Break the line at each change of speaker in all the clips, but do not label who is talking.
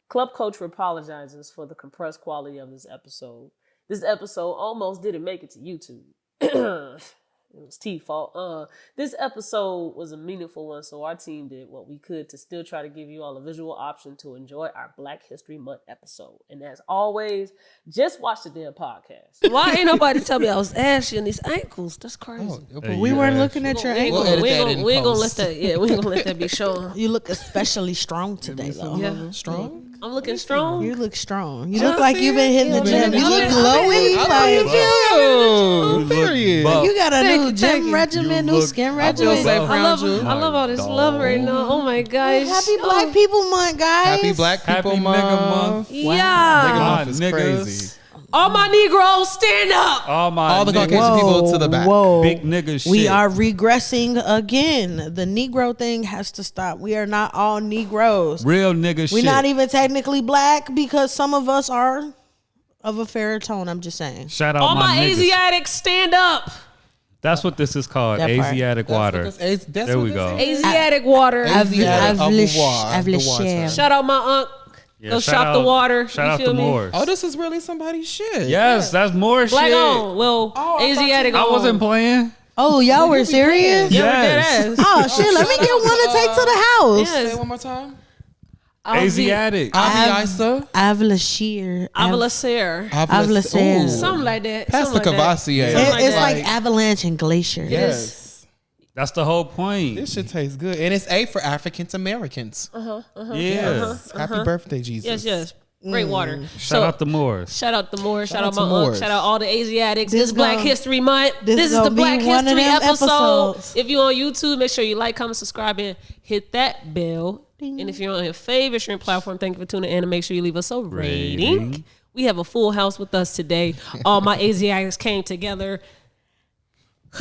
Club Culture apologizes for the compressed quality of this episode. This episode almost didn't make it to YouTube. It was T's fault. This episode was a meaningful one, so our team did what we could to still try to give you all a visual option to enjoy our Black History Month episode. And as always, just watch the damn podcast.
Why ain't nobody tell me I was ashy on these ankles? That's crazy.
But we weren't looking at your ankles.
We ain't gonna let that. Yeah, we ain't gonna let that be shown.
You look especially strong today, though.
Yeah.
Strong?
I'm looking strong.
You look strong. You look like you've been hitting the gym. You look glowy.
Period.
You got a new gym regimen, new skin regimen.
I love all this love right now. Oh my gosh.
Happy Black People Month, guys.
Happy Black People
Happy
Month.
Nigga Month.
Yeah.
Nigga Month is
Niggas.
crazy.
All my Negroes, stand up.
All the
niggas.
Caucasian people to the back.
Whoa.
Big nigga shit.
We are regressing again. The Negro thing has to stop. We are not all Negroes.
Real nigga shit.
We're not even technically black because some of us are of a fairer tone. I'm just saying.
Shout out
All my
niggas.
Asiatics, stand up.
That's what this is called.
That part.
Asiatic water. There we go.
Asiatic water. Shout out my uncle.
Yeah,
Go
shout
shop the
out-
water.
Shout
You
out
feel
to
me?
Moors.
Oh, this is really somebody's shit.
Yes, that's more
Black
shit.
on. Well, Asiatic on.
I wasn't playing.
Oh, y'all were serious?
Yeah,
Yes.
we're dead ass.
Oh shit! Let me get one to take to the house.
Say
Yes.
it one more time.
Asiatic.
Avi Isa.
Avlashir.
Avalacer.
Avalacer.
Ooh.
Something like that.
Past the
Something like that.
Cavassier.
Something like
It's
that.
like avalanche and glacier.
Yes.
That's the whole point.
This shit tastes good. And it's A for Africans Americans.
Yeah.
Happy birthday, Jesus.
Yes, yes. Great water.
Shout out to Moors.
Shout out the Moors. Shout out
to
my
Moors.
uncle. Shout out all the Asiatics.
This
This Black
gonna-
History Month.
this
This is
gonna
the Black
be one of
History
them
episode.
episodes.
If you on YouTube, make sure you like, comment, subscribe, and hit that bell. And if you're on your favorite stream platform, thank you for tuning in, and make sure you leave us a rating. We have a full house with us today. All my Asiatics came together.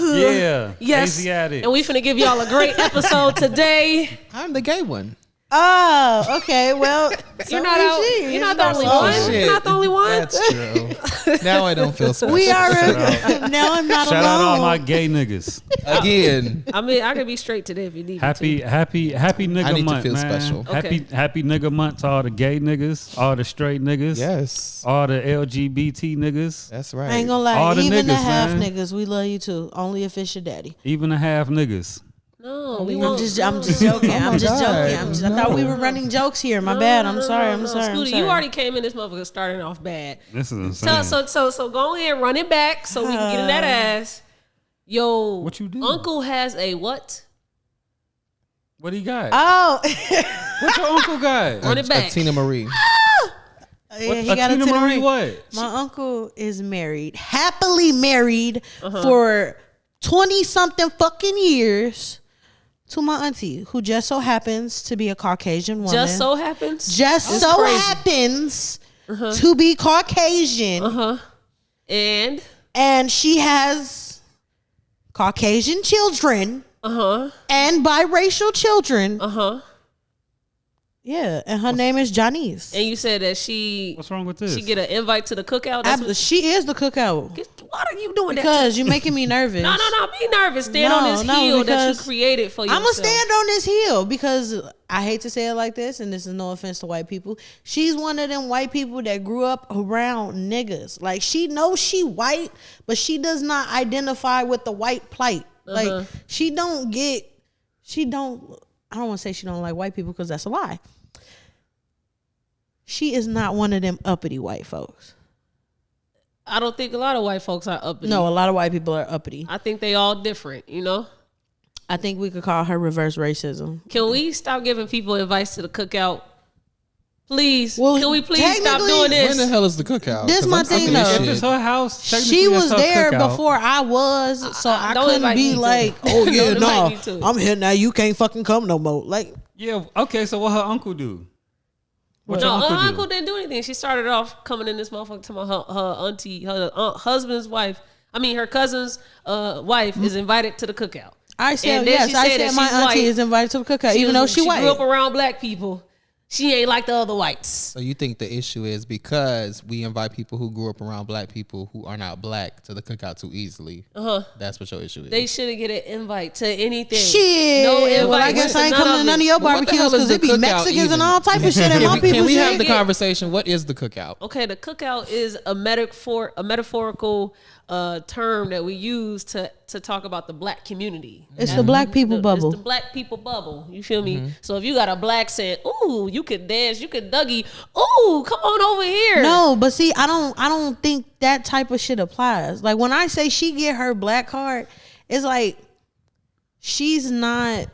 Yeah.
Yes.
Asiatic.
And we finna give y'all a great episode today.
I'm the gay one.
Oh, okay. Well,
You're not the only one.
shit.
You're not the only one.
That's true. Now I don't feel special.
We are. Now I'm not
Shout
alone.
out all my gay niggas.
Again.
I mean, I could be straight today if you need me
Happy nigga
I need to
month,
feel
man.
special.
Happy nigga month to all the gay niggas, all the straight niggas,
Yes.
all the LGBT niggas,
That's right.
I ain't gonna lie.
All the
Even the
niggas,
half
man.
niggas, we love you too. Only if it's your daddy.
even the half niggas.
No, we
I'm
won't.
just joking. I'm just
God.
joking. I thought we were running jokes here. My bad. I'm sorry. I'm sorry.
Scootie,
I'm sorry.
you already came in this motherfucker starting off bad.
This is insane.
So go ahead, run it back so we can get in that ass. Yo,
What you do?
Uncle has a what?
What he got?
Oh,
What your uncle got?
Run it back.
Tina Marie.
yeah,
What,
he got a
Tina
Tina
Marie
Marie.
what?
My uncle is married, happily married for 20 something fucking years to my auntie, who just so happens to be a Caucasian woman.
Just so happens.
Just
It's
so
crazy.
happens to be Caucasian.
And
And she has Caucasian children and biracial children. Yeah, and her name is Janice.
and you said that she
What's wrong with this?
she get an invite to the cookout. That's what,
She is the cookout.
why are you doing that?
Because you're making me nervous.
No, be nervous. Stand on this hill that you
because
created for yourself.
I'm gonna stand on this hill because I hate to say it like this, and this is no offense to white people. She's one of them white people that grew up around niggas. Like, she knows she white, but she does not identify with the white plight. Like, I don't want to say she don't like white people because that's a lie. She is not one of them uppity white folks.
I don't think a lot of white folks are uppity.
No, a lot of white people are uppity.
I think they all different, you know?
I think we could call her reverse racism.
Can we stop giving people advice to the cookout? Please.
Well,
Can we please stop
technically-
doing
When
this?
the hell is the cookout?
This
'Cause
my
I'm
thing,
thinking this
though.
If
shit.
it's her house, technically
She
it's
was
her
there
cookout.
before I was, so I
don't
couldn't
invite
be
me to.
like, oh yeah,
Don't invite
no,
me to.
I'm here now. You can't fucking come no more. Like,
Yeah, okay, so what her uncle do? What
No,
your
her
uncle
uncle
do?
didn't do anything. She started off coming in this motherfucker to her auntie, her husband's wife. I mean, her cousin's wife is invited to the cookout.
I said
And then
yes.
she
I
said
said
that
my
she's
auntie
white.
is invited to the cookout, even though she white.
grew up around black people. She ain't like the other whites.
So you think the issue is because we invite people who grew up around black people who are not black to the cookout too easily? That's what your issue is.
They shouldn't get an invite to anything.
Shit.
No invite.
Well, I guess I ain't coming to none of your
Well, what the
barbecues
hell is
because
the
it be
cookout
Mexicans
even?
and all type of shit at my people's
Can we have
shit.
the conversation? What is the cookout?
Okay, the cookout is a metaphorical term that we use to talk about the black community.
It's the black people bubble.
It's the black people bubble. You feel me? So if you got a black saying, "Ooh, you could dance, you could Dougie," "Ooh, come on over here."
No, but see, I don't think that type of shit applies. Like when I say she get her black card, it's like she's not.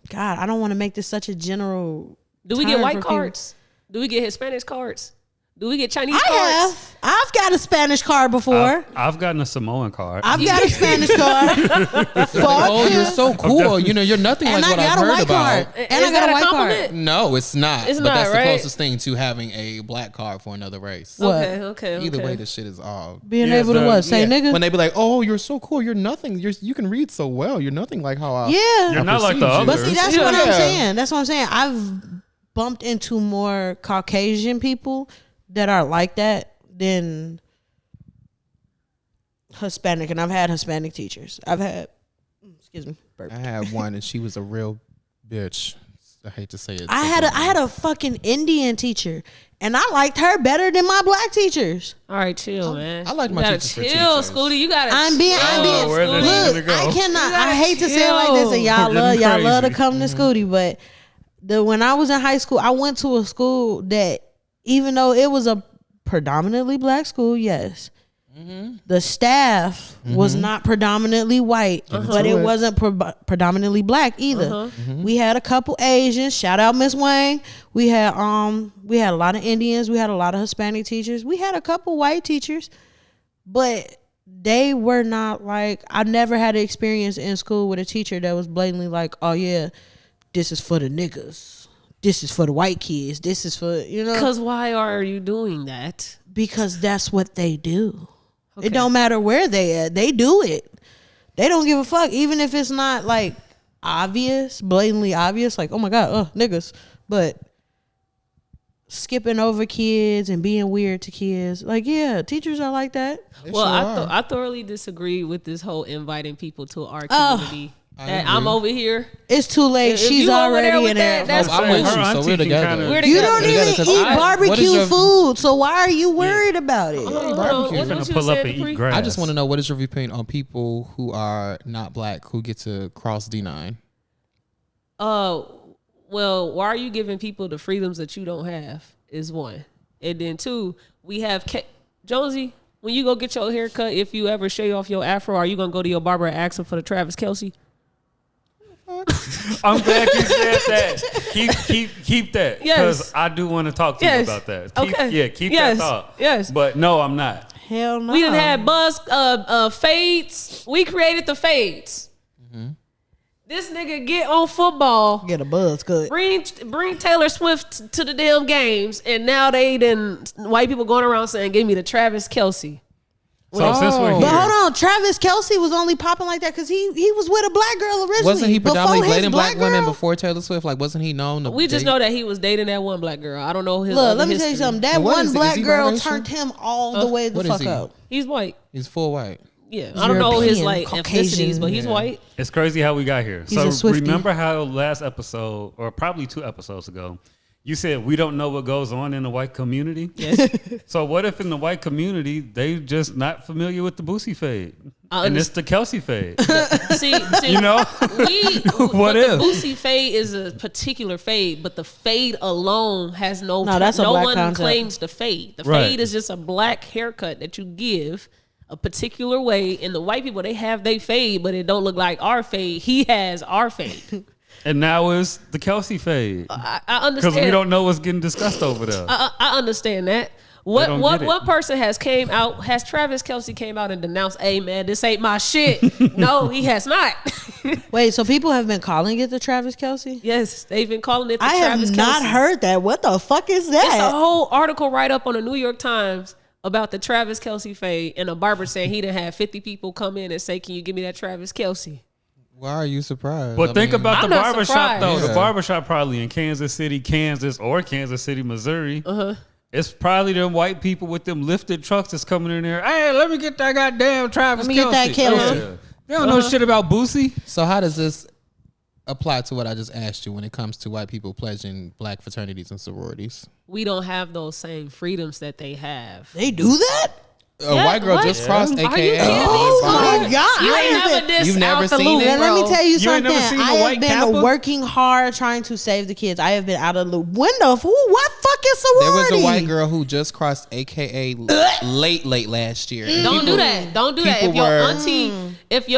God, I don't want to make this such a general.
Do we get
term
white
for people.
cards? Do we get Hispanic cards? Do we get Chinese cards?
I have. I've got a Spanish card before.
I've gotten a Samoan card.
I've got a Spanish card.
Oh, you're so cool. You know, you're nothing
And
like
I
what I've
got a
heard
white
about.
card. And I got
that
a white
compliment?
card.
No, it's not.
It's
but
not,
that's
right?
the closest thing to having a black card for another race.
What?
Okay.
Either way, this shit is all.
Being
Yeah,
able to
the-
what? Say nigga?
When they be like, "Oh, you're so cool. You're nothing. You can read so well. You're nothing like how I."
Yeah.
You're not like the
perceived you.
others.
But see, that's
Yeah.
what I'm
Yeah.
saying. That's what I'm saying. I've bumped into more Caucasian people that are like that than Hispanic, and I've had Hispanic teachers. I've had, excuse me, burp.
I had one, and she was a real bitch. I hate to say it.
I had a fucking Indian teacher, and I liked her better than my black teachers.
All right, chill, man.
I like
You
my
gotta
teachers for
chill,
teachers.
Scootie. You gotta.
I'm being
where did
Scootie.
it
look.
go?
I cannot.
You gotta
I hate to say it like this, and y'all
We're getting
love to
crazy.
come to Scootie, but when I was in high school, I went to a school that, even though it was a predominantly black school, yes. The staff was not predominantly white, but it wasn't predominantly black either. We had a couple Asians. Shout out Miss Wang. We had a lot of Indians. We had a lot of Hispanic teachers. We had a couple white teachers, but they were not like. I never had an experience in school with a teacher that was blatantly like, "Oh yeah, this is for the niggas. This is for the white kids. This is for
Because why are you doing that?
because that's what they do." It don't matter where they at. They do it. They don't give a fuck. Even if it's not like obvious, blatantly obvious, like, oh my God, niggas. But skipping over kids and being weird to kids. Like, yeah, teachers are like that.
Well, I thoroughly disagree with this whole inviting people to our community. I'm over here.
It's too late.
If
She's
you over there
already
with
in
that,
there.
that's
I'm with
Her
you, so
auntie
we're
can
together.
kinda-
We're
You
together.
don't even
Because
eat
what is
barbecue
your-
food, so why are you worried about it?
barbecue.
What
Finna
you
pull
said,
up and
Dupree?
eat grass.
I just want to know, what is your viewpoint on people who are not black who get to cross D9?
Well, why are you giving people the freedoms that you don't have? Is one, and then two, we have Jonesy. When you go get your hair cut, if you ever shave off your afro, are you gonna go to your barber and ask him for the Travis Kelce?
I'm glad you said that. Keep that.
Yes.
Because I do want to talk to you about that. Keep
Yes.
that thought.
Yes.
But no, I'm not.
Hell no.
We done had fades. We created the fades. This nigga get on football.
Get a buzz cut.
Bring Taylor Swift to the damn games, and now white people going around saying, "Give me the Travis Kelce."
So since we're here,
But hold on, Travis Kelce was only popping like that because he was with a black girl originally.
Wasn't he predominantly
Before his
dating black women
girl-
before Taylor Swift? Like, wasn't he known to
We just
date-
know that he was dating that one black girl. I don't know his.
Look,
other
let me tell you
history.
something. That
And what
one
is he-
black
is he
girl
biracial?
turned him all the way the
What is
fuck
he?
up.
He's white.
He's full white.
Yeah, I don't know his
European,
like
Caucasian.
ethnicities, but he's
Yeah.
white.
it's crazy how we got here.
He's a
So
Swiftie.
remember how last episode, or probably 2 episodes ago, you said we don't know what goes on in the white community?
Yes.
So what if in the white community they just not familiar with the Boosie fade?
I
And it's the Kelce fade.
see,
You know?
what
if?
The Boosie fade is a particular fade, but the fade alone has no.
No, that's a
no
black
one
concept.
claims the fade. The
Right.
fade is just a black haircut that you give a particular way. And the white people, they have they fade, but it don't look like our fade. He has our fade.
And now it's the Kelce fade.
I
Because
understand.
we don't know what's getting discussed over there.
I understand that.
don't get it.
What person has Travis Kelce came out and denounced, "Hey man, this ain't my shit." No, he has not.
Wait, so people have been calling it the Travis Kelce?
Yes, they've been calling it the
I
Travis
have not
Kelce.
heard that. What the fuck is
It's a
that?
whole article right up on the New York Times about the Travis Kelce fade, and a barber saying he done had 50 people come in and say, "Can you give me that Travis Kelce?"
Why are you surprised?
But think about
I'm
the
not
barbershop
surprised.
though.
Yeah.
The barbershop probably in Kansas City, Kansas, or Kansas City, Missouri. It's probably them white people with them lifted trucks that's coming in there. Hey, let me get that goddamn Travis
Let me get that Kelce.
Yeah. They don't know shit about Boosie.
So how does this apply to what I just asked you when it comes to white people pledging black fraternities and sororities?
We don't have those same freedoms that they have.
They do that?
A white girl
what?
just crossed,
Are you
AKA.
kidding me?
Oh my God.
You
I
ain't
have
never
been-
this
You've never
out the
seen
loop,
it?
And let me
bro.
tell you
You ain't
something.
never seen
I
a
have
white
been
Kappa?
working hard trying to save the kids. I have been out of the window. What fucking
There
sorority?
was a white girl who just crossed, AKA late last year. And
Don't
people-
do that. Don't do that. If
people
your
were-
auntie, if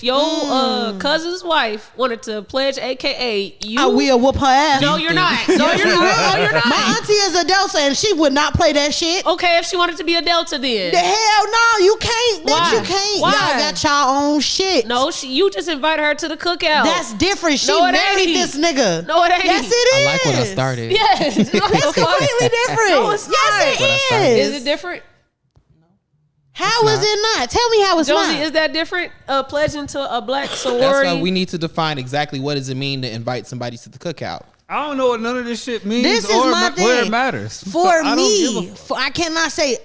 your cousin's wife wanted to pledge, AKA you,
I will whoop her ass.
No, you're not. No, you're not. No, you're not.
My auntie is a Delta and she would not play that shit.
Okay, if she wanted to be a Delta, then
The hell no, you can't. Bitch,
Why?
you can't.
Why?
Y'all got y'all own shit.
no, you just invited her to the cookout.
That's different. She
No, it
married
ain't.
this nigga.
No, it ain't.
Yes, it is.
I like when I started.
yes.
It's completely different.
No, it's
yes,
not.
it
When I
is.
Is it different?
How is it not? Tell me how it's
Josie,
not.
is that different? Pledging to a black
That's
sorority.
why we need to define exactly what does it mean to invite somebody to the cookout.
I don't know what none of this shit means
This is
or
my
where
thing.
it matters.
For
I don't
me,
give a
I cannot say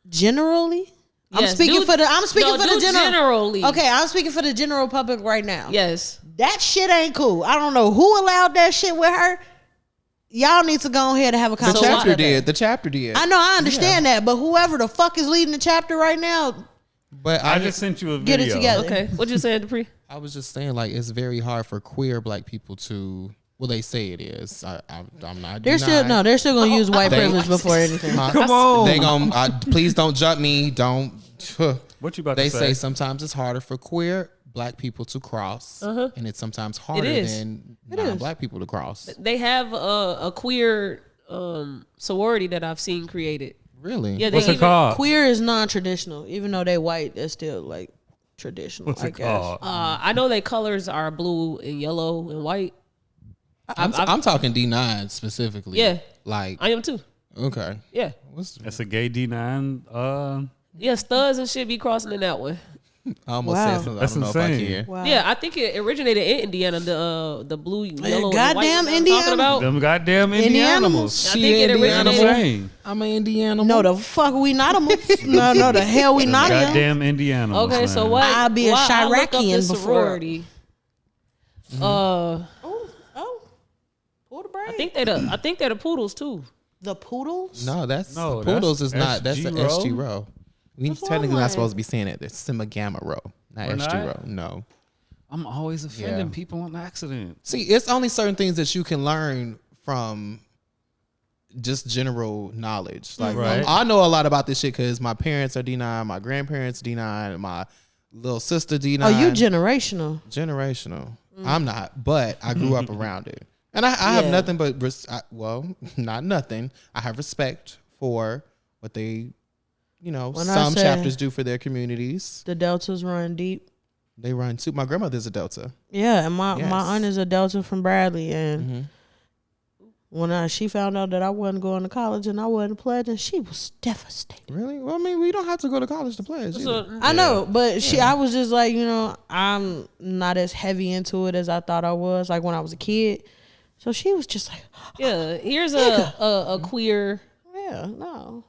generally. I'm
Yes,
speaking
do-
for the. I'm speaking
no,
for the
do
general.
generally.
Okay, I'm speaking for the general public right now.
Yes.
That shit ain't cool. I don't know who allowed that shit with her. Y'all need to go ahead and have a
The
conversation.
chapter
about that.
did. The chapter did.
I know, I understand that, but whoever the fuck is leading the chapter right now,
But
I just sent you a
Get
video.
it together.
Okay. What you saying, Dupree?
I was just saying, like, it's very hard for queer black people to. Well, they say it is. I'm not.
they're still
denying.
they're still gonna use white
They-
privilege before anything.
Come on.
They gon' please don't jump me. Don't.
What you about
They
to
say sometimes it's harder for queer black people to cross, and it's sometimes harder
is.
than non-black people to cross.
They have a queer sorority that I've seen created.
Really?
Yeah, they
What's it
even,
called?
Queer is non-traditional, even though they white. They're still like traditional.
What's
I
it
guess.
called?
I know their colors are blue and yellow and white.
I'm talking D9 specifically.
Yeah.
Like,
I am too.
okay.
Yeah.
That's a gay D9.
Yeah, studs and shit be crossing in that one.
I almost
Wow.
said something.
That's
I don't know
insane.
if I can.
Wow.
Yeah, I think it originated in Indiana. The blue, yellow,
goddamn
and white. I'm
Indiana.
talking about.
Them goddamn
Indianimals.
I
Indianimals.
think it
Indiana.
originated.
Insane.
I'm an Indiana.
No, the fuck we not a no, the hell we not a.
Goddamn Indianimals.
Okay, so
man.
what?
I'll be a
why I look up
Chiracian
this
before.
sorority.
Oh, pull the brain.
I think they're the poodles too.
The poodles.
No, that's
No,
poodles
that's
is not. That's the
SG row.
SG row. We
That's what
technically
I'm
not
like.
supposed to be saying it. It's Sigma Gamma row, not
We're
SG
not?
row. No.
I'm always offending
Yeah.
people on accident.
See, it's only certain things that you can learn from just general knowledge. Like,
Right.
I know a lot about this shit because my parents are D9, my grandparents D9, my little sister D9.
Oh, you generational.
Generational. I'm not, but I grew up around it. And I have
Yeah.
nothing but, not nothing. I have respect for what they,
When I
some
say-
chapters do for their communities.
The deltas run deep.
They run too. My grandmother's a Delta.
Yeah, and my
Yes.
aunt is a delta from Bradley, and when she found out that I wasn't going to college and I wasn't pledging, she was devastated.
Really? Well, I mean, we don't have to go to college to pledge. either.
So,
I know, but I was just like, I'm not as heavy into it as I thought I was, like when I was a kid. So she was just like,
yeah, here's a queer
yeah, no.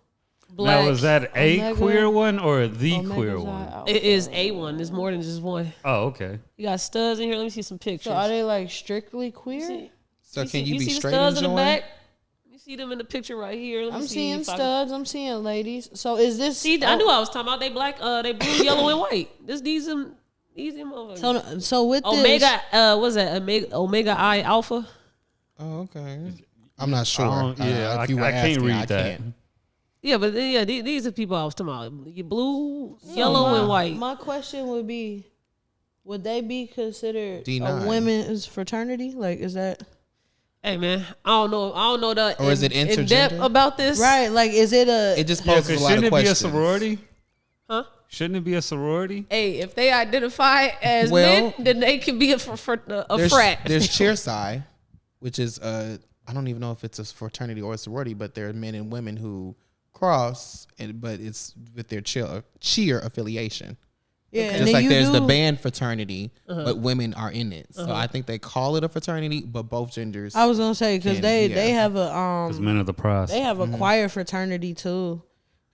black.
Now, is that a
Omega-
queer one or the
Omega's
queer
eye
one?
out.
It is a one. There's more than just one.
Oh, okay.
You got studs in here. Let me see some pictures.
So are they like strictly queer?
See-
So can you be
see the
straight
studs
and
in the
join?
back? You see them in the picture right here. Let me
I'm
see
seeing
if I-
studs. I'm seeing ladies. So is this?
See, I knew I was talking about they black, they blue, yellow, and white. These motherfuckers.
So with this,
Omega, what's that? Omega I Alpha.
Oh, okay. I'm not sure.
Yeah,
if you were
I can't
asking,
read
I
that.
can't.
Yeah, but these are people I was talking about. You blue, yellow, and white.
My question would be, would they be considered
D9.
a women's fraternity? Like, is that
Hey man, I don't know that.
Or is it
in depth
intergender?
about this?
right? Like, is it a?
It just
Yeah,
poses
'cause
a lot
shouldn't
of
it be a
questions.
sorority?
Huh?
Shouldn't it be a sorority?
Hey, if they identify as
Well,
men, then they can be a
There's,
frat.
there's cheer psi, which is I don't even know if it's a fraternity or a sorority, but there are men and women who cross, but it's with their cheer affiliation.
Yeah,
Just like there's the band fraternity, but women are in it. So I think they call it a fraternity, but both genders.
I was gonna say because they have a
Because men are the prize.
they have a choir fraternity too,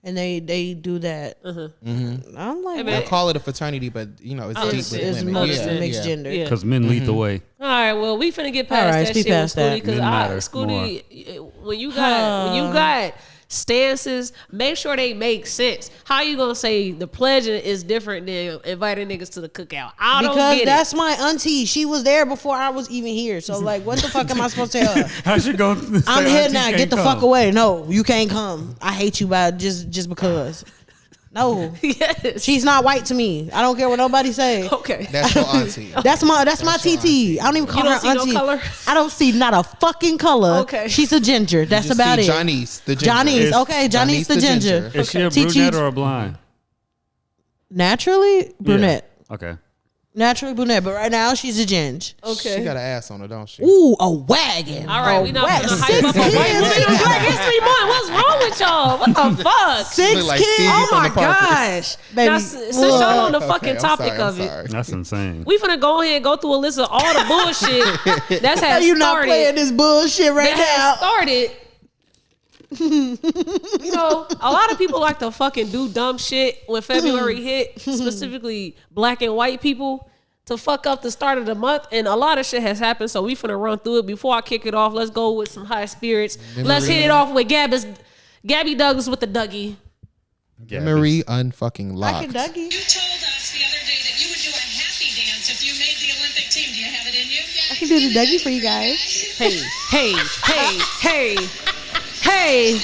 and they do that. I'm like,
They'll call it a fraternity, but it's deep with women.
mixed gender.
Yeah.
Because men lead the way.
All right, well, we finna get past that
speak
shit with
past that.
Scootie because
Men matter
Scootie, when you got stances, make sure they make sense. How you gonna say the pledging is different than inviting niggas to the cookout? I don't
Because
get
that's
it.
my auntie. She was there before I was even here. So like, what the fuck am I supposed to tell her?
How's she going?
I'm here now. Get the fuck away. No, you can't come. I hate you by just because. No,
Yes.
she's not white to me. I don't care what nobody say.
Okay.
That's your auntie.
That's my TT. I don't even call
You
her
don't see no
auntie.
color?
I don't see not a fucking color.
Okay.
She's a ginger. That's
Just
about
see
it.
Johnny's the ginger.
Johnny's.
Is-
Okay, Johnny's the ginger.
Is she a
TT
brunette or a blind?
Naturally brunette.
Yeah. Okay.
Naturally brunette, but right now she's a ginger.
Okay.
She got an ass on her, don't she?
Ooh, a wagon.
All right, we not
wagon.
gonna hype up a white woman on Black History Month. What's wrong with y'all? What the fuck?
6
Look like
kids.
Stevie
Oh
from
my
the Parkers.
gosh, baby.
Now, since y'all on the fucking
I'm
topic
sorry,
of
I'm
it,
sorry.
That's insane.
we finna go ahead and go through a list of all the bullshit that's
Are
has
you not playing
started.
this bullshit right
That
now?
has started. A lot of people like to fucking do dumb shit when February hit, specifically black and white people, to fuck up the start of the month. And a lot of shit has happened, so we finna run through it. Before I kick it off, let's go with some high spirits. Let's hit it off with Gabby Douglas with the Dougie.
Memory unfucking
I
locked.
can Dougie.
You told us the other day that you would do a happy dance if you made the Olympic team. Do you have it in you?
I can do the Dougie for you guys.
Hey.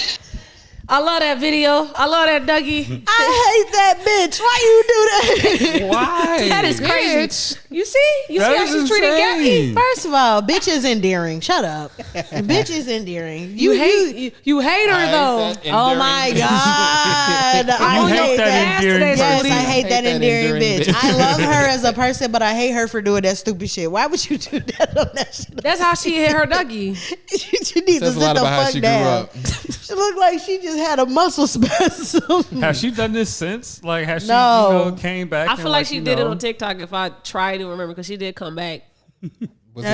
I love that video. I love that Dougie.
I hate that bitch. Why you do that?
Why?
That is crazy. You see? You
That
see how
is
she's treating Gabby?
insane.
First of all, bitch is endearing. Shut up. Bitch is endearing.
You hate her though.
Oh my god. I
hate
hate
that
that.
endearing
Yes,
bitch.
I hate that endearing bitch.
bitch.
I love her as a person, but I hate her for doing that stupid shit. Why would you do that on that shit?
That's how she hit her Dougie.
She needs to
Says a
sit
lot
the
about how
fuck
she grew
down.
up.
She looked like she just had a muscle spasm.
Has she done this since? Like, has she
No.
came back?
I
and,
feel like she did it
know?
on TikTok if I try to remember, because she did come back.
Was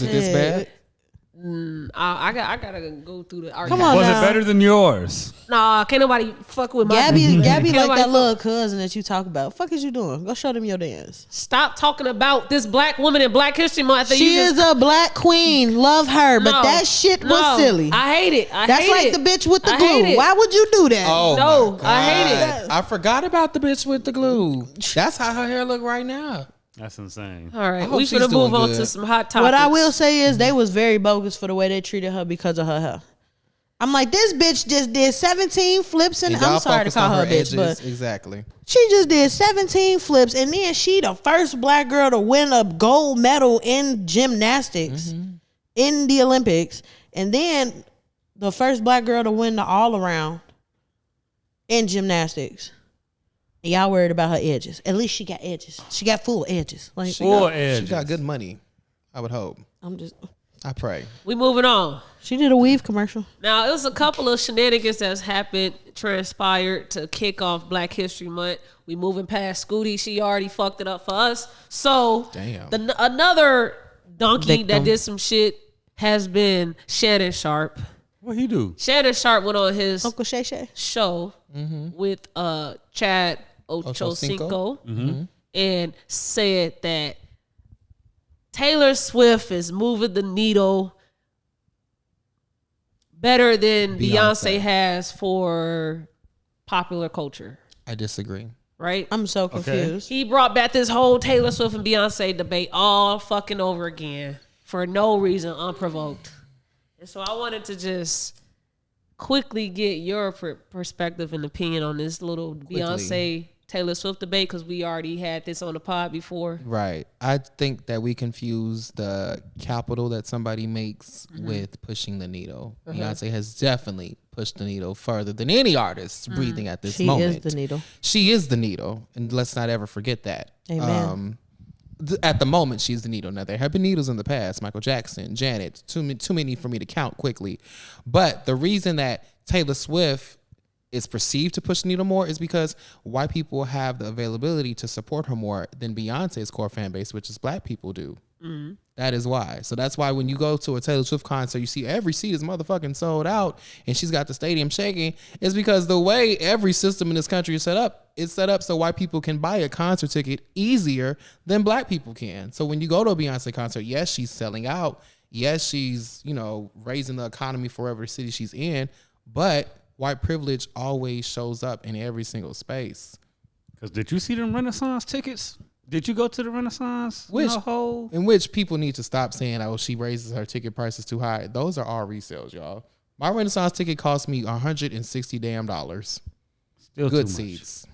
it this bad?
I gotta go through the archive.
Come on
Was
now.
it better than yours?
Nah, can't nobody fuck with my
Gabby
Can't
like
nobody
that little cousin that you talk about. Fuck is you doing? Go show them your dance.
Stop talking about this black woman in Black History Month.
She is a black queen. Love her. But
No.
that shit was
No.
silly.
I hate it.
That's
hate
like
it.
the bitch with the
I hate
glue.
it.
Why would you do that?
Oh,
No,
my
I hate
God.
it.
I forgot about the bitch with the glue. That's how her hair look right now.
That's insane.
All right,
hope
we
she's
finna move
doing
on
good.
to some hot topics.
What I will say is they was very bogus for the way they treated her because of her hair. I'm like, this bitch just did 17 flips and
And y'all
I'm sorry to
focused
call
on
her a bitch,
edges.
but
Exactly.
she just did 17 flips and then she the first black girl to win a gold medal in gymnastics in the Olympics, and then the first black girl to win the all around in gymnastics. And y'all worried about her edges. At least she got edges. She got full edges. Like
She
Full
got,
edges.
she got good money. I would hope.
I'm just.
I pray.
We moving on.
She did a weave commercial.
Now, it was a couple of shenanigans that's happened, transpired to kick off Black History Month. We moving past Scootie. She already fucked it up for us. So,
Damn.
another donkey
Victim.
that did some shit has been Shannon Sharp.
What he do?
Shannon Sharp went on his
Uncle Shay Shay.
show with Chad Ochocinco and said that Taylor Swift is moving the needle better than Beyonce has for popular culture,
I disagree.
right?
I'm so confused.
He brought back this whole Taylor Swift and Beyonce debate all fucking over again for no reason, unprovoked. And so I wanted to just quickly get your perspective and opinion on this little Beyonce Taylor Swift debate, because we already had this on the pod before.
Right. I think that we confuse the capital that somebody makes with pushing the needle. Beyonce has definitely pushed the needle further than any artist breathing at this
She
moment.
is the needle.
She is the needle, and let's not ever forget that.
Amen.
At the moment, she's the needle. Now, there have been needles in the past. Michael Jackson, Janet, too many for me to count quickly. But the reason that Taylor Swift is perceived to push the needle more is because white people have the availability to support her more than Beyonce's core fan base, which is black people do. Mm-hmm. That is why. So that's why when you go to a Taylor Swift concert, you see every seat is motherfucking sold out and she's got the stadium shaking. It's because the way every system in this country is set up so white people can buy a concert ticket easier than black people can. So when you go to a Beyonce concert, yes, she's selling out. Yes, she's, raising the economy for whatever city she's in, but white privilege always shows up in every single space.
Because did you see them Renaissance tickets? Did you go to the Renaissance?
In which people need to stop saying, oh, she raises her ticket prices too high. Those are all resales, y'all. My Renaissance ticket cost me $160 damn.
Still
good
too
seats.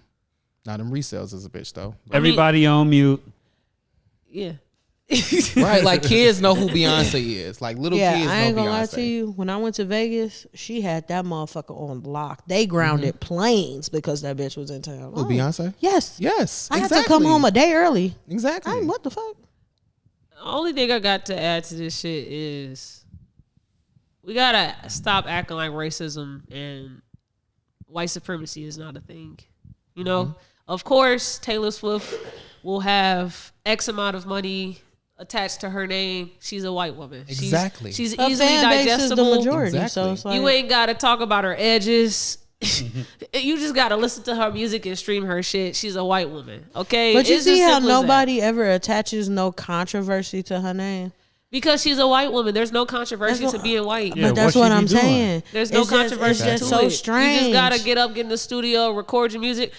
Not them resales as a bitch though.
Everybody on mute.
Yeah.
Right, like kids know who Beyonce is. Like little kids know Beyonce.
I ain't gonna lie to you. When I went to Vegas, she had that motherfucker on lock. They grounded planes because that bitch was in town.
Who, Beyonce?
Yes.
Yes.
I had to come home a day early.
Exactly.
What the fuck?
The only thing I got to add to this shit is we gotta stop acting like racism and white supremacy is not a thing. Of course, Taylor Swift will have X amount of money attached to her name. She's a white woman.
Exactly.
She's
Her
easily
fan base is
digestible.
the majority,
Exactly.
so it's like
You ain't got to talk about her edges. You just got to listen to her music and stream her shit. She's a white woman, okay?
But you
It's
see
as
how
simple as that.
nobody ever attaches no controversy to her name.
Because she's a white woman. There's no controversy to being white.
Yeah,
But that's
what
what
she
I'm
be doing?
saying.
There's no controversy
It's just
to
so
it.
strange.
You just gotta get up, get in the studio, record your music.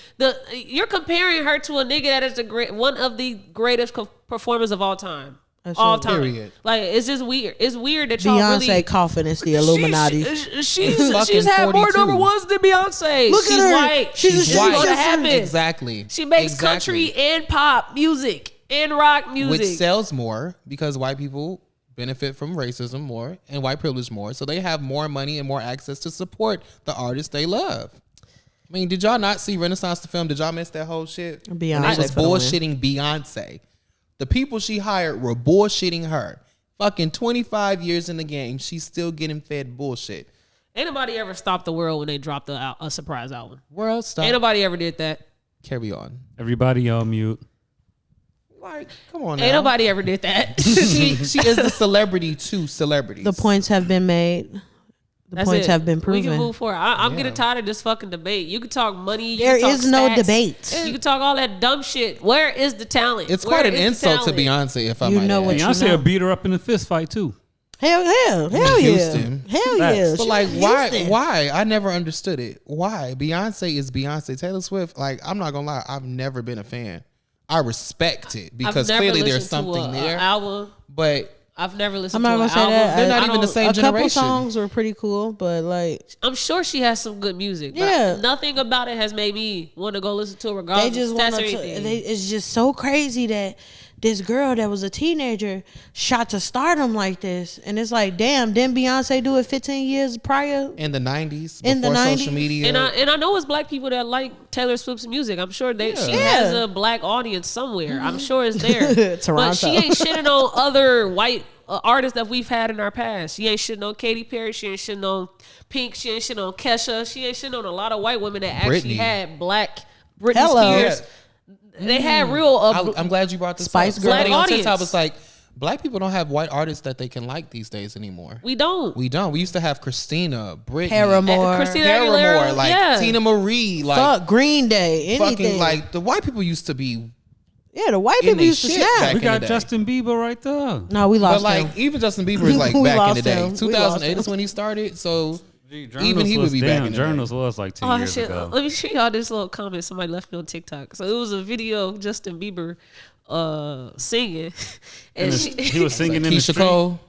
You're comparing her to a nigga that is one of the greatest performers of all time.
That's
All
it.
time.
Period.
Like it's just weird. It's weird that y'all
Beyonce
really.
coughing is the Illuminati.
She's
fucking
had more
42.
number ones than Beyonce.
Look at
She's
her.
white.
She's
What's
white.
gonna happen?
Exactly.
She makes
Exactly.
country and pop music and rock music.
Which sells more because white people benefit from racism more and white privilege more. So they have more money and more access to support the artists they love. I mean, did y'all not see Renaissance the film? Did y'all miss that whole shit?
Beyonce
When they was
for the win.
bullshitting Beyonce. The people she hired were bullshitting her. Fucking 25 years in the game, she's still getting fed bullshit.
Ain't nobody ever stopped the world when they dropped a surprise album.
World stop.
Ain't nobody ever did that.
Carry on.
Everybody on mute.
Like, come on now.
Ain't nobody ever did that.
she is the celebrity to celebrities.
The points have been made. The
That's
points
it.
have been
We can
proven.
move forward. I'm
Yeah.
getting tired of this fucking debate. You can talk money. You
There
can talk
is no
stats,
debate.
You can talk all that dumb shit. Where is the talent?
It's
Where
quite an
is the
insult to
talent?
Beyonce, if I
You
might
know
add.
what you
Beyonce
know.
beat her up in a fist fight too.
Hell yeah. Hell yeah.
Houston.
Hell yeah.
But
She
like,
from
why?
Houston.
Why? I never understood it. Why? Beyonce is Beyonce. Taylor Swift. Like, I'm not gonna lie. I've never been a fan. I respect it because
I've never
clearly there's
listened to
something
a
there.
album.
But
I've never
I'm
listened
not
to
gonna
an
say
album.
that.
They're not even the same
a couple
generation.
songs were pretty cool, but like
I'm sure she has some good music. But
Yeah.
nothing about it has made me want to go listen to it regardless.
they just
of
want
stats or
to.
anything.
It's just so crazy that this girl that was a teenager shot to stardom like this, and it's like, damn, didn't Beyonce do it 15 years prior?
in the 90s,
In the
before
90s.
social media,
And I know it's black people that like Taylor Swift's music. I'm sure she
Yeah.
has a black audience somewhere. I'm sure it's there.
Toronto.
But she ain't shitting on other white artists that we've had in our past. She ain't shitting on Katy Perry. She ain't shitting on Pink. She ain't shitting on Kesha. She ain't shitting on a lot of white women that actually
Britney.
had black Britney
Hello.
Spears. They had real
I'm glad you brought this
Spice
up.
Girl.
Somebody on
Black
TikTok
audience.
was like, black people don't have white artists that they can like these days anymore.
we don't.
We don't. We used to have Christina, Britney,
Paramore,
Christina
Paramore,
Aguilera,
like
yeah.
Teena Marie, like
fuck Green Day, anything.
fucking like the white people used to be.
yeah, the white
in
people
they
used to
shit
snap.
back
We
in
got
the day.
Justin Bieber right there.
No, we
But
lost
like
them.
even Justin Bieber is like
We
back in
lost
the day.
him. We
2008
lost
is when he started. So
Gee,
even he would be back in the
Journals
day.
was like 10
Oh
years
shit!
ago.
Let me show y'all this little comment somebody left me on TikTok. So it was a video of Justin Bieber singing, and
He was singing in the
Keisha
street.
Cole.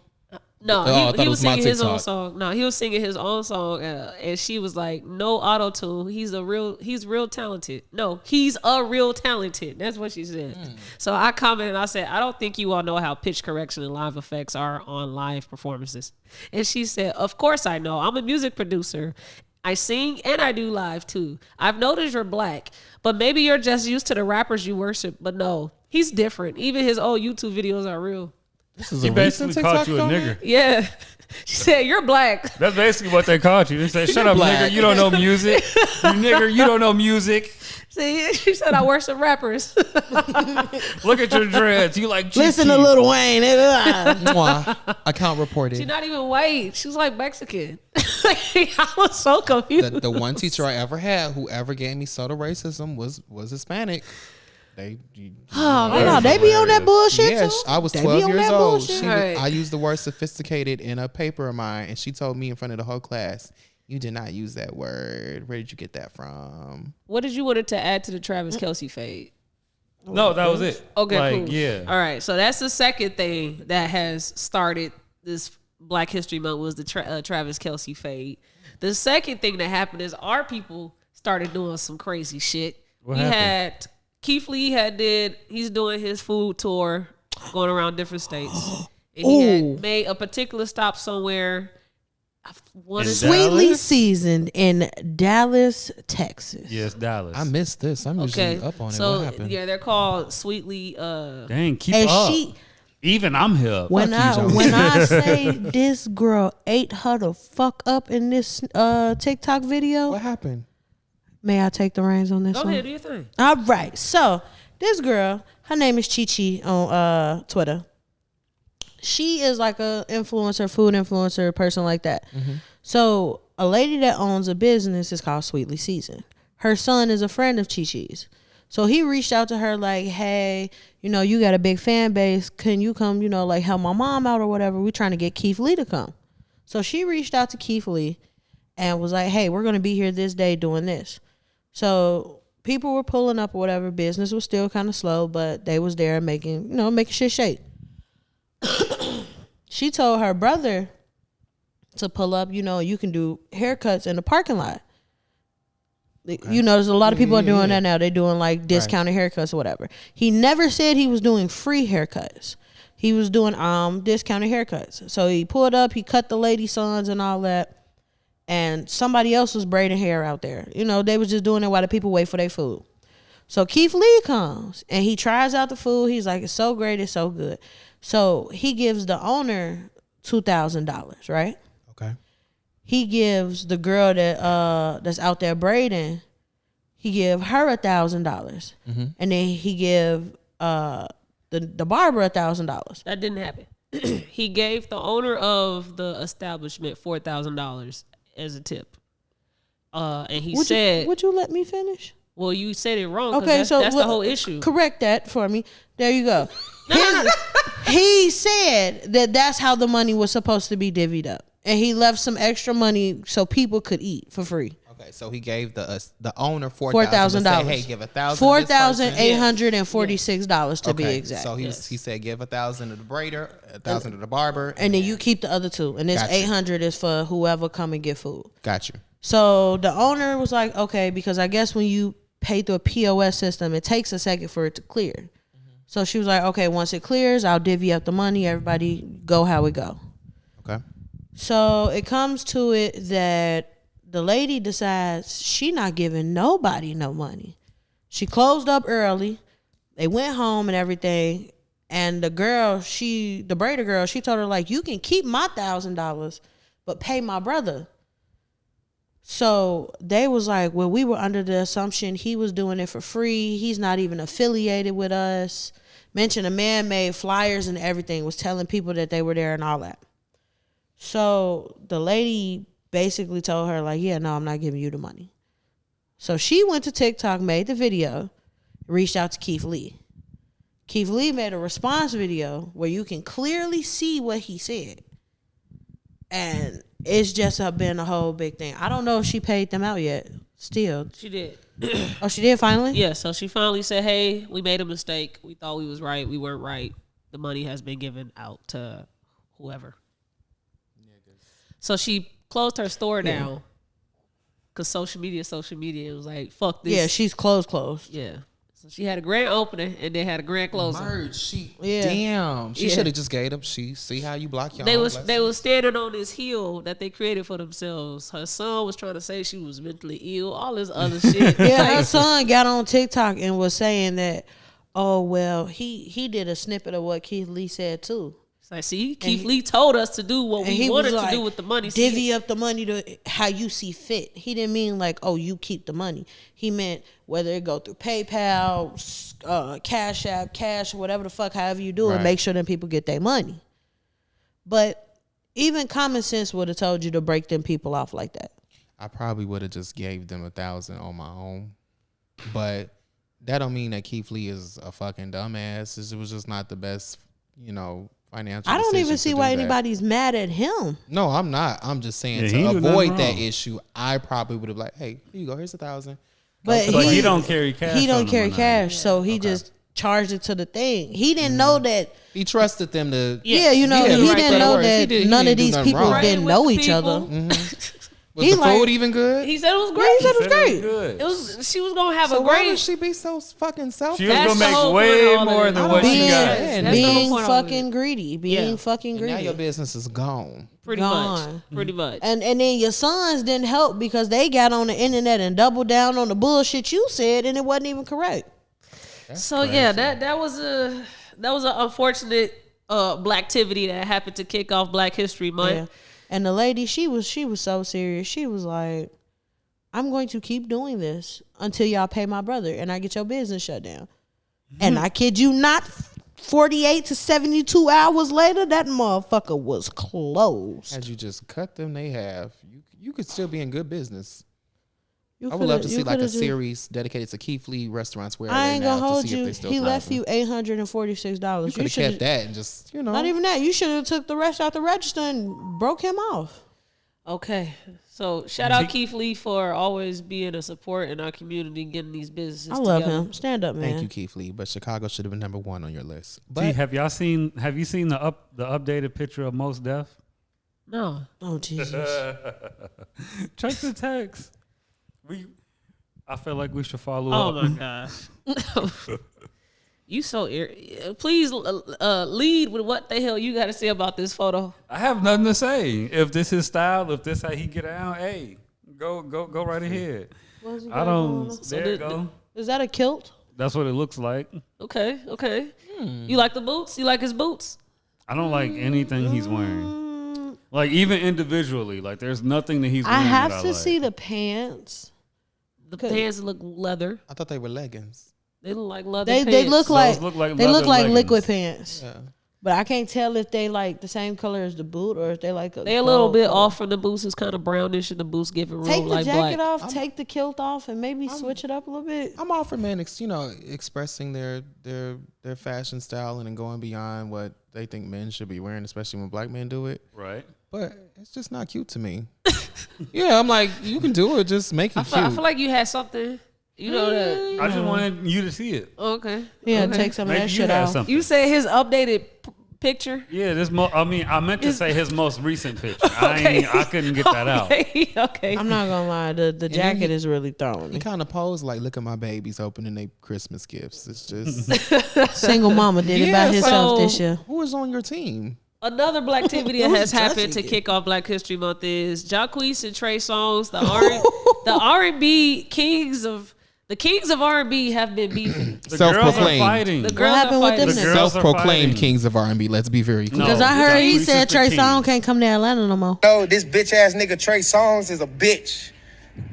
no,
Oh, I thought
he
it
was
was my
singing his own
TikTok.
song. No, he was singing his own song, and she was like, "No auto tune. He's real talented. No, he's a real talented." That's what she said. So I commented, I said, "I don't think you all know how pitch correction and live effects are on live performances." And she said, "Of course I know. I'm a music producer. I sing and I do live too. I've noticed you're black, but maybe you're just used to the rappers you worship. But no, he's different. Even his old YouTube videos are real."
This is
He
a
basically
recent
called
TikTok
you a
comment?
nigger.
Yeah. She said, "You're black."
That's basically what they called you. They said, "Shut up,
black.
nigger. You don't know music. You nigger. You don't know music.
See, she said, "I worship rappers."
Look at your dreads. You like Chief
Listen to
Keef."
Lil Wayne.
Mwah. Account reported.
She's not even white. She was like Mexican. I was so confused.
The one teacher I ever had who ever gave me subtle racism was Hispanic. They
No, they be on that bullshit
yeah,
too.
I was
They
12
be on
years
that
old.
bullshit.
Right.
I used the word sophisticated in a paper of mine, and she told me in front of the whole class, "You did not use that word. Where did you get that from?"
What did you wanted to add to the Travis Kelce fade?
No, that was it.
Okay,
like,
cool.
Yeah.
All right, so that's the second thing that has started this Black History Month was the Travis Kelce fade. The second thing that happened is our people started doing some crazy shit.
What
we
happened?
had Keith Lee he's doing his food tour, going around different states, and he had made a particular stop somewhere.
Sweetly seasoned in Dallas, Texas.
Yes, Dallas.
I missed this. I'm usually
Okay,
up on it.
so
What happened?
yeah, they're called Sweetly.
Dang, keep
And
up.
she,
Even I'm here.
when
Fuck you,
I say this girl ate her the fuck up in this TikTok video,
What happened?
may I take the reins on this
Go
one?
ahead, do your thing.
All right. So this girl, her name is Chi Chi on Twitter. She is like a influencer, food influencer, person like that. So a lady that owns a business is called Sweetly Seasoned. Her son is a friend of Chi Chi's. So he reached out to her like, "Hey, you got a big fan base. Can you come, like help my mom out or whatever? We're trying to get Keith Lee to come." So she reached out to Keith Lee and was like, "Hey, we're going to be here this day doing this." So people were pulling up or whatever. Business was still kind of slow, but they was there making shit shake. She told her brother to pull up. You can do haircuts in the parking lot. There's a lot of people are doing that now. They're doing like discounted haircuts or whatever. He never said he was doing free haircuts. He was doing discounted haircuts. So he pulled up, he cut the lady sons and all that. And somebody else was braiding hair out there. They was just doing it while the people wait for their food. So Keith Lee comes and he tries out the food. He's like, "It's so great, it's so good." So he gives the owner $2,000, right?
Okay.
He gives the girl that's out there braiding, he give her $1,000, and then he give the barber $1,000.
That didn't happen. He gave the owner of the establishment $4,000 as a tip. And he said,
"Would you let me finish?"
"Well, you said it wrong.
Okay,
that's,
so
that's the whole issue."
Correct that for me. There you go. He said that's how the money was supposed to be divvied up, and he left some extra money so people could eat for free.
Okay, so he gave the owner
$4,000.
Hey, give $1,000.
$4,846 to be exact.
So he said give $1,000 to the braider, $1,000 to the barber,
and then you keep the other $2, and this
Gotcha.
$800 is for whoever come and get food.
Got you.
So the owner was like, "Okay," because I guess when you pay through a POS system, it takes a second for it to clear. So she was like, "Okay, once it clears, I'll divvy up the money. Everybody go how it go."
Okay.
So it comes to it that the lady decides she not giving nobody no money. She closed up early. They went home and everything. And the braider girl, she told her like, "You can keep my $1,000, but pay my brother." So they was like, "Well, we were under the assumption he was doing it for free. He's not even affiliated with us." Mentioned a man made flyers and everything, was telling people that they were there and all that. So the lady basically told her like, "Yeah, no, I'm not giving you the money." So she went to TikTok, made the video, reached out to Keith Lee. Keith Lee made a response video where you can clearly see what he said. And it's just been a whole big thing. I don't know if she paid them out yet. Still.
She did.
Oh, she did finally?
Yeah, so she finally said, "Hey, we made a mistake. We thought we was right. We weren't right. The money has been given out to whoever." So she closed her store down because social media. It was like, fuck this.
Yeah, she's closed.
Yeah. So she had a grand opening and then had a grand closing.
Merge.
Yeah.
Damn. She
Yeah.
should have just gave them. See how you block your
They
own
was
blessings?
standing on this hill that they created for themselves. Her son was trying to say she was mentally ill, all this other shit.
Yeah, her son got on TikTok and was saying that, "Oh, well, he did a snippet of what Keith Lee said too."
It's like, see, Keith Lee told us to do what we wanted to do with the money.
Divvy up the money to how you see fit. He didn't mean like, oh, you keep the money. He meant whether it go through PayPal, Cash App, Cash, whatever the fuck, however you do it, make sure that people get their money. But even common sense would have told you to break them people off like that.
I probably would have just gave them 1,000 on my own. But that don't mean that Keith Lee is a fucking dumbass. It was just not the best, financial.
I don't even see why anybody's mad at him.
No, I'm not. I'm just saying to avoid that issue, I probably would have like, hey, here you go. Here's 1,000.
But
he don't carry cash.
He don't carry cash, so he just charged it to the thing. He didn't know that.
He trusted them to.
He didn't know that none of these people didn't know each other.
Was the food even good?
He said it was great.
He said it was great.
It was. She was gonna have
So
a
why
great.
would she be so fucking selfish?
She was gonna make way more than what she got.
Being fucking greedy. Being fucking greedy.
Now your business is gone.
Pretty much. And
then your sons didn't help because they got on the internet and doubled down on the bullshit you said, and it wasn't even correct.
So yeah, that was an unfortunate blacktivity that happened to kick off Black History Month.
Yeah. And the lady, she was so serious. She was like, I'm going to keep doing this until y'all pay my brother and I get your business shut down. And I kid you not, 48 to 72 hours later, that motherfucker was closed.
Had you just cut them, they have. You could still be in good business.
I
would love to see like a series dedicated to Keith Lee restaurants where
I ain't gonna hold
to see
you.
if they still
He left
thriving.
you $846.
You could have kept that and just,
Not even that. You should have took the rest out the register and broke him off.
Okay. So shout out Keith Lee for always being a support in our community, getting these businesses
I love
together.
him. Stand up, man.
Thank you, Keith Lee. But Chicago should have been number 1 on your list.
But have you seen the updated picture of Mos Def?
No.
Oh Jesus.
Check the text. I feel like we should follow
Oh
up.
my gosh. You so please lead with what the hell you got to say about this photo.
I have nothing to say. If this is style, if this how he get out, hey, go right ahead. I don't. There you go.
Is that a kilt?
That's what it looks like.
Okay. You like the boots? You like his boots?
I don't like anything he's wearing. Like even individually, like there's nothing that he's wearing.
I have
that
to
like.
see the pants.
The pants look leather.
I thought they were leggings.
They look like leather
They
pants.
look like
leggings.
liquid pants.
Yeah.
But I can't tell if they like the same color as the boot or if they like
They a little bit off from the boots. It's kind of brownish, and the boots giving room
Take the
like
jacket
black.
off, take the kilt off, and maybe switch it up a little bit.
I'm all for men, expressing their fashion style and then going beyond what they think men should be wearing, especially when black men do it.
Right.
But it's just not cute to me. Yeah, I'm like, you can do it, just make it cute.
I feel like you had something. You know that.
I just wanted you to see it.
Okay.
Yeah,
okay.
take some of
Maybe
that
you
shit
had
out.
something.
You said his updated picture.
Yeah, I meant to say his most recent picture. I couldn't get that out.
Okay.
I'm not gonna lie, the jacket is really throwing
He
me.
kind of posed like, look at my babies opening their Christmas gifts. It's just
Single mama did it by
Yeah,
herself
so-
this year.
who is on your team?
Another black activity that has happened to kick off Black History Month is Jacquees and Trey Songz, the R&B kings of R&B have been beefing.
The girls are
Self-proclaimed.
fighting.
The girls
happened
are
with them
fighting.
niggas?
girls are
Self-proclaimed
fighting.
kings of R&B. Let's be very clear.
No.
Because I heard he
Jacquees
said
is the
Trey
king.
Songz can't come to Atlanta no more.
No, this bitch ass nigga Trey Songz is a bitch.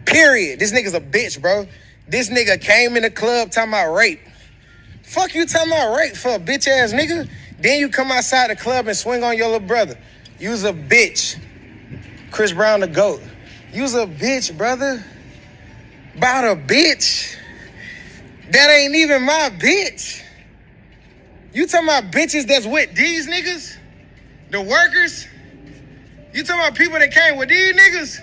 Period. This nigga's a bitch, bro. This nigga came in the club talking about rape. Fuck you talking about rape for a bitch ass nigga? Then you come outside the club and swing on your little brother. You's a bitch. Chris Brown the GOAT. You's a bitch, brother. About a bitch. That ain't even my bitch. You talking about bitches that's with these niggas? The workers? You talking about people that came with these niggas?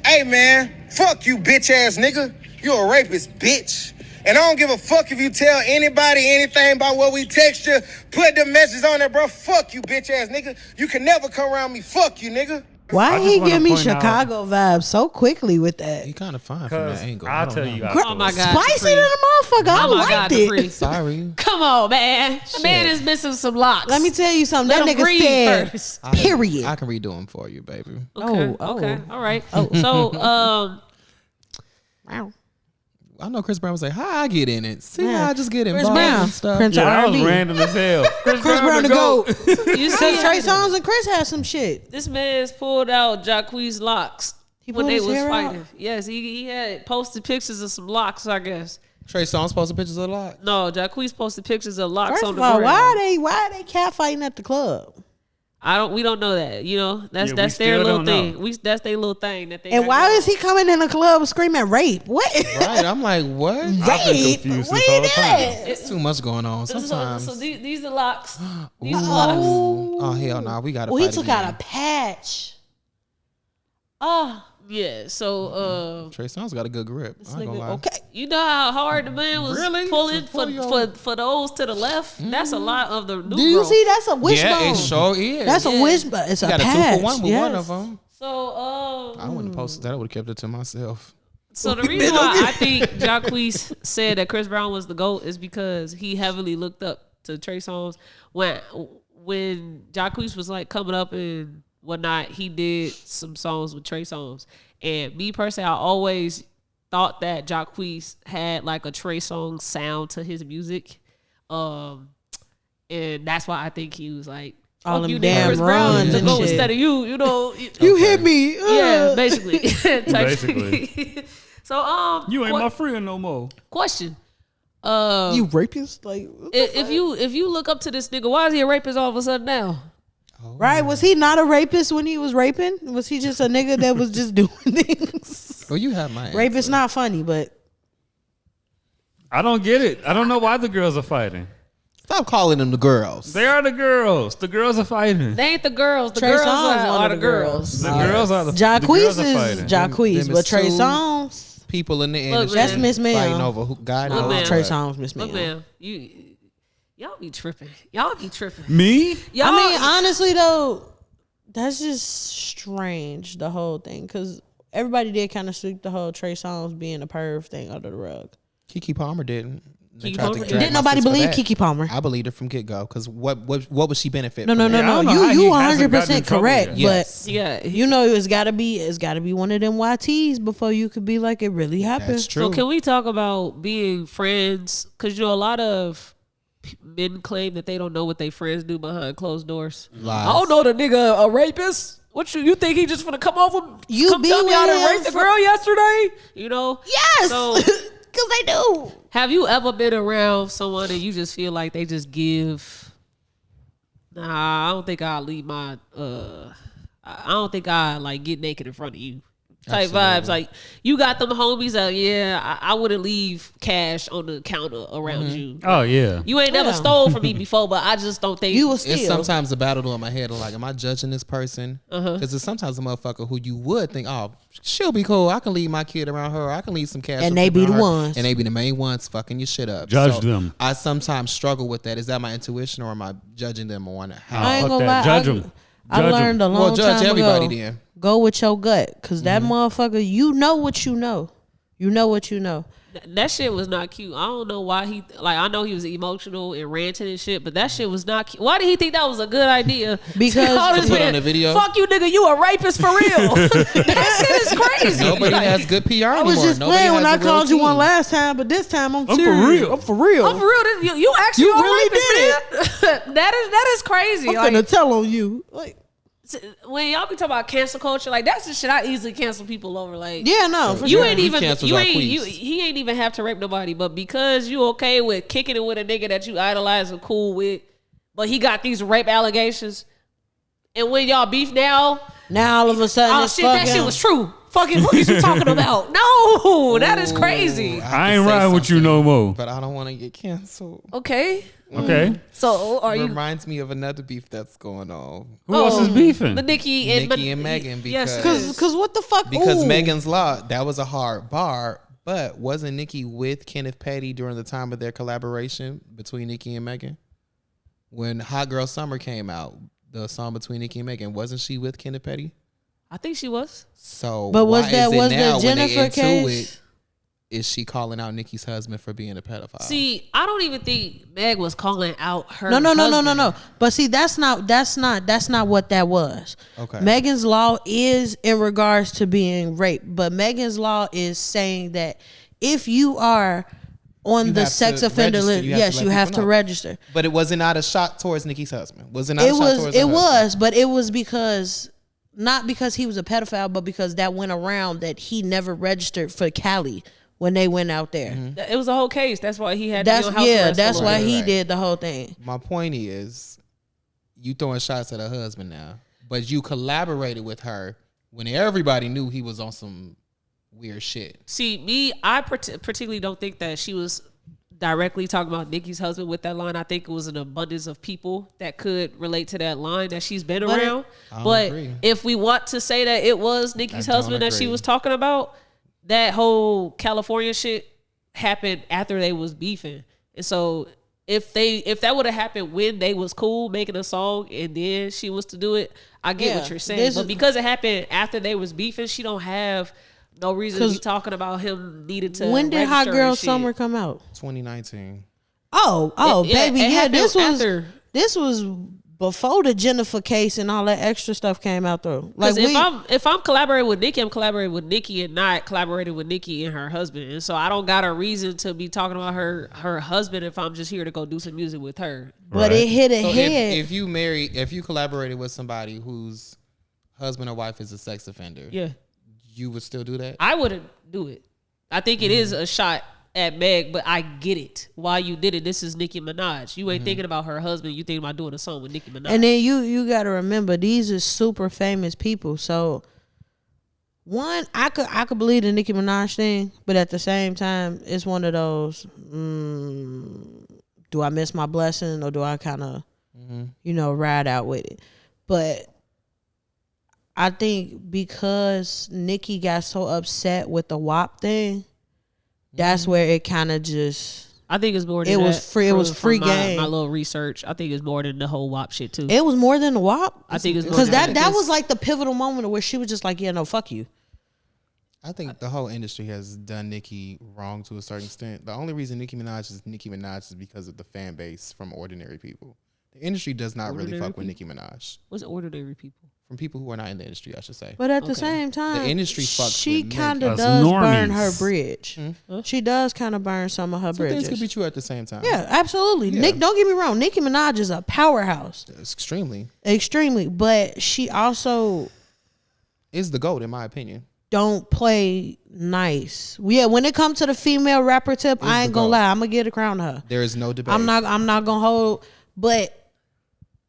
Hey man, fuck you bitch ass nigga. You a rapist, bitch. And I don't give a fuck if you tell anybody anything about what we text you. Put the message on there, bro. Fuck you bitch ass nigga. You can never come around me. Fuck you, nigga.
Why
I
he
just
give me
wanna point out-
Chicago vibes so quickly with that?
He kind of fine from that angle.
I'll
don't
tell
know.
you.
Oh my God.
Spicy
Capri.
than a motherfucker. I
Oh my God,
liked it.
Capri.
Sorry.
Come on, man. The man is missing some locks.
Let me tell you something.
Let
that
him
nigga
breathe
said,
first.
period.
I can redo them for you, baby.
Okay.
Oh,
Okay.
oh.
All right. So,
Wow.
I know Chris Brown was like, how I get in it? See
Yeah.
how I just get
Chris
involved
Brown,
and stuff.
Prince
Yeah,
of
that was
R&B.
random as hell.
Chris Brown the GOAT.
You see,
Because Trey Songz and Chris had some shit.
this man's pulled out Jacquees' locks
He
when
pulled
they
his
was
hair
fighting.
out?
Yes, he had posted pictures of some locks, I guess.
Trey Songz posted pictures a lot.
No, Jacquees posted pictures of locks
First
on
of
the
all,
ground.
why are they catfighting at the club?
We don't know that. You know, that's
Yeah, we
their
still
little
don't
thing.
know.
That's their little thing that they.
And
got
why
going
is he coming in the club screaming rape? What?
Right? I'm like, what?
I've been
Rape?
confused
What
this
he
whole time.
did?
It's too much going on sometimes.
So these are locks. These
Ooh.
are locks.
Oh hell no, we gotta.
Well, he
fight
took
again.
out a patch. Oh,
Yeah. So
Trey Songz got a good grip. I ain't gonna lie.
okay.
you know how hard the man was
Really?
pulling
To pull
for those to the left. That's a lot of the new
Do you
growth.
see? That's a wishbone.
Yeah, it sure is.
That's a
Yeah.
wishbone. It's
You
a
got a
patch.
2-for-1 with
yes.
one of them.
So
I wouldn't have posted that. I would have kept it to myself.
So the reason why I think Jacquees said that Chris Brown was the GOAT is because he heavily looked up to Trey Songz. When Jacquees was like coming up and whatnot, he did some songs with Trey Songz. And me personally, I always thought that Jacquees had like a Trey Songz sound to his music. And that's why I think he was like,
All
fuck
them
you, nigga,
damn
Chris Brown
runs
to
and
go
shit.
instead of you know.
You hit me.
Yeah, basically.
Basically.
So
You ain't my friend no more.
question.
You rapist? Like,
If you look up to this nigga, why is he a rapist all of a sudden now?
right? Was he not a rapist when he was raping? Was he just a nigga that was just doing things?
Well, you have my answer.
Rape is not funny, but
I don't get it. I don't know why the girls are fighting.
Stop calling them the girls.
They are the girls. The girls are fighting.
They ain't the girls. The
Trey
girls
Songz
are
one
the
of the
girls.
The girls are the
Jacquees
girls are
is
fighting.
Jacquees,
Them
but
is
Trey
two
Songz,
People in the
Look,
industry
man.
that's Miss
fighting
Ma'am.
over who God
Look,
knows.
man.
Trey
what.
Songz, Miss
Look,
Ma'am.
man, y'all be tripping. Y'all be tripping.
Me?
Y'all,
I mean, honestly though, that's just strange, the whole thing, because everybody did kind of sweep the whole Trey Songz being a perv thing under the rug.
Keke Palmer didn't. They
Keke
tried to
Palmer-
drag
Didn't
my
nobody
sis for
believe
that.
Keke Palmer?
I believed her from get go because what would she benefit?
No,
from
no, no,
that?
I don't
no.
know how
You
he hasn't gotten in
100%
trouble
correct,
yet.
Yes.
yeah.
but you know it's gotta be one of them YTs before you could be like it really happened.
That's true.
So can we talk about being friends? Because you know a lot of men claim that they don't know what they friends do behind closed doors.
Lies.
I don't know the nigga a rapist. What you think he just gonna come over?
You
come
be
tell me I
with
done
him
raped the
for-
girl yesterday? You know?
Yes,
So
because they do.
have you ever been around someone and you just feel like they just give? Nah, I don't think I'll leave my. I don't think I like get naked in front of you. Type vibes. Like you got them homies that I wouldn't leave cash on the counter around you.
Oh yeah.
You ain't never
Yeah.
stole from me before, but I just don't think
You will steal.
It's sometimes a battle in my head of like, am I judging this person? Because it's sometimes a motherfucker who you would think, oh, she'll be cool. I can leave my kid around her. I can leave some cash.
And they be
around
the
her.
ones.
And they be the main ones fucking your shit up.
Judge them.
I sometimes struggle with that. Is that my intuition or am I judging them on how?
I ain't
fuck
gonna
that.
lie.
Judge 'em.
I
Judge 'em.
learned a long
Well, judge
time
everybody
ago.
then.
Go with your gut, cause that motherfucker, you know what you know. You know what you know.
that shit was not cute. I don't know why he like. I know he was emotional and ranting and shit, but that shit was not cute. Why did he think that was a good idea?
Because-
To call
To
this
put
man,
on the video?
Fuck you, nigga. You a rapist for real. That shit is crazy.
Nobody
Like,
has good PR anymore.
I was just
Nobody
playing when
has
I
a real
called you one
team.
last time, but this time I'm
for
serious.
real.
I'm for real.
I'm for real. You actually
You
a
really
rapist, man. that is crazy.
I'm
Like,
finna tell on you. Like,
when y'all be talking about cancel culture, like that's the shit I easily cancel people over. Like,
yeah, no, for
you
sure.
ain't
We
even
canceled
you
our
ain't
queens.
he ain't even have to rape nobody, but because you okay with kicking it with a nigga that you idolize and cool with, but he got these rape allegations, and when y'all beef now,
Now all of a sudden,
oh
it's
shit, that
fucking-
shit was true. Fucking what you talking about? No, that is crazy.
I ain't riding with you no more.
But I don't want to get canceled.
Okay,
Okay.
so are you?
Reminds me of another beef that's going on.
Who else is beefing?
The Nicki and
Megan,
yes,
because-
Cause what the fuck?
Because
Ooh.
Megan's Law, that was a hard bar. But wasn't Nicki with Kenneth Petty during the time of their collaboration between Nicki and Megan? When Hot Girl Summer came out, the song between Nicki and Megan, wasn't she with Kenneth Petty?
I think she was.
So,
But was
why
that-
is it
was the
now when they
Jennifer
into
case?
it, is she calling out Nicki's husband for being a pedophile?
See, I don't even think Meg was calling out her.
No.
husband.
But see, that's not what that was.
Okay.
Megan's Law is in regards to being raped, but Megan's Law is saying that if you are on
You
the
have
sex
to
offender
register.
list,
You have
yes,
to
you
let
have
people
to
know.
register.
But it wasn't not a shot towards Nicki's husband. Was it not?
It
a shot
was.
towards
It
her husband?
was, but it was because not because he was a pedophile, but because that went around that he never registered for Cali when they went out there.
It was a whole case. That's why he had to
That's
be on house arrest.
that's
for a
why
little
he
Right.
did the whole thing.
My point is, you throwing shots at her husband now, but you collaborated with her when everybody knew he was on some weird shit.
See, me, I particularly don't think that she was directly talking about Nicki's husband with that line. I think it was an abundance of people that could relate to that line that she's been
But
around.
I don't
But
agree.
if we want to say that it was Nicki's
I don't
husband that she
agree.
was talking about, that whole California shit happened after they was beefing. And so if that would have happened when they was cool making a song and then she was to do it, I get
Yeah,
what you're saying.
this
But
is-
because it happened after they was beefing, she don't have no reason to be
'Cause
talking about him needing to.
When did Hot
register
Girl
and shit.
Summer come out?
2019.
Oh,
It- yeah,
baby,
it
yeah.
happened
This
after.
was before the Jennifer case and all that extra stuff came out though. Like
Because if I'm collaborating with Nicki, I'm collaborating with Nicki and not collaborating with Nicki and her husband. And so I don't got a reason to be talking about her husband if I'm just here to go do some music with her.
but it hit a
So
head.
if you collaborated with somebody whose husband or wife is a sex offender,
Yeah.
you would still do that?
I wouldn't do it. I think it is a shot at Meg, but I get it. Why you did it. This is Nicki Minaj. You ain't thinking about her husband. You thinking about doing a song with Nicki Minaj.
And then you got to remember these are super famous people. So one, I could believe the Nicki Minaj thing, but at the same time, it's one of those. Do I miss my blessing or do I kind of, ride out with it? But I think because Nicki got so upset with the WAP thing, that's where it kind of just.
I think it's more than
It was
that.
free- it was
From
free
my,
game.
My little research. I think it's more than the whole WAP shit too.
It was more than the WAP.
I think it's more
because
than
that was like the pivotal moment where she was just like, yeah, no, fuck you.
I think the whole industry has done Nicki wrong to a certain extent. The only reason Nicki Minaj is because of the fan base from ordinary people. The industry does not really
Ordinary
fuck with Nicki Minaj.
What's ordinary people?
From people who are not in the industry, I should say.
But at the same time,
The industry fucks
she
with
kind
men.
of
Us
does burn
normies.
her bridge. She does kind of burn some of her
Two things
bridges.
could be true at the same time.
Yeah, absolutely.
Yeah.
Nick, don't get me wrong. Nicki Minaj is a powerhouse,
It's extremely
extremely. But she also
is the GOAT in my opinion.
don't play nice. Yeah, when it comes to the female rapper tip, I ain't
the
gonna
GOAT.
lie. I'm gonna get a crown to her.
There is no debate.
I'm not gonna hold, but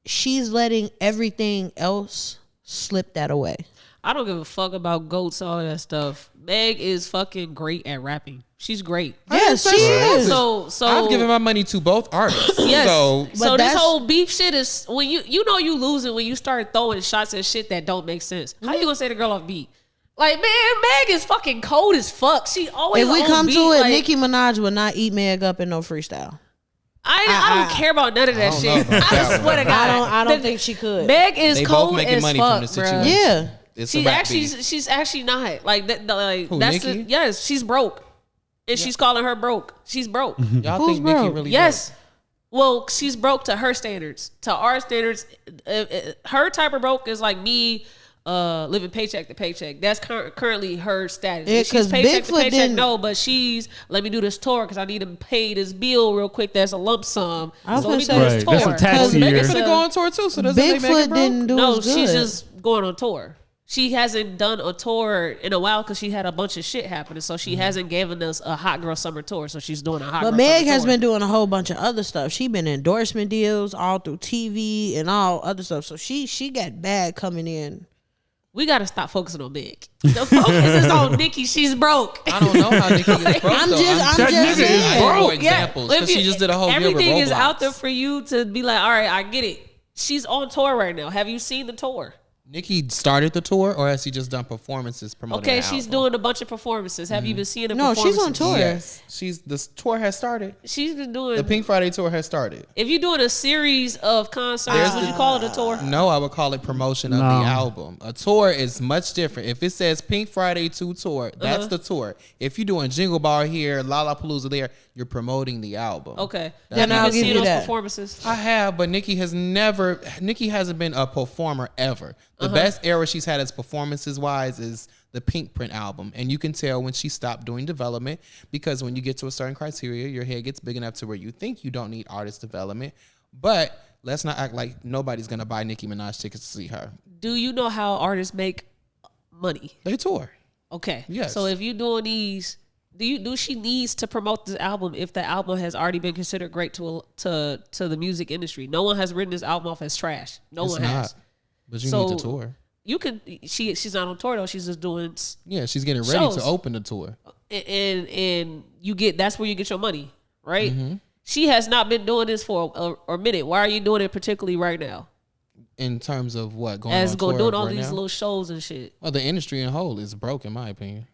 she's letting everything else slip that away.
I don't give a fuck about goats, all that stuff. Meg is fucking great at rapping. She's great.
Yes, she is.
So
I've given my money to both artists.
yes.
So
So
But
this
that's-
whole beef shit is when you know you losing when you start throwing shots at shit that don't make sense. How you gonna say the girl off beat? Like, man, Meg is fucking cold as fuck. She always
If we
on
come
beat,
to it,
like,
Nicki Minaj would not eat Meg up in no freestyle.
I don't care about none of that
don't
shit.
know about
I
that
swear to
one.
God,
I don't think she could.
Meg is
they
cold
both making
as
money
fuck,
from the
bruh.
situation.
Yeah.
It's
She's
a rap
actually
beef.
she's actually not like that. Like
Who,
that's
Nicki?
yes, she's broke, and she's calling her broke. She's broke.
Y'all
Who's
think Nicki
broke?
really
Yes. Well, she's broke to her standards. To our standards, her type of broke is like me, living paycheck to paycheck. That's currently her status.
Yeah,
She's
'cause
paycheck to
Bigfoot
paycheck.
didn't-
No, but she's let me do this tour because I need to pay this bill real quick. That's a lump sum.
I was
So let me
gonna
do
say-
this
Right, that's a
tour.
tax
'Cause
year.
They
Megan's
finna
a-
go on tour too, so doesn't they make
Bigfoot
it broke?
didn't do
no,
as good.
she's just going on tour. She hasn't done a tour in a while because she had a bunch of shit happening. So she hasn't given us a hot girl summer tour. So she's doing a hot girl
But Meg
summer
has
tour.
been doing a whole bunch of other stuff. She been endorsement deals all through TV and all other stuff. So she got bad coming in.
We got to stop focusing on Meg. The focus is on Nicki. She's broke.
I don't know how Nicki is broke.
I'm
though.
just
That nigga is
saying.
broke.
more examples
if
because she
you-
just did a whole year with
everything is
Roblox.
out there for you to be like, all right, I get it. She's on tour right now. Have you seen the tour?
Nicki started the tour, or has she just done performances promoting?
Okay,
the
she's
album?
doing a bunch of performances. Have you been seeing the
No, she's
performances?
on tour.
Yes, the tour has started.
She's been doing.
The Pink Friday tour has started.
If you're doing a series of concerts, would you call it a tour?
No, I would call it promotion of
No.
the album. A tour is much different. If it says Pink Friday 2 tour, that's the tour. If you're doing Jingle Bar here, Lollapalooza there, you're promoting the album.
Okay.
Then
Have
I'll
you been
give
seeing
you
those
that.
performances?
I have, but Nicki hasn't been a performer ever. The best era she's had as performances wise is the Pink Print album. And you can tell when she stopped doing development, because when you get to a certain criteria, your head gets big enough to where you think you don't need artist development. But let's not act like nobody's going to buy Nicki Minaj tickets to see her.
Do you know how artists make money?
They tour.
Okay.
Yes.
So if you're doing these, do she needs to promote this album if the album has already been considered great to the music industry? No one has written this album off as trash. No one has.
But you need to tour.
You can. She's not on tour though. She's just doing.
Yeah, she's getting ready
shows.
to open the tour.
And you get, that's where you get your money, right? Mm-hmm. She has not been doing this for a minute. Why are you doing it particularly right now?
In terms of what
doing all these little shows and shit.
Well, the industry in whole is broke, in my opinion.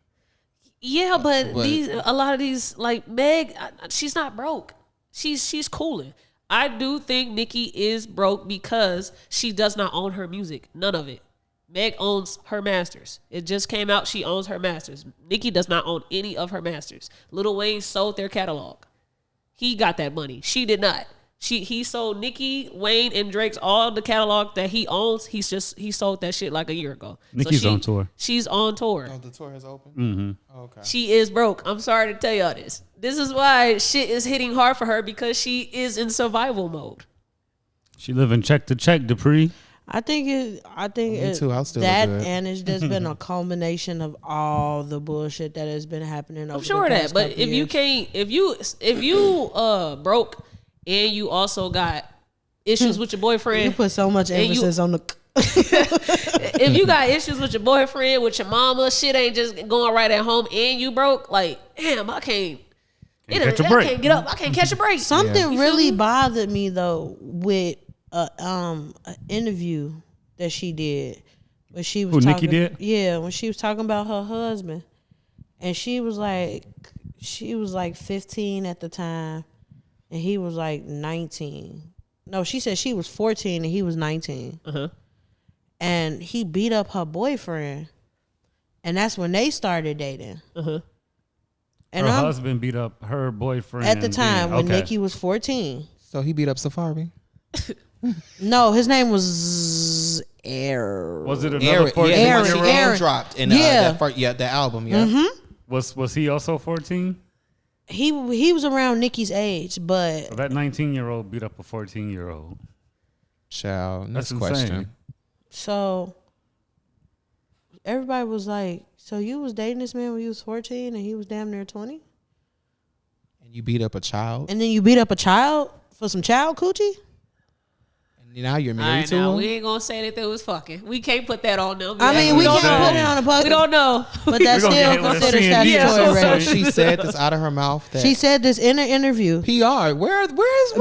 Yeah, but a lot of these, like Meg, she's not broke. She's cooling. I do think Nicki is broke because she does not own her music. None of it. Meg owns her masters. It just came out. She owns her masters. Nicki does not own any of her masters. Lil Wayne sold their catalog. He got that money. She did not. He sold Nicki, Wayne, and Drake's all the catalog that he owns. He sold that shit like a year ago.
Nicki's on tour.
She's on tour.
Oh, the tour has opened?
Mm-hmm.
Okay.
She is broke. I'm sorry to tell y'all this. This is why shit is hitting hard for her, because she is in survival mode.
She living check to check, Dupree.
I think
Me too. I'll still
that,
do it.
and it's just been a culmination of all the bullshit that has been happening over
I'm sure
the
of
past
that, but
couple
if
years.
you broke and you also got issues with your boyfriend,
You put so much emphasis on the.
if you got issues with your boyfriend, with your mama, shit ain't just going right at home, and you broke, like, damn, I can't
catch a break.
I can't get up. I can't catch a break.
Something
You
really
feel me?
bothered me though with an interview that she did when she was
Who,
talking.
Nicki did?
Yeah, when she was talking about her husband, and she was like 15 at the time, and he was like 19. No, she said she was 14 and he was 19.
Uh-huh.
And he beat up her boyfriend, and that's when they started dating.
Uh-huh.
And
Her husband beat up her boyfriend
at the time when
okay.
Nicki was 14.
So he beat up Safari?
No, his name was Aaron.
Was it another
Aaron,
14-year-old?
she name dropped in
Yeah.
the album, yeah.
Mm-hmm.
Was he also 14?
He was around Nicki's age, but
So that 19-year-old beat up a 14-year-old.
Child,
That's
next question.
insane.
so everybody was like, so you was dating this man when you was 14 and he was damn near 20?
And you beat up a child?
And then you beat up a child for some child coochie?
And now you're
All
married
right,
to
now
him?
we ain't gonna say that they was fucking. We can't put that on them.
I mean, we
don't
can't
know.
put it on a bucket.
We don't know.
But that's
We gonna
still
get hit with a
considered
CND or
statutory
something.
rape.
So she said this out of her mouth that
She said this in an interview.
PR. Where's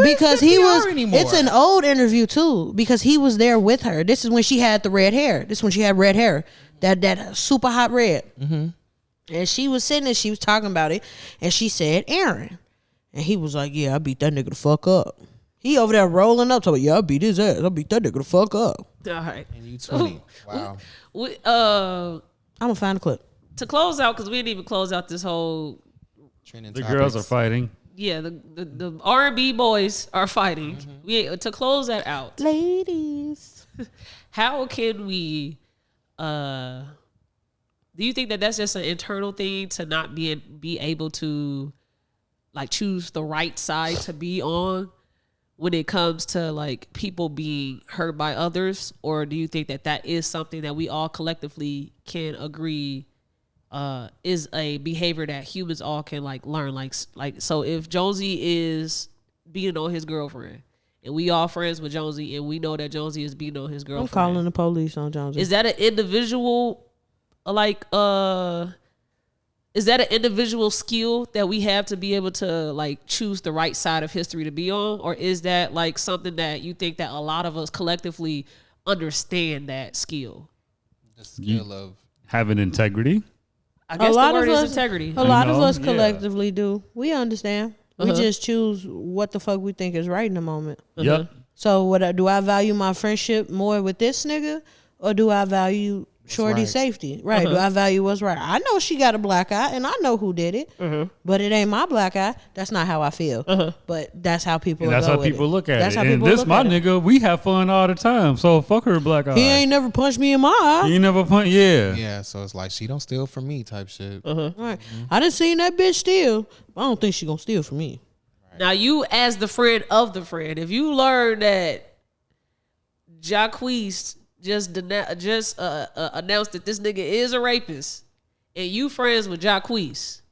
Because
the
he
PR
was
anymore?
it's an old interview too, because he was there with her. This is when she had the red hair. This is when she had red hair, that super hot red. Mm-hmm. And she was sitting there, she was talking about it, and she said Aaron, and he was like, yeah, I beat that nigga the fuck up. He over there rolling up, talking, yeah, I beat his ass, I beat that nigga the fuck up.
All right.
And you 20. Wow.
I'm gonna find a clip.
To close out, because we didn't even close out this whole.
Trending
The
topics.
girls are fighting.
Yeah, the R&B boys are fighting. To close that out,
Ladies.
how can we? Do you think that that's just an internal thing to not be able to, like, choose the right side to be on when it comes to, like, people being hurt by others, or do you think that that is something that we all collectively can agree is a behavior that humans all can, like, learn? Like so if Jonesy is beating on his girlfriend and we all friends with Jonesy and we know that Jonesy is beating on his
I'm
girlfriend,
calling the police on Jones.
is that an individual, like, is that an individual skill that we have to be able to, like, choose the right side of history to be on? Or is that, like, something that you think that a lot of us collectively understand that skill?
The skill of
Having integrity.
I guess the word is integrity.
A lot of
know,
us
yeah.
collectively do. We understand. We just choose what the fuck we think is right in the moment.
Yep.
So do I value my friendship more with this nigga, or do I value Shorty
right.
safety. Right. Do I value what's right? I know she got a black eye and I know who did it. But it ain't my black eye. That's not how I feel. But that's how people
And that's how
go with
people
it.
look at
That's
it.
how
And
people
this
look
my
at it.
nigga, we have fun all the time. So fuck her black eye.
He ain't never punched me in my eye.
You never punch. Yeah.
Yeah, so it's like she don't steal from me type shit.
Right. I done seen that bitch steal. But I don't think she gonna steal from me.
Now, you as the friend of the friend, if you learn that Jacquees just announced that this nigga is a rapist, and you friends with Jacquees,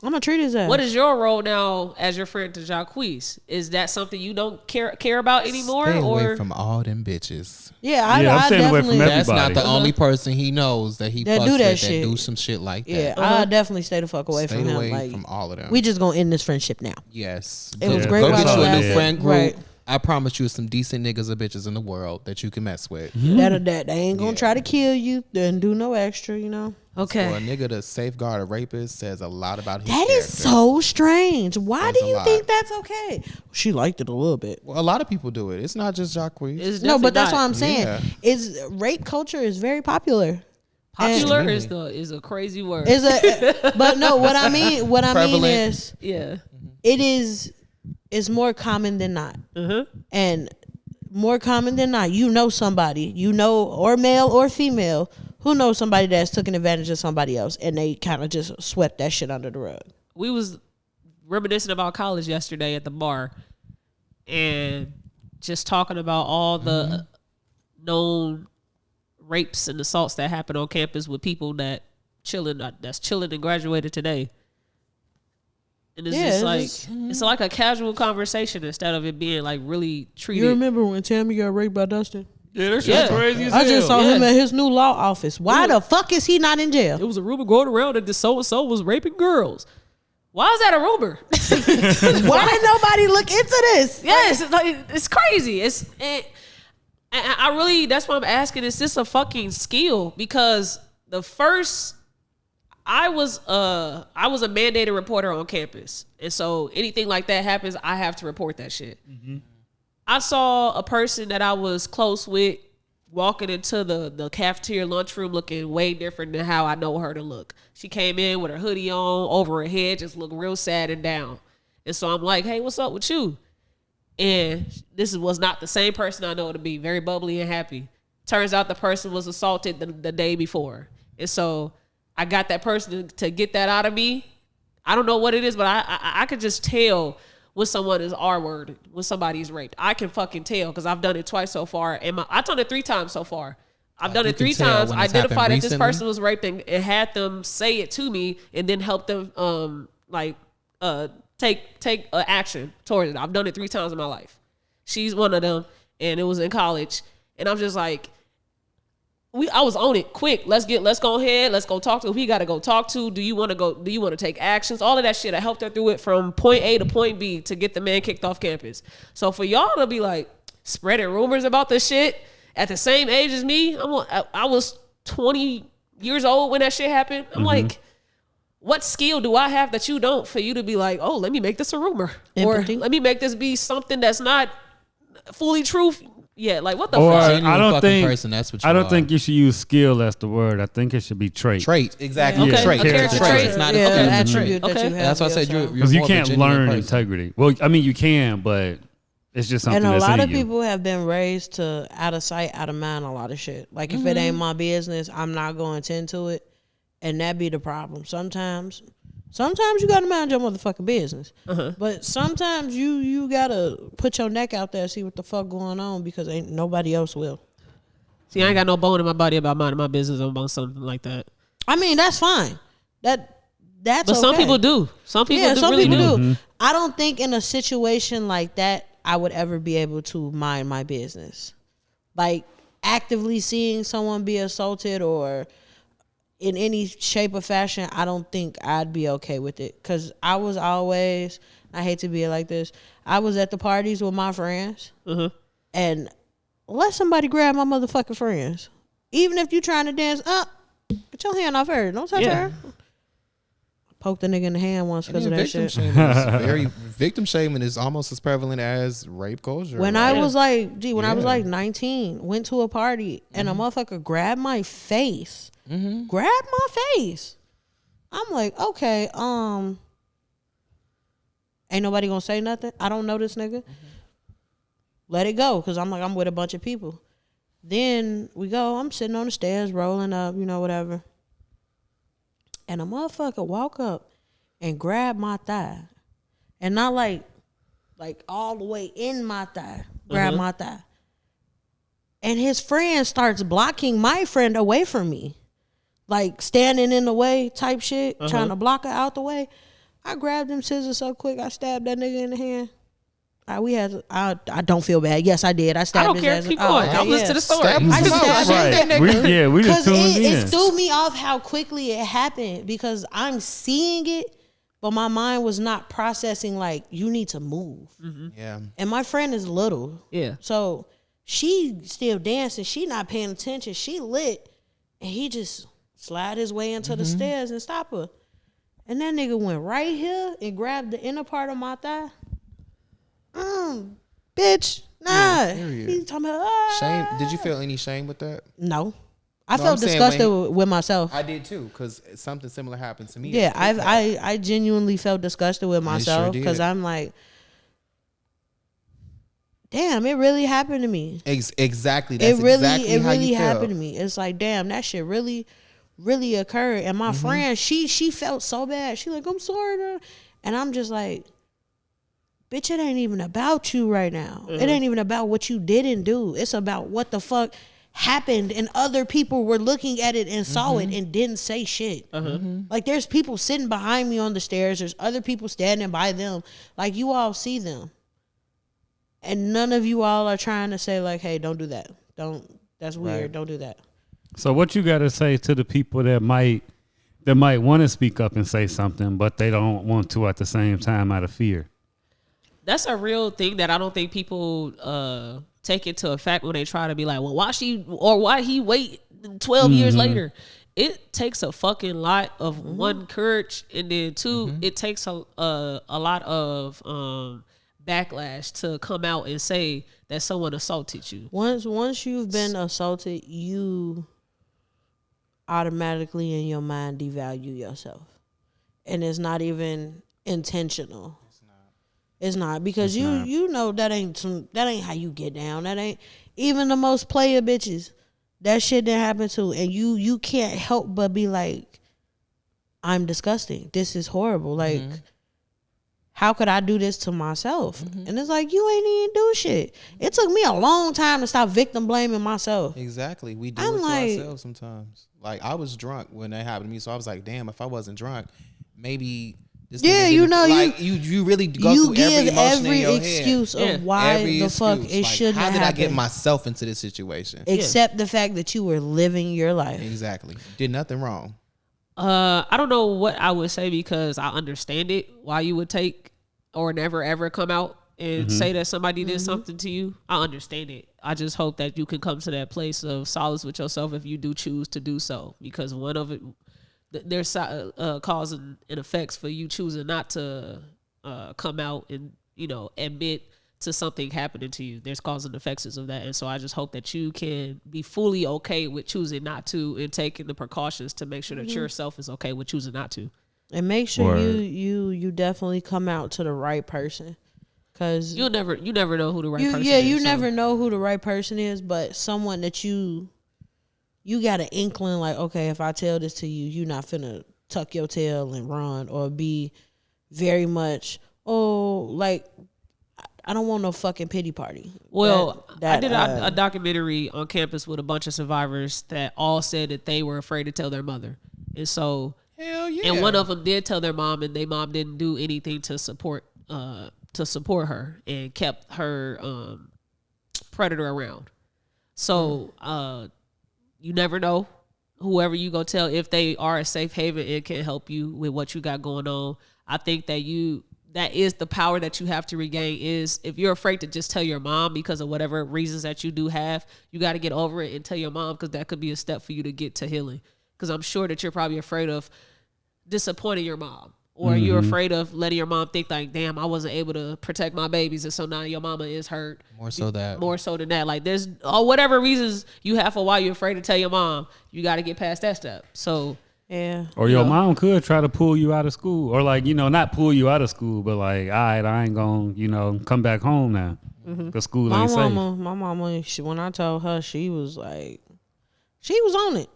I'm gonna treat his ass.
what is your role now as your friend to Jacquees? Is that something you don't care about anymore?
Stay away
or
from all them bitches.
Yeah, I
I'm staying away from
definitely.
That's not the
Everybody.
only person he knows that he
That
fucks
do
with
that
that
shit.
do some shit like
Yeah,
that.
I definitely stay the fuck away
Stay
from him.
away
Like,
from all of them.
we just gonna end this friendship now.
Yes.
It was
Yeah,
great
go
while
Go get
it
you a new
lasted.
friend group.
Right.
I promise you some decent niggas or bitches in the world that you can mess with.
That they ain't gonna try to kill you, then do no extra, you know.
For a
okay,
nigga to safeguard a rapist says a lot about his
That
character.
is so strange. Why
Says
do
a
you
lot.
think that's okay? She liked it a little bit.
Well, a lot of people do it. It's not just Jacquees.
it's
No, but that's
definitely
what I'm
not
saying.
Yeah.
Is rape culture is very popular.
popular.
Absolutely.
Is a crazy word.
Is a but no, what I mean
Prevalent.
is
yeah,
it's more common than not. And more common than not, you know somebody, you know, or male or female, who knows somebody that's taken advantage of somebody else and they kind of just swept that shit under the rug.
we was reminiscing about college yesterday at the bar, and just talking about all the known rapes and assaults that happen on campus with people that's chilling and graduated today. And it's
Yeah,
just
it's
like
just-
it's like a casual conversation instead of it being like really treated.
You remember when Tammy got raped by Dustin?
Yeah, that
Yeah.
shit's crazy as
I
hell.
just saw
Yeah.
him at his new law office. Why the fuck is he not in
It
jail?
was a rumor going around that this so and so was raping girls. Why is that a rumor?
Why did nobody look into this?
Yes, it's crazy. I really, that's why I'm asking, is this a fucking skill? Because I was a mandated reporter on campus. And so anything like that happens, I have to report that shit. I saw a person that I was close with walking into the cafeteria lunchroom looking way different than how I know her to look. She came in with her hoodie on, over her head, just looked real sad and down. And so I'm like, hey, what's up with you? And this was not the same person I know to be, very bubbly and happy. Turns out the person was assaulted the day before. And so I got that person to get that out of me. I don't know what it is, but I could just tell when someone is R-worded, when somebody's raped. I can fucking tell because I've done it twice so far. And I've done it 3 times so far. I've done
you
it
can
3
tell
times,
when it's
identified
happened
that this
recently?
person was raped and had them say it to me and then help them take action towards it. I've done it 3 times in my life. She's one of them, and it was in college. And I'm just like, I was on it quick. Let's go ahead. Let's go talk to who we got to go talk to. Do you want to go? Do you want to take actions? All of that shit. I helped her through it from point A to point B to get the man kicked off campus. So for y'all to be like spreading rumors about this shit at the same age as me, I was 20 years old when that shit happened. I'm like, what skill do I have that you don't for you to be like, oh, let me make this a rumor,
Empathy.
or let me make this be something that's not fully true? Yeah, like what the
Or
fuck?
Genuine
I don't
fucking
think
person, that's what you
I don't
are.
think you should use skill as the word. I think it should be trait.
Trait, exactly.
Okay,
Trait.
a character
Trait.
trait.
It's not
Yeah,
a skill.
attribute that
Okay.
you have.
That's why I said
yourself.
Because you
more of a
can't
genuine
learn
person.
integrity. Well, I mean, you can, but it's just something
And a
that's
lot
in
of
you.
people have been raised to out of sight, out of mind. A lot of shit. Like if it ain't my business, I'm not going to tend to it, and that be the problem. Sometimes you gotta mind your motherfucking business, but sometimes you gotta put your neck out there and see what the fuck going on because ain't nobody else will.
See, I ain't got no bone in my body about minding my business about something like that.
I mean, that's fine. That's
But some
okay.
people do. Some people
Yeah, some
really
people
do.
do. I don't think in a situation like that I would ever be able to mind my business. Like actively seeing someone be assaulted or in any shape or fashion, I don't think I'd be okay with it. Because I was always, I hate to be like this, I was at the parties with my friends and let somebody grab my motherfucking friends. Even if you trying to dance, get your hand off her. Don't touch
Yeah.
her. poked the nigga in the hand once because of that
victim
shit.
shaming is victim shaming is almost as prevalent as rape culture.
When I was like, I was like 19, went to a party and a motherfucker grabbed my face. Grabbed my face. I'm like, okay, ain't nobody gonna say nothing. I don't know this nigga. Let it go, cause I'm with a bunch of people. Then we go. I'm sitting on the stairs, rolling up, whatever. And a motherfucker walk up and grab my thigh, and not like all the way in my thigh. Grab my thigh, and his friend starts blocking my friend away from me, like standing in the way type shit, trying to block her out the way. I grabbed them scissors so quick, I stabbed that nigga in the hand. I don't feel bad. Yes, I did. I stabbed
I don't
his
care.
ass.
Keep going. Don't listen to the story.
I stabbed
Right.
that nigga.
We just tuned in.
It threw me off how quickly it happened because I'm seeing it, but my mind was not processing like you need to move.
Yeah.
And my friend is little.
Yeah.
So she still dancing. She not paying attention. She lit. And he just slide his way into the stairs and stop her. And that nigga went right here and grabbed the inner part of my thigh. Bitch, nah. He's talking about
Shame. Did you feel any shame with that?
No. I
No,
felt
I'm saying
disgusted
when
with myself.
I did too, because something similar happened to me.
Yeah, I genuinely felt disgusted with
sure
myself because
did.
I'm like, damn, it really happened to me.
Exactly. That's
It really
exactly how you feel.
happened to me. It's like, damn, that shit really occurred. And my friend, she felt so bad. She like, I'm sorry, girl. And I'm just like, bitch, it ain't even about you right now. It ain't even about what you didn't do. It's about what the fuck happened, and other people were looking at it and saw it and didn't say shit. Like, there's people sitting behind me on the stairs. There's other people standing by them. Like, you all see them. And none of you all are trying to say, like, hey, don't do that. That's weird.
Right.
Don't do that.
So what you got to say to the people that might want to speak up and say something, but they don't want to at the same time out of fear?
That's a real thing that I don't think people take into effect when they try to be like, well, why he wait 12 years later? It takes a fucking lot of one, courage, and then two, it takes a lot of backlash to come out and say that someone assaulted you.
Once you've been assaulted, you automatically in your mind devalue yourself, and it's not even intentional. It's not because you know that ain't how you get down. That ain't even the most player bitches. That shit didn't happen to, and you can't help but be like, I'm disgusting. This is horrible. Like, how could I do this to myself? And it's like, you ain't even do shit. It took me a long time to stop victim blaming myself.
Exactly. We do
I'm
it to
like-
ourselves sometimes. Like, I was drunk when that happened to me, so I was like, damn, if I wasn't drunk, maybe this
Yeah,
nigga
you
didn't-
know,
like, you really go
You
through
give
every emotion
every
in your
excuse
head.
of why
Every
the fuck
excuse.
it
Like,
shouldn't
how
have
did I get
happened.
myself into this situation?
Except the fact that you were living your life.
Exactly. Did nothing wrong.
I don't know what I would say because I understand it, why you would take or never ever come out and say that somebody did something to you. I understand it. I just hope that you can come to that place of solace with yourself if you do choose to do so, because one of it, there's cause and effects for you choosing not to come out and, admit to something happening to you. There's cause and effects of that. And so I just hope that you can be fully okay with choosing not to and taking the precautions to make sure that yourself is okay with choosing not to.
And make sure
Word.
you definitely come out to the right person. Cause
You never know who the right person is.
you
so-
never know who the right person is, but someone that you got an inkling like, okay, if I tell this to you, you're not finna tuck your tail and run or be very much, like, I don't want no fucking pity party.
Well,
That-
I did a documentary on campus with a bunch of survivors that all said that they were afraid to tell their mother. And so,
Hell yeah.
and one of them did tell their mom, and their mom didn't do anything to support her and kept her predator around. So you never know whoever you go tell if they are a safe haven and can help you with what you got going on. I think that is the power that you have to regain. Is if you're afraid to just tell your mom because of whatever reasons that you do have, you got to get over it and tell your mom, because that could be a step for you to get to healing. Because I'm sure that you're probably afraid of disappointing your mom. or you're afraid of letting your mom think like, damn, I wasn't able to protect my babies, and so now your mama is hurt.
More so
than that. Like there's whatever reasons you have for why you're afraid to tell your mom, you got to get past that step. So
Yeah.
Or your mom could try to pull you out of school, or like, not pull you out of school, but like, all right, I ain't gonna, come back home now because school ain't safe.
My mama, when I told her, she was like, she was on it.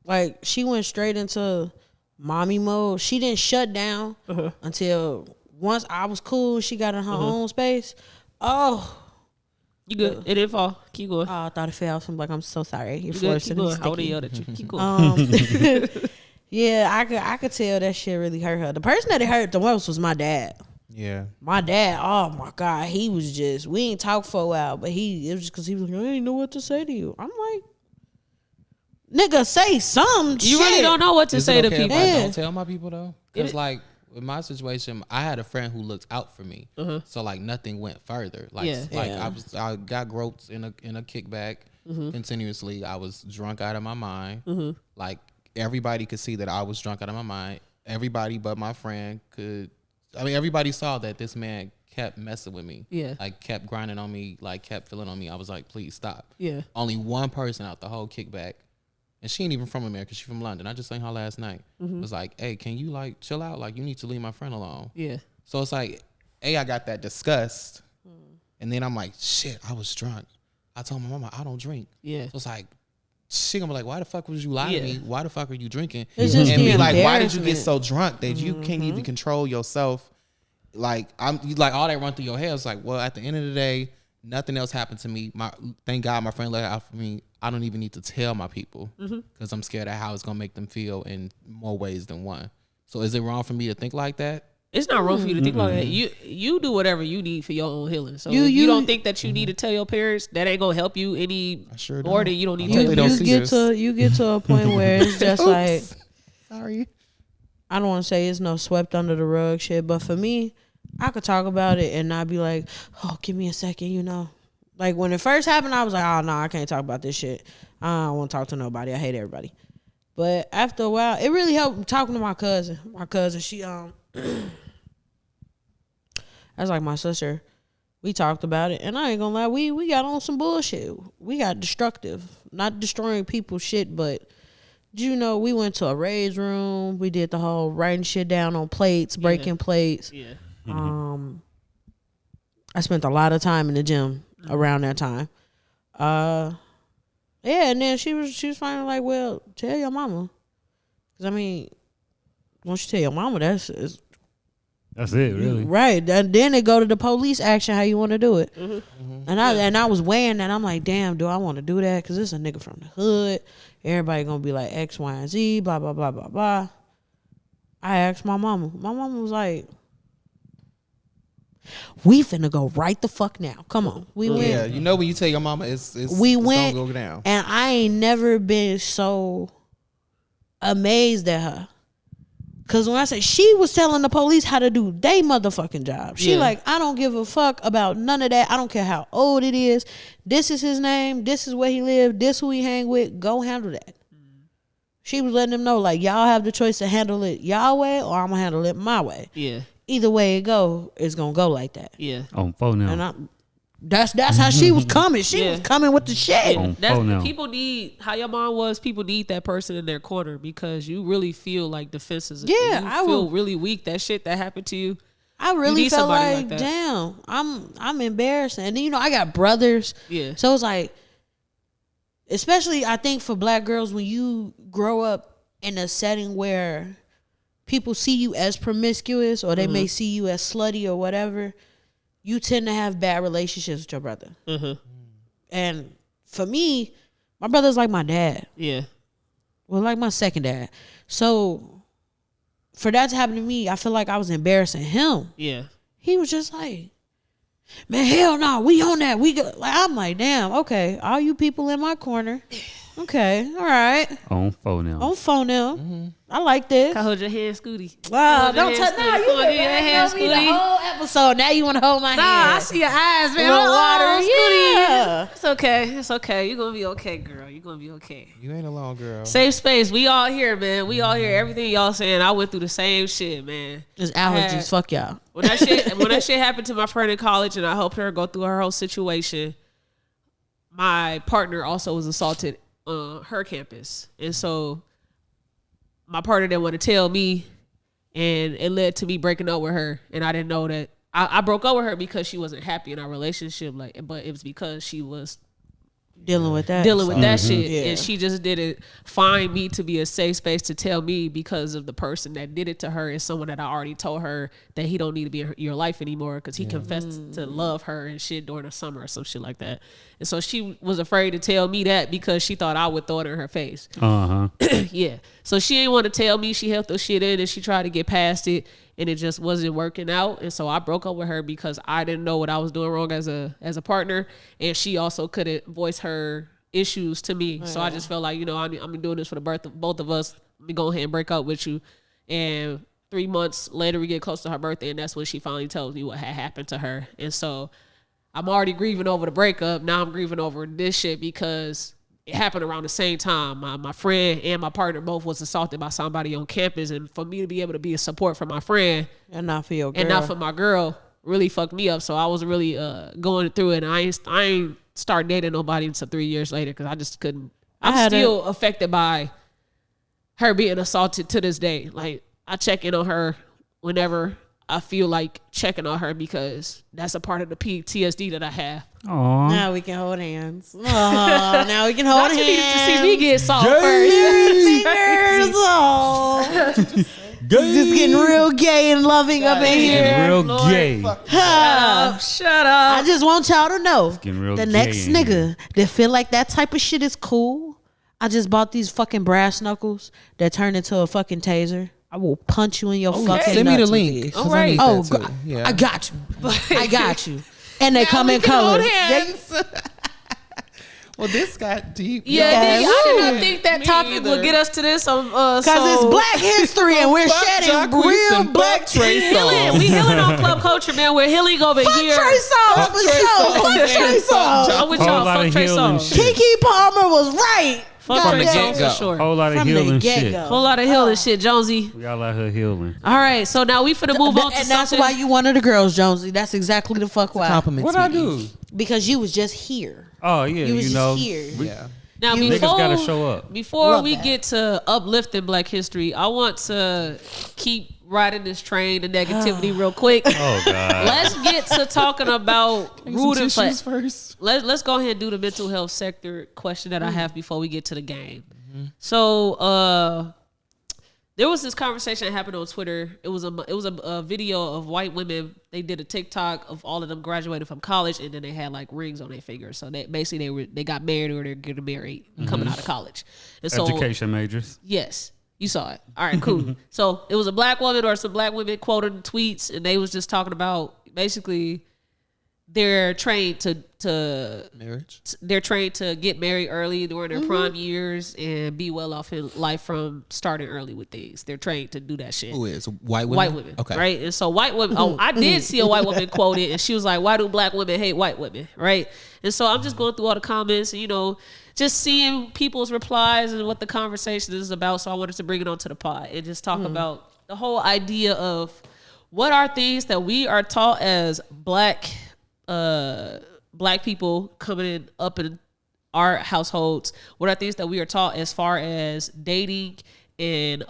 Like she went straight into mommy mode. She didn't shut down until once I was cool. She got in her own space. Oh,
you good? It didn't fall. Keep going.
I thought it fell. I'm like, I'm so sorry. Your
You
floor
good?
is
Keep
sticky.
going. I would have yelled at you. Keep going.
Yeah, I could tell that shit really hurt her. The person that it hurt the most was my dad.
Yeah.
My dad, oh my God, he was just, we ain't talk for a while, but it was just because he was like, I ain't know what to say to you. I'm like, nigga, say something.
You really don't know what to
Is
say
it
to
okay
people.
if I
Yeah.
don't tell my people though? Because like with my situation, I had a friend who looked out for me, so like nothing went further. Like
Yeah.
I got groped in a kickback continuously. I was drunk out of my mind. Like everybody could see that I was drunk out of my mind. Everybody but my friend could. I mean, everybody saw that this man kept messing with me.
Yeah.
Like kept grinding on me. Like kept feeling on me. I was like, please stop.
Yeah.
Only one person out the whole kickback. And she ain't even from America. She's from London. I just seen her last night. Was like, hey, can you like chill out? Like you need to leave my friend alone.
Yeah.
So it's like, I got that disgust. And then I'm like, shit, I was drunk. I told my mama I don't drink.
Yeah.
So it's like, she gonna be like, why the fuck was you lying to me? Why the fuck are you drinking?
It's just
and
the
be like, why did you get
embarrassment.
so drunk that you can't even control yourself? Like like all that run through your head. It's like, well, at the end of the day, nothing else happened to me. Thank God my friend let out for me. I don't even need to tell my people because I'm scared of how it's gonna make them feel in more ways than one. So is it wrong for me to think like that?
It's not wrong for you to think like that. You do whatever you need for your own healing. So if you
you-
don't think that you need to tell your parents, that ain't gonna help you any
sure
more
don't.
than you don't need
I
to
hope
tell
they
your
don't
parents.
see
you get to a point where it's just like,
Sorry.
I don't want to say it's no swept under the rug shit, but for me, I could talk about it and not be like, oh, give me a second, Like when it first happened, I was like, oh no, I can't talk about this shit. I don't want to talk to nobody. I hate everybody. But after a while, it really helped talking to my cousin. My cousin, she that's like my sister. We talked about it, and I ain't gonna lie, we got on some bullshit. We got destructive, not destroying people's shit, but we went to a raised room. We did the whole writing shit down on plates, breaking plates.
Yeah.
I spent a lot of time in the gym around that time. And then she was finally like, well, tell your mama. Because, I mean, once you tell your mama, that's
That's it, really.
right. And then they go to the police action, how you want to do it. And I was weighing that. I'm like, damn, do I want to do that? Because this is a nigga from the hood. Everybody going to be like X, Y, and Z, blah, blah, blah, blah, blah. I asked my mama. My mama was like, we finna go right the fuck now. Come on. We went.
Yeah, when you tell your mama it's
went
gonna go down.
And I ain't never been so amazed at her. Cause when I say she was telling the police how to do they motherfucking job. She like, I don't give a fuck about none of that. I don't care how old it is. This is his name. This is where he lived. This who he hang with. Go handle that. She was letting them know, like, y'all have the choice to handle it y'all way or I'm gonna handle it my way.
Yeah.
Either way it go, it's gonna go like that.
Yeah.
On phone now.
And that's how she was coming. She was coming with the shit.
On
That's
phone now.
people need how your mom was. People need that person in their corner because you really feel like defenses.
Yeah,
you
I
feel
will-
really weak. That shit that happened to you.
I really
need
felt
somebody
like,
like that.
damn, I'm embarrassed. And then, I got brothers.
Yeah.
So it's like, especially I think for black girls, when you grow up in a setting where people see you as promiscuous or they may see you as slutty or whatever, you tend to have bad relationships with your brother. And for me, my brother's like my dad.
Yeah.
Well, like my second dad. So for that to happen to me, I feel like I was embarrassing him.
Yeah.
He was just like, man, hell no, we on that. We go. Like, I'm like, damn, okay. All you people in my corner, Okay. All right.
On phone now.
On phone now. I like this.
Can I hold your hand, Scootie?
Wow,
Hold your
don't
hand,
touch. No,
Scootie.
you
Come on,
been
give your hand,
hand me the
Scootie.
whole episode. Now you want to hold my hand.
Nah, I see your eyes, man.
A little water.
Scootie.
Yeah.
It's okay. It's okay. You're gonna be okay, girl. You're gonna be okay.
You ain't alone, girl.
Safe space. We all here, man. We all here. Everything y'all saying, I went through the same shit, man.
It's allergies. Fuck y'all.
When that shit happened to my friend in college, and I helped her go through her whole situation, my partner also was assaulted on her campus, and so my partner didn't want to tell me, and it led to me breaking up with her. And I didn't know that I broke up with her because she wasn't happy in our relationship, but it was because she was
Dealing with that.
shit.
Yeah.
And she just didn't find me to be a safe space to tell me because of the person that did it to her is someone that I already told her that he don't need to be in your life anymore because he confessed to love her and shit during the summer or some shit like that. And so she was afraid to tell me that because she thought I would throw it in her face. Yeah. So she didn't want to tell me. She held the shit in and she tried to get past it, and it just wasn't working out. And so I broke up with her because I didn't know what I was doing wrong as a partner, and she also couldn't voice her issues to me. So I just felt like, I'm doing this for the birth of both of us. Let me go ahead and break up with you. And 3 months later, we get close to her birthday, and that's when she finally tells me what had happened to her. And so I'm already grieving over the breakup. Now I'm grieving over this shit because it happened around the same time. My friend and my partner both was assaulted by somebody on campus, and for me to be able to be a support for my friend
And not for your girl.
and not for my girl really fucked me up. So I was really going through it, and I ain't start dating nobody until 3 years later because I just couldn't. I'm still affected by her being assaulted to this day. Like, I check in on her whenever I feel like checking on her because that's a part of the PTSD that I have.
Aww.
Now we can hold hands. Now we can hold
Not you need to
hands.
see me get soft first.
Fingers. Oh. Just getting real gay and loving up in here.
Real gay.
Shut up.
I just want y'all to know
getting real
the
gay
next
in
nigga that feel like that type of shit is cool. I just bought these fucking brass knuckles that turn into a fucking taser. I will punch you in your fucking
Send me the
nuts with
link.
these.
'cause
All
I
right.
need
Oh,
that too.
God.
Yeah.
I got you. I got you. And they come in colors.
Well, this got deep.
Yeah,
Yes.
nigga, I did not think that
Me
topic
either.
would get us to this.
Because it's Black History and we're
Fuck
shedding
Jacquees
real
and
black
fuck Trey
healing.
Songz.
We healing on club culture, man. We're healing over here.
Trey Songz for sure. Fuck Trey Songz.
I'm with
Whole
y'all.
lot
Fuck
of
Trey
healing
Songz.
shit.
Keke Palmer was right.
Fuck
From
Trey
the
Songz
get-go.
for sure.
Whole lot of
From the
healing shit.
get-go.
Whole lot of healing shit, Jonesy.
We got a lot of healing.
All right, so now we finna move on to
And that's
something.
why you one of the girls, Jonesy. That's exactly the fuck why.
Compliments.
What I do?
Because you was just here.
Oh yeah,
You was just
know.
here.
Yeah.
Now
You-
Niggas
before
gotta show up.
Before
Love
we
that.
get to uplifting Black history, I want to keep riding this train of negativity real quick.
Oh god.
Let's get to talking about rooting for.
Tissues first.
Let's go ahead and do the mental health sector question that I have before we get to the game. So there was this conversation that happened on Twitter. It was a video of white women. They did a TikTok of all of them graduated from college, and then they had like rings on their fingers. So they basically they got married or they're getting married coming out of college. And so
Education majors.
yes, you saw it. All right, cool. So it was a black woman or some black women quoting tweets, and they was just talking about basically they're trained to
Marriage.
they're trained to get married early during their prime years and be well off in life from starting early with things. They're trained to do that shit.
Who is white women?
White women,
Okay.
right? And so white women. Oh, I did see a white woman quoted, and she was like, "Why do black women hate white women?" Right? And so I'm just going through all the comments, and just seeing people's replies and what the conversation is about. So I wanted to bring it onto the pod and just talk about the whole idea of what are things that we are taught as black people coming up in our households. What are things that we are taught as far as dating and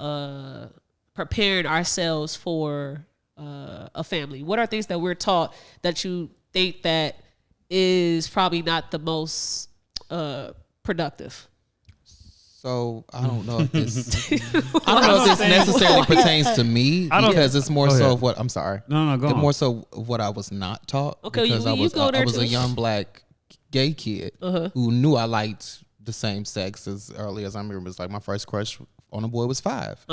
preparing ourselves for a family? What are things that we're taught that you think that is probably not the most productive?
So I don't know if this. I don't know if this necessarily pertains to me
I don't-
because it's more
Go
so
ahead.
of what I'm sorry.
No, go
It's
on.
more so of what I was not taught.
Okay,
because
you
I was
go there
I was
too.
a young black gay kid who knew I liked the same sex as early as I remember. It was like my first crush on a boy was 5.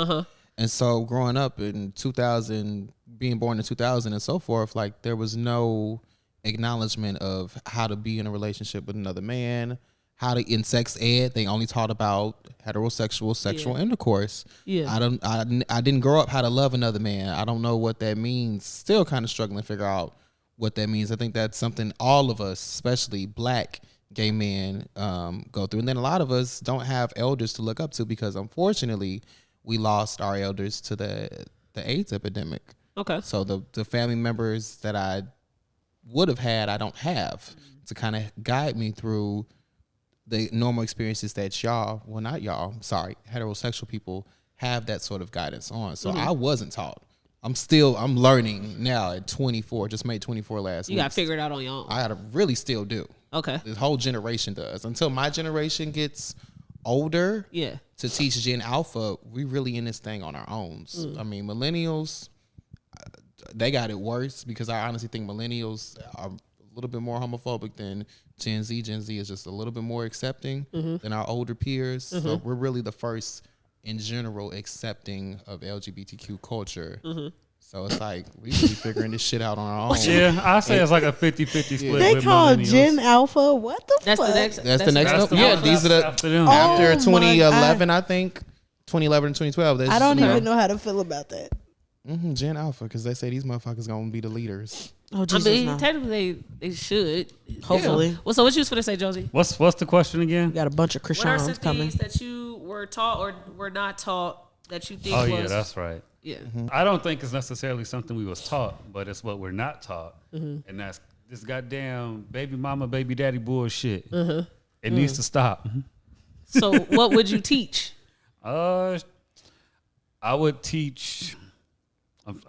And so growing up in 2000, being born in 2000 and so forth, like there was no acknowledgement of how to be in a relationship with another man, how to in sex ed they only taught about heterosexual sexual intercourse.
Yeah.
I didn't grow up how to love another man. I don't know what that means. Still kind of struggling to figure out what that means. I think that's something all of us, especially black gay men, go through. And then a lot of us don't have elders to look up to because unfortunately we lost our elders to the AIDS epidemic.
Okay.
So the family members that I would have had, I don't have to kind of guide me through the normal experiences that heterosexual people have that sort of guidance on. So I wasn't taught. I'm learning now at 24, just made 24 last week.
You got to figure it out on your own.
I gotta really still do.
Okay.
This whole generation does. Until my generation gets older to teach Gen Alpha, we really in this thing on our own. I mean, millennials, they got it worse because I honestly think millennials are a little bit more homophobic than Gen Z. Gen Z is just a little bit more accepting than our older peers. So we're really the first in general accepting of LGBTQ culture. So it's like we really figuring this shit out on our own.
Yeah, I say it's like a 50-50 split.
They
with
call
millennials.
Gen Alpha. What the
That's
fuck?
the next.
That's the next.
That's
These are the
after them.
after
Oh my
2011, I think 2011 and 2012.
I don't even know how to feel about that.
Gen Alpha because they say these motherfuckers gonna be the leaders.
Oh
I
Jesus!
mean,
no.
technically they should.
Hopefully.
Yeah. Well, so what you was going to say, Josie?
What's the question again?
We got a bunch of
What are some
Krishans coming.
things that you were taught or were not taught that you think
Oh
was?
yeah, that's right.
Yeah.
I don't think it's necessarily something we was taught, but it's what we're not taught, and that's this goddamn baby mama, baby daddy bullshit. It needs to stop.
So what would you teach?
I would teach.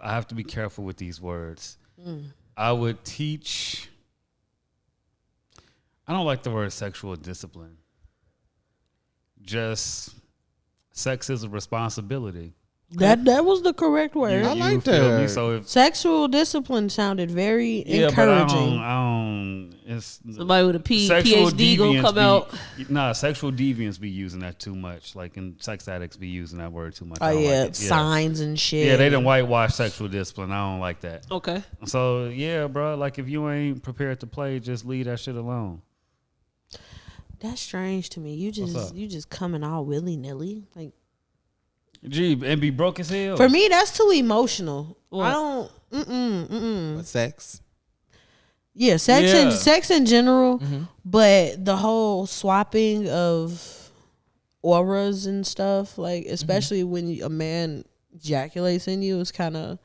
I have to be careful with these words. I would teach. I don't like the word sexual discipline. Just sex is a responsibility.
That was the correct word.
I like
feel me?
that.
So if
Sexual discipline sounded very
yeah,
encouraging.
but I don't. It's
Somebody with a
sexual
PhD gonna
deviance
come out.
Nah, sexual deviants be using that too much. Like, and sex addicts be using that word too much.
Oh
I don't
yeah,
like it.
signs and shit.
Yeah, they done whitewash sexual discipline. I don't like that.
Okay.
So yeah, bro. Like, if you ain't prepared to play, just leave that shit alone.
That's strange to me. You just coming all willy nilly. Like
Gee, and be broke as hell.
for me, that's too emotional.
What?
I don't.
But sex.
Yeah, sex
Yeah.
and sex in general, but the whole swapping of auras and stuff, like especially when a man ejaculates in you, it's kind of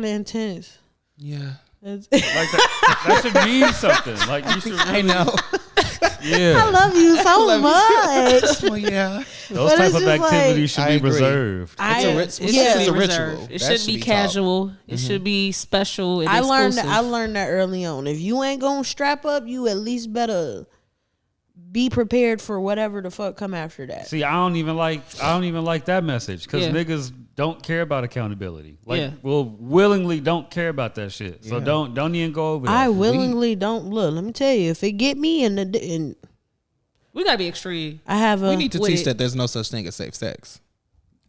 intense.
Yeah.
It's-
Like that should mean something. Like, you should. Really,
I know.
Yeah.
I love you so much.
Oh yeah.
Those
But
type
it's
of
just
activities
like-
should
I
be
agree.
reserved.
I
It's a
yeah.
ritual.
Reserved. It
That
should
should
be
be taught.
casual. It should be special and
I
exclusive.
learned that early on. If you ain't gonna strap up, you at least better be prepared for whatever the fuck come after that.
See, I don't even like that message because
Yeah.
niggas don't care about accountability. Like,
Yeah.
willingly don't care about that shit. So don't even go over that.
I willingly don't look. Let me tell you, if it get me and
we gotta be extreme.
I have a
We need to
with
teach
it.
that there's no such thing as safe sex.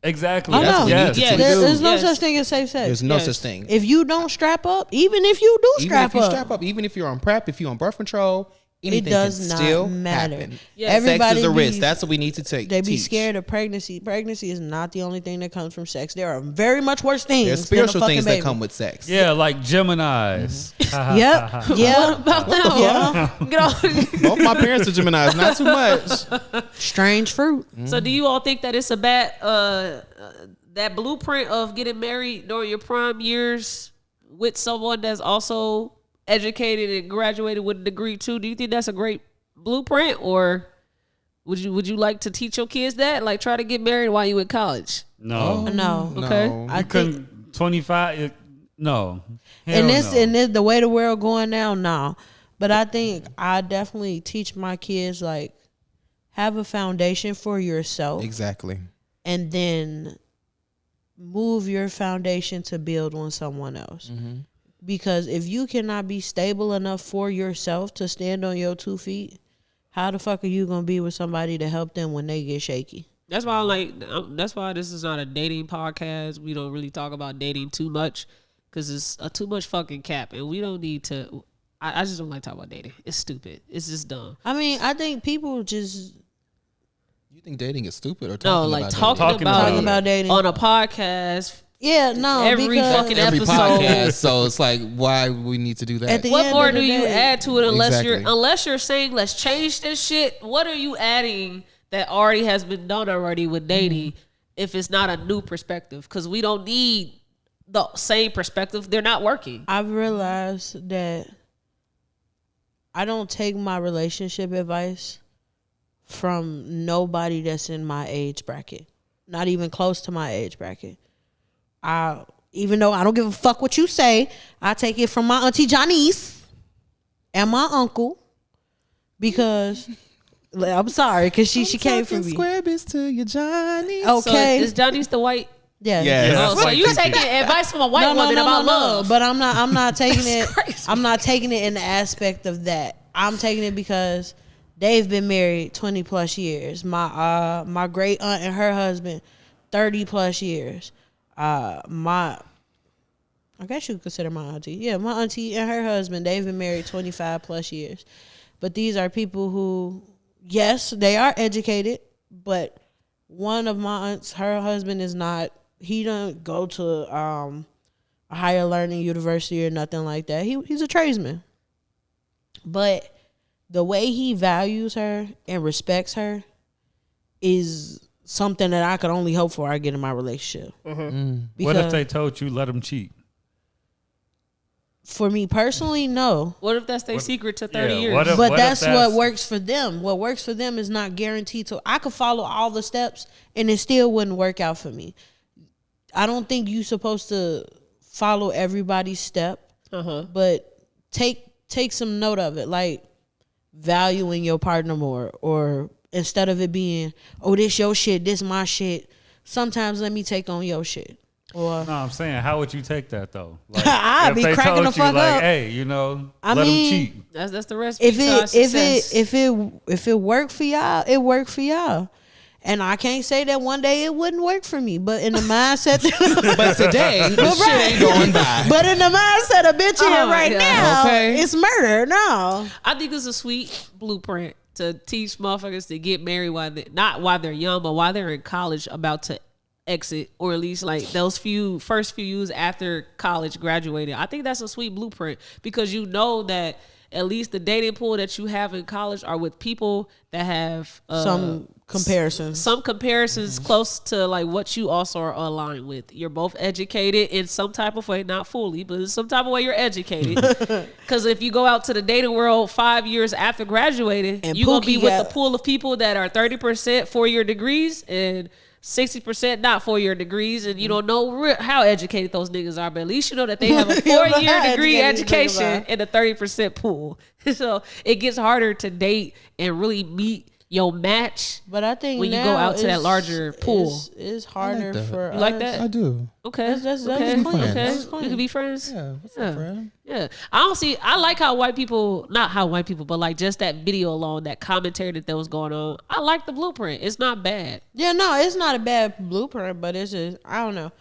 exactly.
I
That's
know.
what we need to
Yeah.
teach.
there's no
Yes.
such thing as safe sex.
There's no
Yes.
such thing.
If you don't strap up, even if you do
Even
strap
if you
up,
strap up, even if you're on PrEP, if you're on birth control, anything
does
can
not
still
matter.
happen.
Yeah.
Sex
Everybody
is a risk.
be-
That's what we need to take.
they be
teach.
scared of pregnancy. Pregnancy is not the only thing that comes from sex. There are very much worse things.
There's
than a
spiritual
fucking
things
baby.
that come with sex.
Yeah, like Geminis.
Yep. Yeah.
About them.
Yeah.
Get off.
Both my parents are Geminis, not too much.
Strange fruit.
So do you all think that it's a bad that blueprint of getting married during your prime years with someone that's also educated and graduated with a degree too? Do you think that's a great blueprint, or would you like to teach your kids that? Like, try to get married while you in college?
No.
No.
Okay.
No.
I
You
think
couldn't 25. No.
in
Hell
this
no.
in this the way the world going now, no. But I think I definitely teach my kids like have a foundation for yourself
Exactly.
and then move your foundation to build on someone else. Because if you cannot be stable enough for yourself to stand on your 2 feet, how the fuck are you gonna be with somebody to help them when they get shaky?
That's why I'm like. That's why this is not a dating podcast. We don't really talk about dating too much because it's too much fucking cap, and we don't need to. I just don't like talking about dating. It's stupid. It's just dumb.
I mean, I think people just
You think dating is stupid or
No,
talking
like
about
talking
dating?
about,
talking about dating
on a podcast.
Yeah, no,
Every
because
fucking
every
episode.
podcast. So it's like, why we need to do that?
At the
What
end
more
of the
do you
day-
add to it unless
Exactly.
you're saying let's change this shit? What are you adding that already has been done already with dating if it's not a new perspective? Because we don't need the same perspective. They're not working.
I've realized that I don't take my relationship advice from nobody that's in my age bracket. Not even close to my age bracket. Even though I don't give a fuck what you say, I take it from my auntie Janice and my uncle because I'm sorry, because she came from me.
Square bits to you, Johnny.
Okay.
So is Johnny's the white?
Yeah.
Yes.
Oh, so
white
you
people.
taking advice from a white woman about love?
But I'm not taking it.
crazy.
I'm not taking it in the aspect of that. I'm taking it because they've been married 20 plus years. My great aunt and her husband, 30 plus years. I guess you could consider my auntie. Yeah, my auntie and her husband, they've been married 25 plus years. But these are people who, yes, they are educated, but one of my aunts, her husband is not, he don't go to a higher learning university or nothing like that. He's a tradesman. But the way he values her and respects her is something that I could only hope for I get in my relationship.
What if
Because
they told you let them cheat?
for me personally, no.
What if that's their secret to 30
yeah,
years?
what if-
But that's what
that's-
works for them. What works for them is not guaranteed to. I could follow all the steps and it still wouldn't work out for me. I don't think you're supposed to follow everybody's step, but take some note of it, like valuing your partner more, or instead of it being, oh, this your shit, this my shit. Sometimes let me take on your shit. Or
No, I'm saying, how would you take that though? Like,
I'd
if
be
they
cracking
told
the fuck
you, like,
up.
hey,
I
let
mean,
them cheat.
That's the recipe.
if
to our success.
if it worked for y'all, it worked for y'all. And I can't say that one day it wouldn't work for me, but in the mindset,
But today, the shit ain't going by.
but in the mindset of bitch here
Oh,
right
yeah.
now,
Okay.
it's murder. No,
I think it's a sweet blueprint to teach motherfuckers to get married not while they're young, but while they're in college, about to exit, or at least like those first few years after college graduated. I think that's a sweet blueprint, because you know that at least the dating pool that you have in college are with people that have
some comparisons.
some comparisons close to like what you also are aligned with. You're both educated in some type of way, not fully, but in some type of way you're educated. Because if you go out to the dating world 5 years after graduating,
And
you're going to be
Pookie
with
got-
the pool of people that are 30% 4-year degrees and 60% not 4-year degrees, and you don't know how educated those niggas are, but at least you know that they have a
You know
4-year
how
degree
educated these niggas
education
are.
in the 30% pool. So it gets harder to date and really meet your match.
But I think
when you
now
go out to that
it's-
larger pool.
it's harder
that.
for
You like
us.
that?
I do.
Okay.
That's
okay.
clean.
Okay.
That's
We
clean.
can be friends.
Yeah. What's
Yeah.
up, friend?
Yeah. I like how white people, not how white people, but like just that video alone, that commentary that was going on. I like the blueprint. It's not bad.
Yeah, no, it's not a bad blueprint, but it's just, I don't know.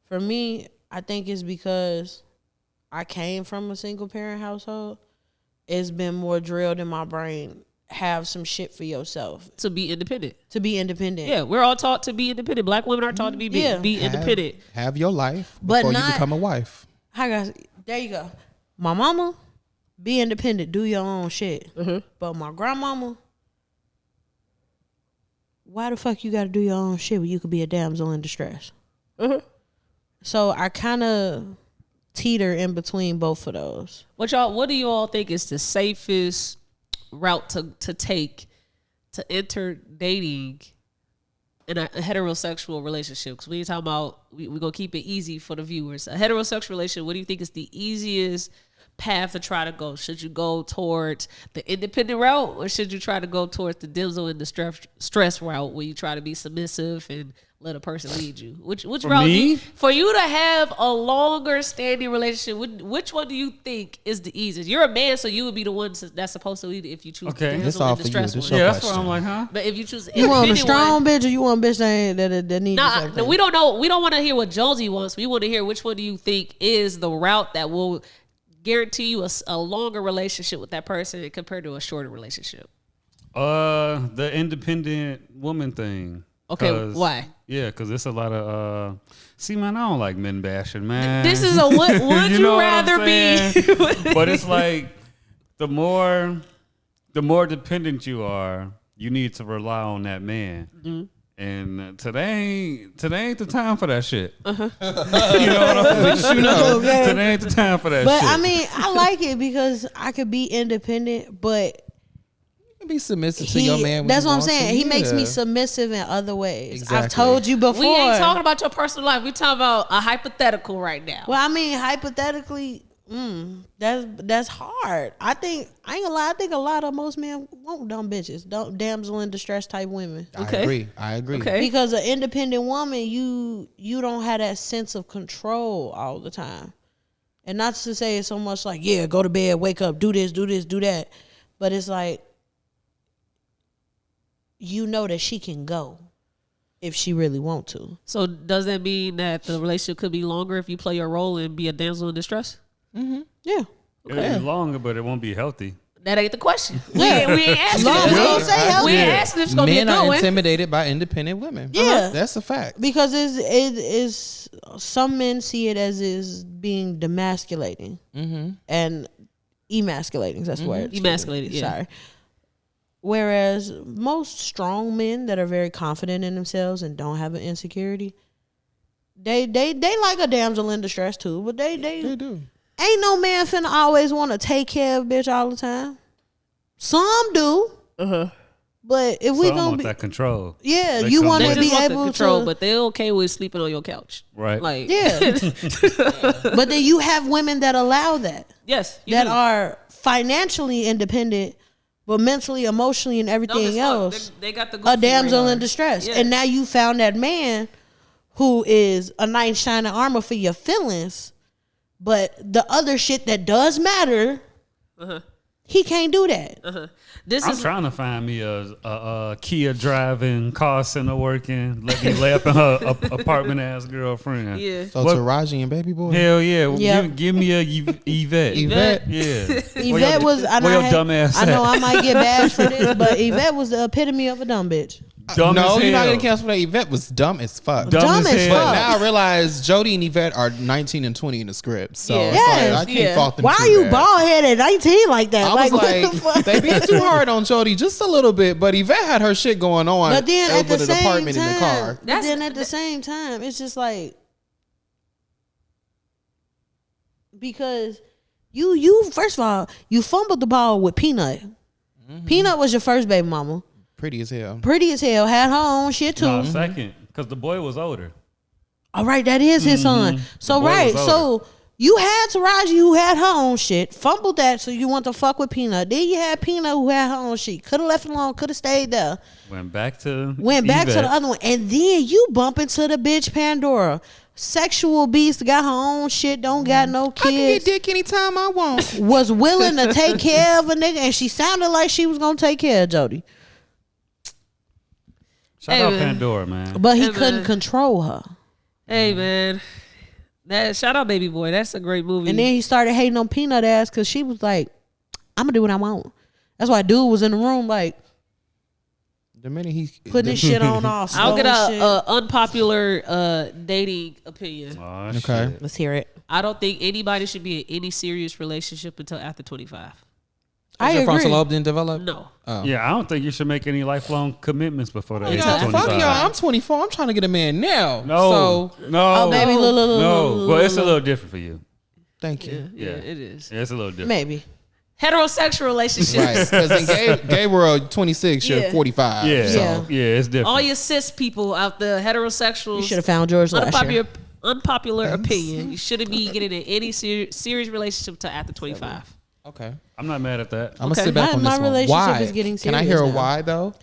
For me, I think it's because I came from a single parent household. It's been more drilled in my brain. Have some shit for yourself
To be independent.
to be independent.
Yeah, we're all taught to be independent. Black women are taught to be
Yeah.
independent.
Have your life
But
before
not-
you become a wife.
I got, there you go. My mama, be independent, do your own shit. But my grandmama, why the fuck you gotta do your own shit when you could be a damsel in distress? So I kind of teeter in between both of those.
What do you all think is the safest route to take to enter dating in a heterosexual relationship? Because we're talking about, we're going to keep it easy for the viewers. A heterosexual relationship, what do you think is the easiest path to try to go? Should you go towards the independent route, or should you try to go towards the damsel in the stress route, where you try to be submissive and let a person lead you? Which route
me?
for you to have a longer standing relationship, which one do you think is the easiest? You're a man, so you would be the one that's supposed to lead it if you choose
Okay.
the
This
damsel
all
in
for
the
you.
stress
This
one.
your
Yeah, that's what
question.
I'm like, huh?
But if you choose the
You want a
independent
strong
one,
bitch, or you want a bitch that needs
nah,
everything?
we don't know. We don't want to hear what Jonesy wants. We want to hear which one do you think is the route that will guarantee you a longer relationship with that person compared to a shorter relationship?
The independent woman thing.
Okay, why?
Yeah, because it's a lot of see, man, I don't like men bashing, man.
This is a would you
know what
rather
I'm
be?
saying? But it's like the more dependent you are, you need to rely on that man. Mm-hmm. And today ain't the time for that shit. Uh-huh. You know what I'm saying? Today ain't the time for that
but
shit.
I mean, I like it because I could be independent, but
be submissive to your man. When
that's
you
what I'm
want
saying.
to.
He makes me submissive in other ways.
Exactly.
I've told you before.
We ain't talking about your personal life. We talking about a hypothetical right now.
Well, I mean, hypothetically, that's hard. I ain't gonna lie. I think a lot of most men want dumb bitches, damsel in distress type women.
Okay.
I agree.
Okay.
Because an independent woman, you don't have that sense of control all the time. And not to say it's so much like, yeah, go to bed, wake up, do this, do that. But it's like, you know that she can go if she really want to.
So does that mean that the relationship could be longer if you play your role and be a damsel in distress?
Mm-hmm. Yeah.
It'll be longer, but it won't be healthy.
That ain't the question. We ain't asking. We ain't asking if it's gonna be a
Men
good
are
one.
intimidated by independent women.
Yeah.
That's a fact.
Because it is some men see it as is being demasculating and emasculating. That's the word.
Emasculated, yeah.
Sorry. Whereas most strong men that are very confident in themselves and don't have an insecurity, they like a damsel in distress too. But they
do.
Ain't no man finna always want to take care of a bitch all the time. Some do. But if we
Some
gonna
want
be
that control.
yeah,
They
you
come
want
They
to
with
just
be
want the
able
control,
to.
but they're okay with sleeping on your couch.
Right.
Like
Yeah. But then you have women that allow that.
you
That
do.
are financially independent, but mentally, emotionally, and
Dumb as
everything
fuck.
else,
They got the
a
goofy
damsel
radar.
in distress.
Yeah.
And now you found that man who is a knight in shining armor for your feelings, but the other shit that does matter, he can't do that.
This
I'm
is
trying to find me a Kia driving, car center working, let me lay up in her apartment ass girlfriend.
yeah.
So
What-
Taraji and Baby Boy.
Hell yeah.
Yep.
Give me a Yvette.
Yvette.
Yeah.
Yvette was. I
Where
know,
your dumb ass
I know
at?
I might get bashed for this, but Yvette was the epitome of a dumb bitch.
Dumb
no,
as
you're not
hell.
gonna cancel that. Yvette was dumb as fuck.
Dumb as hell.
But now I realize Jodi and Yvette are 19 and 20 in the script, so
Yeah.
it's
Yes,
like, I can't fault them.
Why
for
are you
that.
bald headed at 19 like that?
I was
what
like,
the fuck?
they being too hard on Jodi just a little bit, but Yvette had her shit going on
But then at
over
the
the
same
apartment
time,
in the car.
but
That's-
then at the same time, it's just like because you first of all you fumbled the ball with Peanut. Peanut was your first baby mama,
Pretty as hell.
pretty as hell, had her own shit too.
No, second, because the boy was older.
All right, that is his son. So
The boy
right,
was
so you had Taraji who had her own shit, fumbled that, so you want to fuck with Peanut. Then you had Peanut who had her own shit. Could have left it alone, could have stayed there.
Went back to
Went back to
Yvette.
the other one, and then you bump into the bitch Pandora, sexual beast, got her own shit, don't got no
I can
kids.
get dick anytime I want.
Was willing to take care of a nigga, and she sounded like she was gonna take care of Jodi,
Shout
Hey,
out
man.
Pandora, man.
but he
Hey,
couldn't
man.
control her.
Hey man, that shout out Baby Boy. That's a great movie.
And then he started hating on Peanut ass because she was like, "I'm gonna do what I want." That's why dude was in the room like
The minute he
putting his shit on all slow
I'll get
and shit.
a unpopular dating opinion.
Oh,
Okay.
shit.
Let's hear it.
I don't think anybody should be in any serious relationship until after 25.
I
your frontal
agree.
lobe didn't develop.
No.
Yeah, I don't think you should make any lifelong commitments before the age
Yeah,
of
fuck
25.
Fuck y'all. I'm 24. I'm trying to get a man now.
No,
So
no,
Oh, maybe look.
no. Well, it's a little different for you.
thank you.
Yeah, it is.
Yeah, it's a little different.
Maybe.
Heterosexual relationships.
Right. Because in gay world, 26, you're
Yeah.
45.
Yeah,
Yeah.
yeah, it's different.
All your cis people out there, heterosexuals.
You should have found George last year.
Unpopular opinion. You shouldn't be getting in any serious relationship until after 25.
Okay.
I'm not mad at that.
I'm
Okay.
gonna sit back on
My
this one.
relationship
Why?
is getting
Can I hear a
serious now.
why though?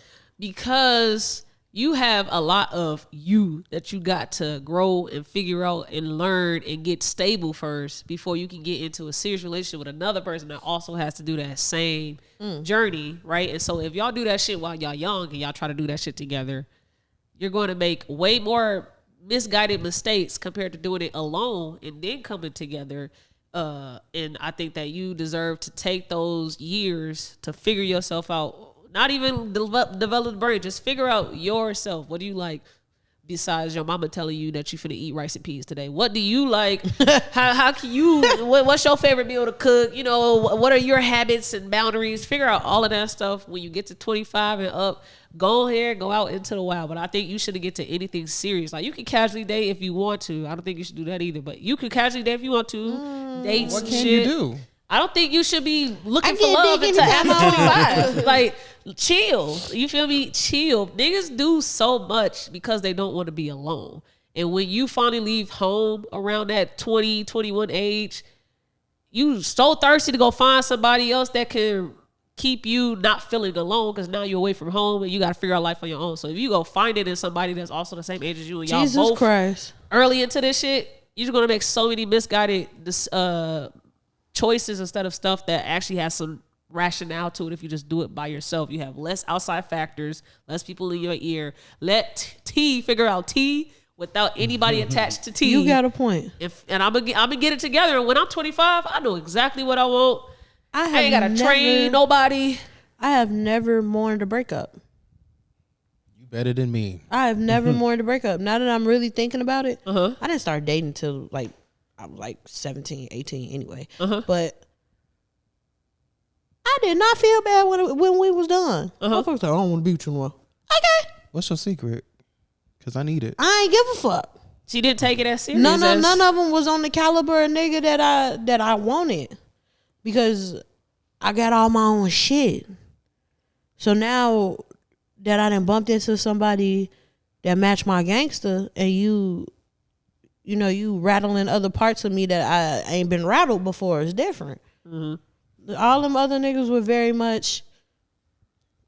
Because you have a lot of you that you got to grow and figure out and learn and get stable first before you can get into a serious relationship with another person that also has to do that same journey, right? And so if y'all do that shit while y'all young and y'all try to do that shit together, you're going to make way more misguided mistakes compared to doing it alone and then coming together And I think that you deserve to take those years to figure yourself out. Not even develop the brain, just figure out yourself. What do you like? Besides your mama telling you that you finna eat rice and peas today, what do you like? how can you? What's your favorite meal to cook? You know, what are your habits and boundaries? Figure out all of that stuff when you get to 25 and up. Go ahead, go out into the wild. But I think you shouldn't get to anything serious. Like you can casually date if you want to. I don't think you should do that either. But you can casually date if you want to. Dates.
What
and
can
shit.
you do?
I don't think you should be looking
I
for
get
love
dick
until
anytime
after
I
25. Like, chill. You feel me? Chill. Niggas do so much because they don't want to be alone. And when you finally leave home around that 20, 21 age, you so thirsty to go find somebody else that can keep you not feeling alone because now you're away from home and you got to figure out life on your own. So if you go find it in somebody that's also the same age as you and y'all
Jesus
both
Christ.
early into this shit, you're going to make so many misguided choices instead of stuff that actually has some rationale to it. If you just do it by yourself, you have less outside factors, less people in your ear. Let T figure out T without anybody attached to T.
You got a point.
And I'm gonna get it together. And when I'm 25, I know exactly what I want. I ain't gotta train nobody.
I have never mourned a breakup.
You better than me.
I have never mourned a breakup. Now that I'm really thinking about it, I didn't start dating till like I was like 17, 18 anyway. But I did not feel bad when we was done. Motherfuckers like, I don't want to be with you no more. Okay.
What's your secret? Because I need it.
I ain't give a fuck.
She didn't take it as serious.
None of them was on the caliber of nigga that I wanted. Because I got all my own shit. So now that I done bumped into somebody that matched my gangster and you rattling other parts of me that I ain't been rattled before, it's different. All them other niggas were very much,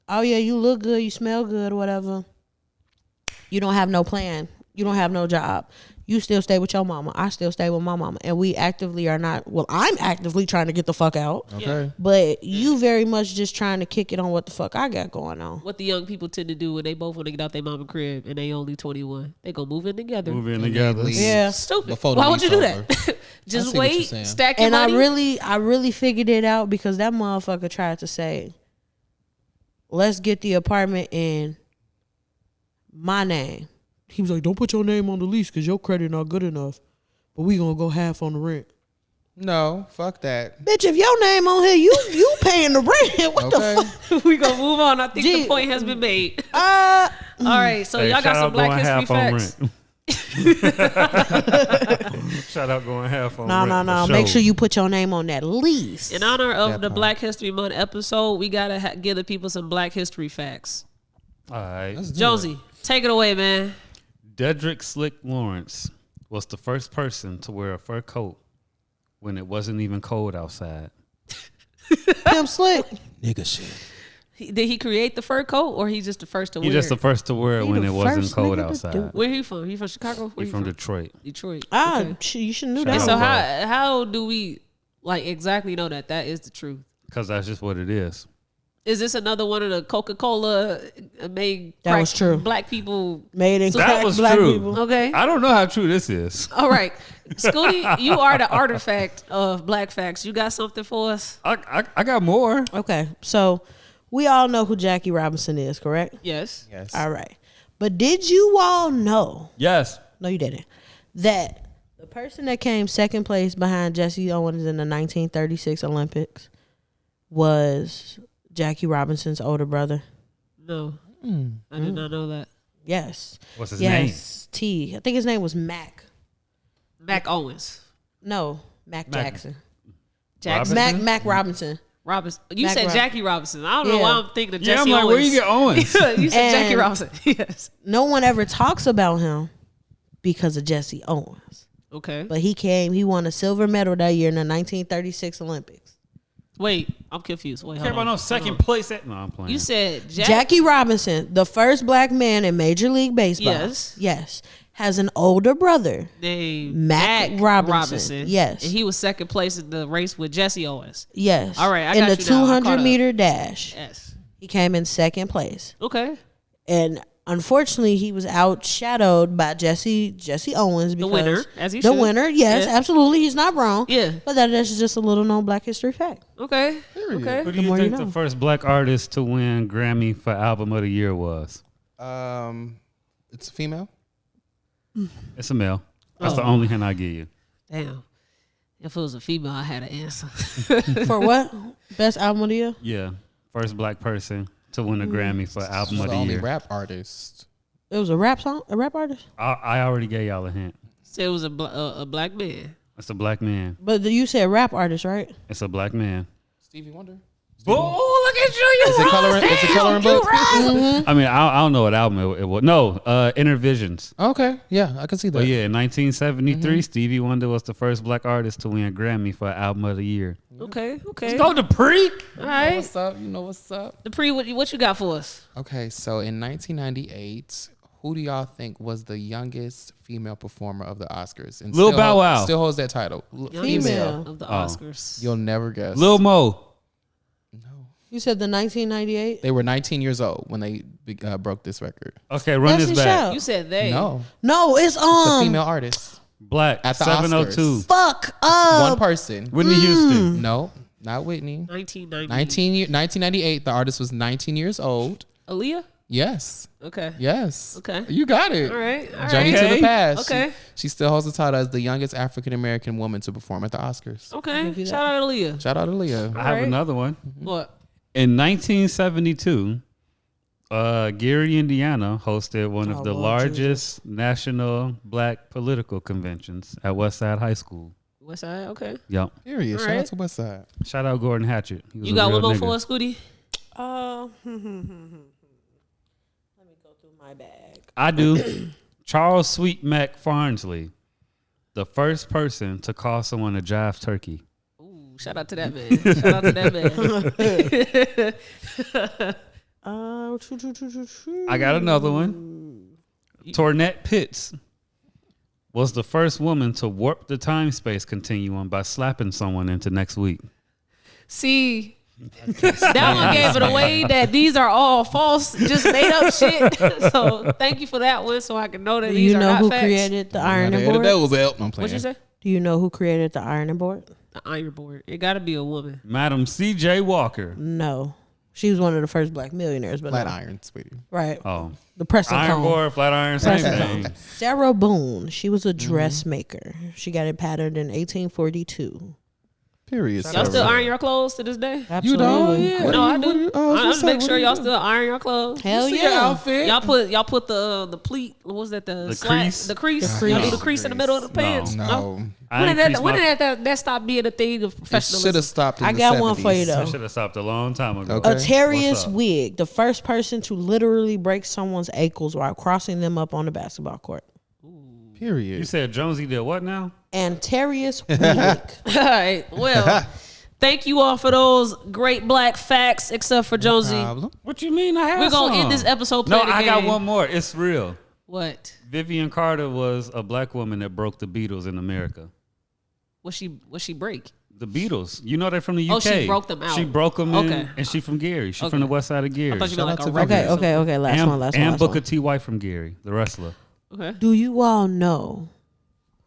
oh yeah, you look good, you smell good, whatever. You don't have no plan. You don't have no job. You still stay with your mama. I still stay with my mama. And we actively are not, well, I'm actively trying to get the fuck out.
Okay.
But you very much just trying to kick it on what the fuck I got going on.
What the young people tend to do when they both want to get out their mama crib and they only 21, they go move in together.
Move in together.
Yeah.
Stupid.
Before the
Why would you do
lease
that?
I
Just
see what you're
wait,
saying.
stack your
And
money.
I really figured it out because that motherfucker tried to say, let's get the apartment in my name. He was like, don't put your name on the lease because your credit not good enough. But we gonna go half on the rent.
No, fuck that.
Bitch, if your name on here, you paying the rent. What the fuck?
We gonna move on. I think
Gee.
the point has been made.
Uh,
All right, so
Hey,
y'all got
shout
some
out
Black
going
History
half on
facts.
rent. Shout out going half on
no.
rent.
Make sure you put your name on that lease.
In honor of
That
the
part.
Black History Month episode, we gotta give the people some Black History facts.
All right.
Let's do
Josie, take it away, man.
Dedrick Slick Lawrence was the first person to wear a fur coat when it wasn't even cold outside.
Pimp Slick.
it. Nigga shit.
Did he create the fur coat, or he's just the first to wear
He just the
it?
first to wear it
He
when
the
it wasn't
first
cold
nigga to do
outside.
it.
Where he from? He from Chicago? Where
He from Detroit.
Detroit.
Ah,
Okay.
you should know
Shout
that.
So
out.
how do we like exactly know that is the truth?
Because that's just what it is.
Is this another one of the Coca-Cola made
That
crack
was true.
black people?
Made in
That
crack
was
black
true.
people.
Okay.
I don't know how true this is.
All right. Scootie, you are the artifact of black facts. You got something for us?
I got more.
Okay, so we all know who Jackie Robinson is, correct?
Yes.
Yes.
All right. But did you all know,
Yes.
no you didn't, that the person that came second place behind Jesse Owens in the 1936 Olympics was Jackie Robinson's older brother?
No. I did not know that.
Yes.
What's his name?
Yes. T. I think his name was Mac.
Mac Owens.
No, Mac Jackson.
Jackson.
Robinson?
Mac Robinson.
Robinson. You
Mac
said
Rob-
Jackie Robinson. I don't know
Yeah.
why I'm thinking of
Yeah,
Jesse
I'm like,
Owens.
where you get Owens?
You said Jackie
And-
Robinson. Yes.
No one ever talks about him because of Jesse Owens.
Okay.
But he won a silver medal that year in the 1936 Olympics.
Wait, I'm confused. Wait,
Care
hold
about
on.
no second place at. No, I'm playing.
You said
Jackie Robinson, the first black man in Major League Baseball.
Yes.
Has an older brother.
named
Mac Robinson. Yes.
And he was second place in the race with Jesse Owens.
Yes.
All right, I
in
got
the
you now. I caught
200
up.
meter dash.
Yes.
He came in second place.
Okay.
And Unfortunately, he was outshadowed by Jesse Owens. Because
winner, as he
the
should.
winner, yes,
Yeah.
absolutely. He's not wrong.
Yeah.
But that is just a little known Black history fact.
Okay. Okay.
Who do you
more
think
you know.
the first black artist to win Grammy for Album of the Year was?
It's a female.
It's a male. That's
Oh.
the only hint I give you.
Damn. If it was a female, I had an answer.
For what? Best album of the year?
Yeah, first black person to win a Grammy for Album of
The
the
only
Year.
rap artist.
It was a rap song? A rap artist?
I already gave y'all a hint.
Said it was a black man.
It's a black man.
But you said rap artist, right?
It's a black man.
Stevie Wonder.
Oh, look at you!
Is it coloring? Is it coloring book?
I mean, I don't know what album it was. No, Intervisions.
Okay, yeah, I can see that.
But yeah, in 1973, Stevie Wonder was the first black artist to win a Grammy for Album of the Year.
Okay. Okay.
Let's go to Pre.
All right.
What's up? You know what's up?
Dupree, what you got for us?
Okay, so in 1998, who do y'all think was the youngest female performer of the Oscars? And
Lil
still
Bow Wow.
Still holds that title.
Female.
Of the
Oh.
Oscars.
You'll never guess.
Lil Mo.
You said the 1998?
They were 19 years old when they broke this record.
Okay, run
Destiny
this back.
Child.
You said they.
No,
No, it's
it's a female artist.
Black.
At the
702.
Fuck
One
up.
person.
Whitney Houston.
No, not Whitney.
1990.
1998. The artist was 19 years old.
Aaliyah?
Yes.
Okay.
Yes.
Okay.
You got it.
All right. All
Journey
right.
to the past.
Okay.
She still holds the title as the youngest African American woman to perform at the Oscars.
Okay. Shout out to Aaliyah.
Shout out to Leah.
I have
right.
another one.
What?
In 1972, Gary, Indiana hosted one of
Oh,
the
Lord
largest national black political conventions at Westside High School.
West Side? Okay.
Yep.
Period.
All
Shout out
right.
to Westside.
Shout out Gordon Hatchett. He was
You
a
got
real
one more
nigga.
for us, Scooty?
Let me go through my bag.
I do. Charles Sweet Mac Farnsley, the first person to call someone a jive turkey.
Ooh, shout out to that man. Shout out to that man.
I got another one. Tornette Pitts was the first woman to warp the time-space continuum by slapping someone into next week.
See, that one gave it away that these are all false, just made up shit. So thank you for that one, so I can know that
Do
these
you
are
know
not
who
facts.
created the ironing
The
board?
devil's help. I'm playing.
What'd you say?
Do you know who created the ironing board?
The iron board. It got to be a woman.
Madam C.J. Walker.
No. She was one of the first black millionaires, but
Flat
no.
iron, sweetie.
Right.
Oh,
The press and
iron
cone.
board, flat iron, same
Press and
thing.
cone. Sarah Boone. She was a dressmaker. She got it patterned in 1842.
Period.
Y'all still iron your clothes to this day?
Absolutely.
Yeah,
What
no,
do
I
you-
do.
what do you- oh,
I
what's
just make
up?
sure
What do
y'all
you
still iron your clothes.
Hell
See your
yeah.
outfit.
Y'all put the pleat. What was that? The slat,
crease?
The crease.
The
Y'all do
crease.
the crease in the middle of the pants.
No.
I
When
increased
did
my-
that stop being a thing of
It should
professionalism?
have stopped in
I
the
got
70s.
one for you, though.
I should have stopped a long time ago.
Okay.
A Terrius
What's up?
wig, the first person to literally break someone's ankles while crossing them up on the basketball court.
Period.
You said Jonesy did what now?
Antarius wig.
All right. Well, thank you all for those great black facts, except for Jonesy.
Problem.
What you mean? I have
We're gonna
some.
end this episode.
No,
playing a
I got
game.
one more. It's real.
What?
Vivian Carter was a black woman that broke the Beatles in America.
What she break?
The Beatles. You know they're from the UK.
Oh, she broke them out.
She broke them
Okay.
in, and she from Gary. She
Okay.
from the west side of Gary.
I thought you meant like
out
a
to
record.
Okay. Last
and,
one.
and Booker
one.
T. White from Gary, the wrestler.
Okay.
Do you all know,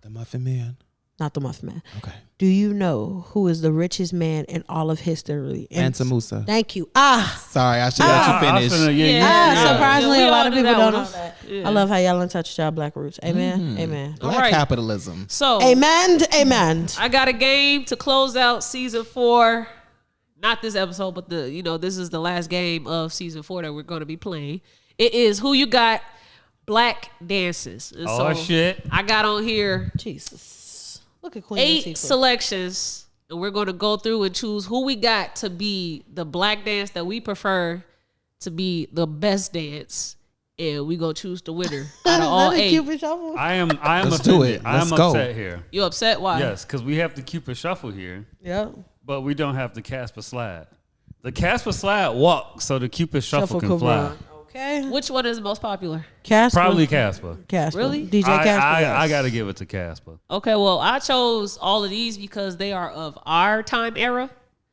The Muffin Man.
not the Muffin Man,
Okay.
do you know who is the richest man in all of history?
Mansa Musa.
Thank you.
Sorry, I should let you
I was
finish.
finna-
Surprisingly,
Yeah, we
a lot
all
of
knew
people
that
don't
one.
know that.
Yeah.
I love how y'all untouched y'all black roots. Amen. Amen.
Black
All right.
capitalism.
So
Amen. Amen.
I got a game to close out season 4. Not this episode, but this is the last game of season 4 that we're going to be playing. It is Who You Got Black Dances. And
Oh, shit.
I got on here
Jesus. Look at Queen
8
Latifah.
selections, and we're going to go through and choose who we got to be the black dance that we prefer to be the best dance, and we go choose the winner out of all
Let it
8.
Cupid shuffle.
I am
Let's do
offended.
it.
I am
Let's go.
upset here.
You upset? Why?
Yes, because we have the Cupid Shuffle here,
Yep.
but we don't have the Casper Slide. The Casper Slide walks so the Cupid Shuffle can
could
fly.
run. Okay.
Which one is the most popular?
Casper.
Probably Casper.
Casper.
Really?
DJ Casper.
I
yes.
got to give it to Casper.
Okay, well, I chose all of these because they are of our time era.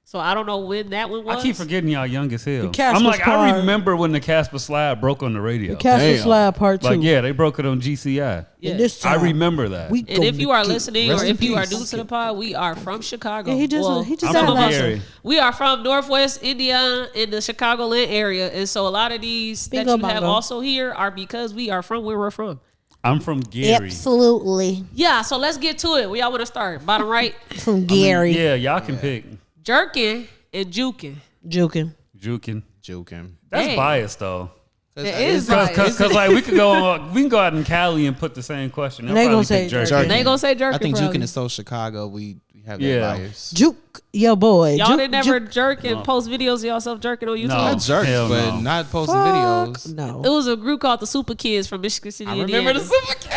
So I don't know when that one was.
I keep forgetting y'all young as hell.
Casper
I'm like,
Slide.
I remember when the Casper Slide broke on the radio.
Casper
Damn.
Slide Part 2.
Like, yeah, they broke it on GCI.
Yeah.
And this
I
time,
remember that.
we
And
gonna
if you are
get-
listening
Rest
or
in
if you are
peace.
new to the pod, we are from Chicago.
Yeah, he just
I'm
said
from
that.
Gary.
We are from Northwest Indiana in the Chicagoland area. And so a lot of these
Bingo
that you have
bongo.
also here are because we are from where we're from.
I'm from Gary.
Absolutely.
Yeah, so let's get to it. Where y'all want to start? Bottom right,
From Gary.
Yeah, y'all can pick.
jerking and juking.
Juking.
Jukin.
Joking.
That's
Dang.
biased though.
It is biased.
Cause like we can go out in Cali and put the same question. They'll
They gonna
probably
say
pick jerky.
jerky.
They gonna say jerking.
I think
probably.
Jukin is so Chicago. We have that
Yeah.
bias.
Juke your boy.
Y'all
Juke,
didn't never
juke.
jerk and post videos of yourself jerking on YouTube?
No.
Not jerks,
hell
but
no.
not posting
Fuck
videos.
no.
It was a group called the Super Kids from Michigan City,
I
Indiana.
remember the Super Kids.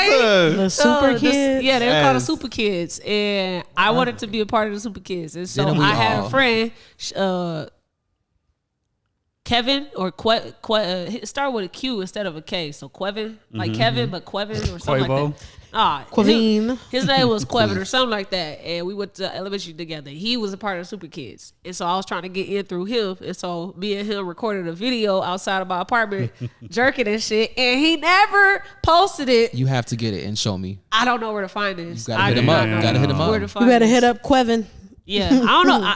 The super kids.
Yeah, they were called the
Yes.
Super Kids, and I wanted to be a part of the Super Kids, and so
Didn't we
I had
all?
a friend, Kevin or it started with a Q instead of a K, so Quevin, like Kevin, but Quevin or something
Quavo.
like that. Ah,
Quavine.
his name was Quevin or something like that, and we went to elementary together. He was a part of the Super Kids, and so I was trying to get in through him, and so me and him recorded a video outside of my apartment, jerking and shit, and he never posted it.
You have to get it and show me.
I don't know where to find this.
You gotta
I
hit
do
him
not
up.
know
You gotta hit him
where
up.
to find
You better
this.
hit up Quevin.
Yeah, I don't know.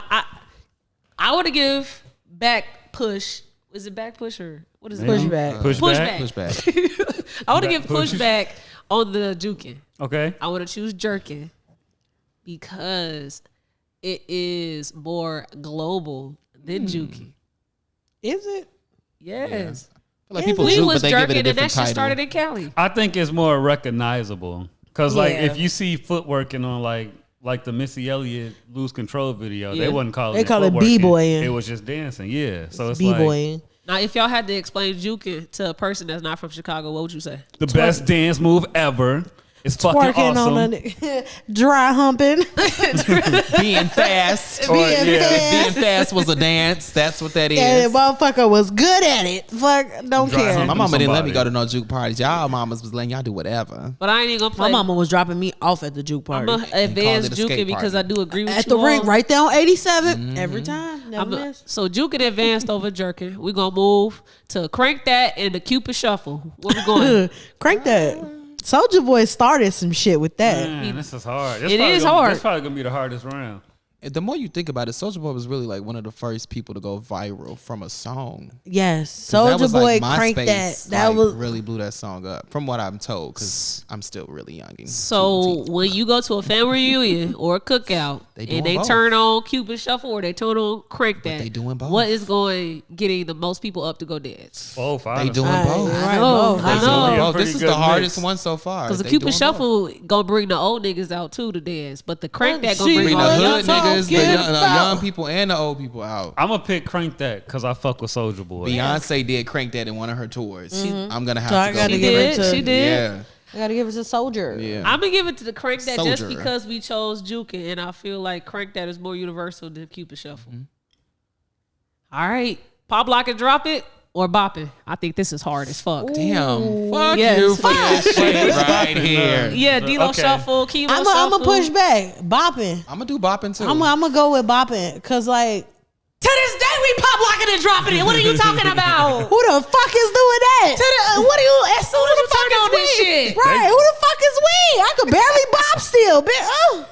I want to give back push. Is it back push or what is it?
Pushback.
Pushback.
Pushback.
I want to give
push.
pushback on the juking.
Okay.
I want to choose jerking because it is more global than juking.
Is it?
Yes.
Like people
We
juke,
was
but they give it a
jerking and that
different
shit
title.
started in Cali.
I think it's more recognizable because like
Yeah.
if you see footworking on like the Missy Elliott Lose Control video,
Yeah.
they wasn't calling
They
it
call it
footworking.
b-boying.
It was just dancing. Yeah. So it's like
B-boying.
Now, if y'all had to explain juking to a person that's not from Chicago, what would you say?
the best dance move ever. It's fucking
Twerking
awesome.
on a dry humping.
Being fast.
Being
Being
fast.
fast was a dance. That's what that is.
And the motherfucker was good at it. Fuck, don't
Dry
care.
humping.
My mama didn't let me
Somebody.
go to no juke parties. Y'all mamas was letting y'all do whatever.
But I ain't even gonna
My
play.
mama was dropping me off at the juke
I'm
party.
a advanced
it a skate
juking because
party.
I do agree with
At
you
the
all.
rink right there on 87. Every time. Never miss.
So juking advanced over jerking. We're gonna move to crank that and the Cupid shuffle. Where we going?
Crank that. Soldier Boy started some shit with that.
Man, this is hard.
It is hard.
This probably gonna be the hardest round.
The more you think about it, Soulja Boy was really like one of the first people to go viral from a song.
Yes.
'Cause that
Soldier
was,
Boy
like,
cranked that.
MySpace,
That
like,
was
really blew that song up, from what I'm told, because I'm still really young.
So when you go to a family reunion or a cookout
They doing
and they
both.
turn on Cupid Shuffle or they turn on Crank That,
they doing both.
what is going getting the most people up to go dance?
Both.
They
honestly.
doing both.
Right,
know,
both.
I
They
know.
doing both.
Pretty
This is
good
the hardest
mix.
one so far.
Because the
They
Cupid
doing both.
Shuffle gonna bring the old niggas out too to dance, but the Crank That gonna
See,
bring
Bring
all
the
the young
hood niggas, the
talking
young,
about.
young people, and the old people out.
I'm gonna pick Crank That because I fuck with Soulja Boy.
Beyonce did Crank That in one of her tours. I'm gonna have
So I
to go.
gotta
She
give it
did.
to-
She did.
Yeah,
I gotta give it to Soldier.
yeah.
I'm gonna give it to the Crank That just
Soldier.
because we chose Jukin, and I feel like Crank That is more universal than Cupid Shuffle. All right, pop lock and drop it or bop it. I think this is hard as fuck.
Damn, fuck
Yes.
you for this shit right here.
Yeah, D-Lo
Okay.
Shuffle, Kimo
I'm
Shuffle.
gonna push back. Bopping.
I'm gonna do bopping too.
I'm gonna go with bopping. Cause like,
To this day, we pop locking and dropping it. What are you talking about?
who the fuck is doing that?
What are you? As soon as you turn on this shit,
Right, who the fuck is we? I could barely bop still, bitch. Oh.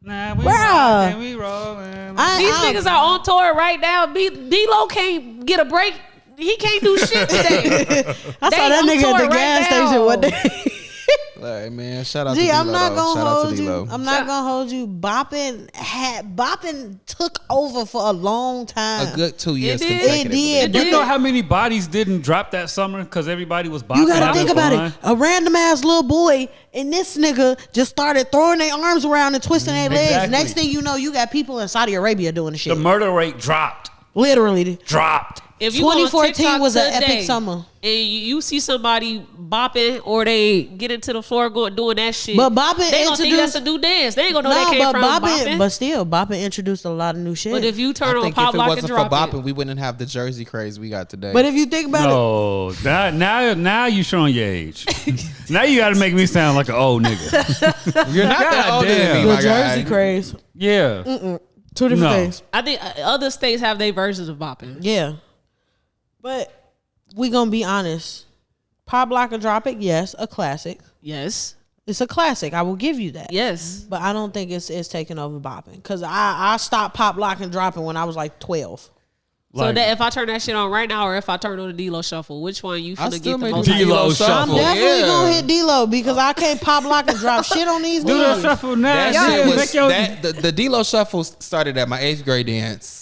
Nah, we
Bruh.
rollin', we rollin'.
these niggas are on tour right now. D-Lo can't get a break. He can't do shit today.
I
They
saw that
on
nigga
tour
at the
right
gas
now.
station one day.
All right, man. Shout out
Gee,
to D-Lo.
I'm not
though.
gonna
Shout out to
hold you.
D-Lo.
I'm not gonna hold you. Bopping took over for a long time.
A good 2 years
It did.
consecutively.
It did.
You know how many bodies didn't drop that summer because everybody was bopping?
You gotta
out
think
of
about
line?
it. A random ass little boy and this nigga just started throwing their arms around and twisting their legs.
Exactly.
Next thing you know, you got people in Saudi Arabia doing the shit.
The murder rate dropped.
Literally.
If you go on
2014
TikTok
was an
today
epic summer.
and you see somebody bopping or they get into the floor doing that shit,
But bopping
they gonna think
introduced-
that's a new dance. They ain't gonna know that
No,
came
but
from bopping.
But still, bopping introduced a lot of new shit.
But if you
I
turn on
think
pop
if it
lock and
wasn't for
drop
bopping,
it,
we wouldn't have the Jersey craze we got today.
But if you think about
No, now you showing your age. Now you got to make me sound like an old nigga.
you're not that
God
older
damn.
than me,
it, the
my guy.
Jersey craze.
Yeah.
Two different
No.
things.
I think other states have their versions of bopping.
Yeah. But we gonna be honest. Pop, Lock, and Drop It, yes, a classic.
Yes.
It's a classic. I will give you that.
Yes.
But I don't think it's taking over bopping. Because I stopped Pop, Lock, and Dropping when I was like 12.
So that if I turn that shit on right now, or if I turn on the D-Lo Shuffle, which one you
I
finna
still
get the
make
most?
the
D-Lo
I'm
Shuffle.
definitely
Yeah.
gonna hit D-Lo because I can't Pop, Lock, and Drop shit on these
Do the
knees.
shuffle now.
That
Yeah,
shit was
make your-
the D-Lo Shuffle started at my 8th grade dance.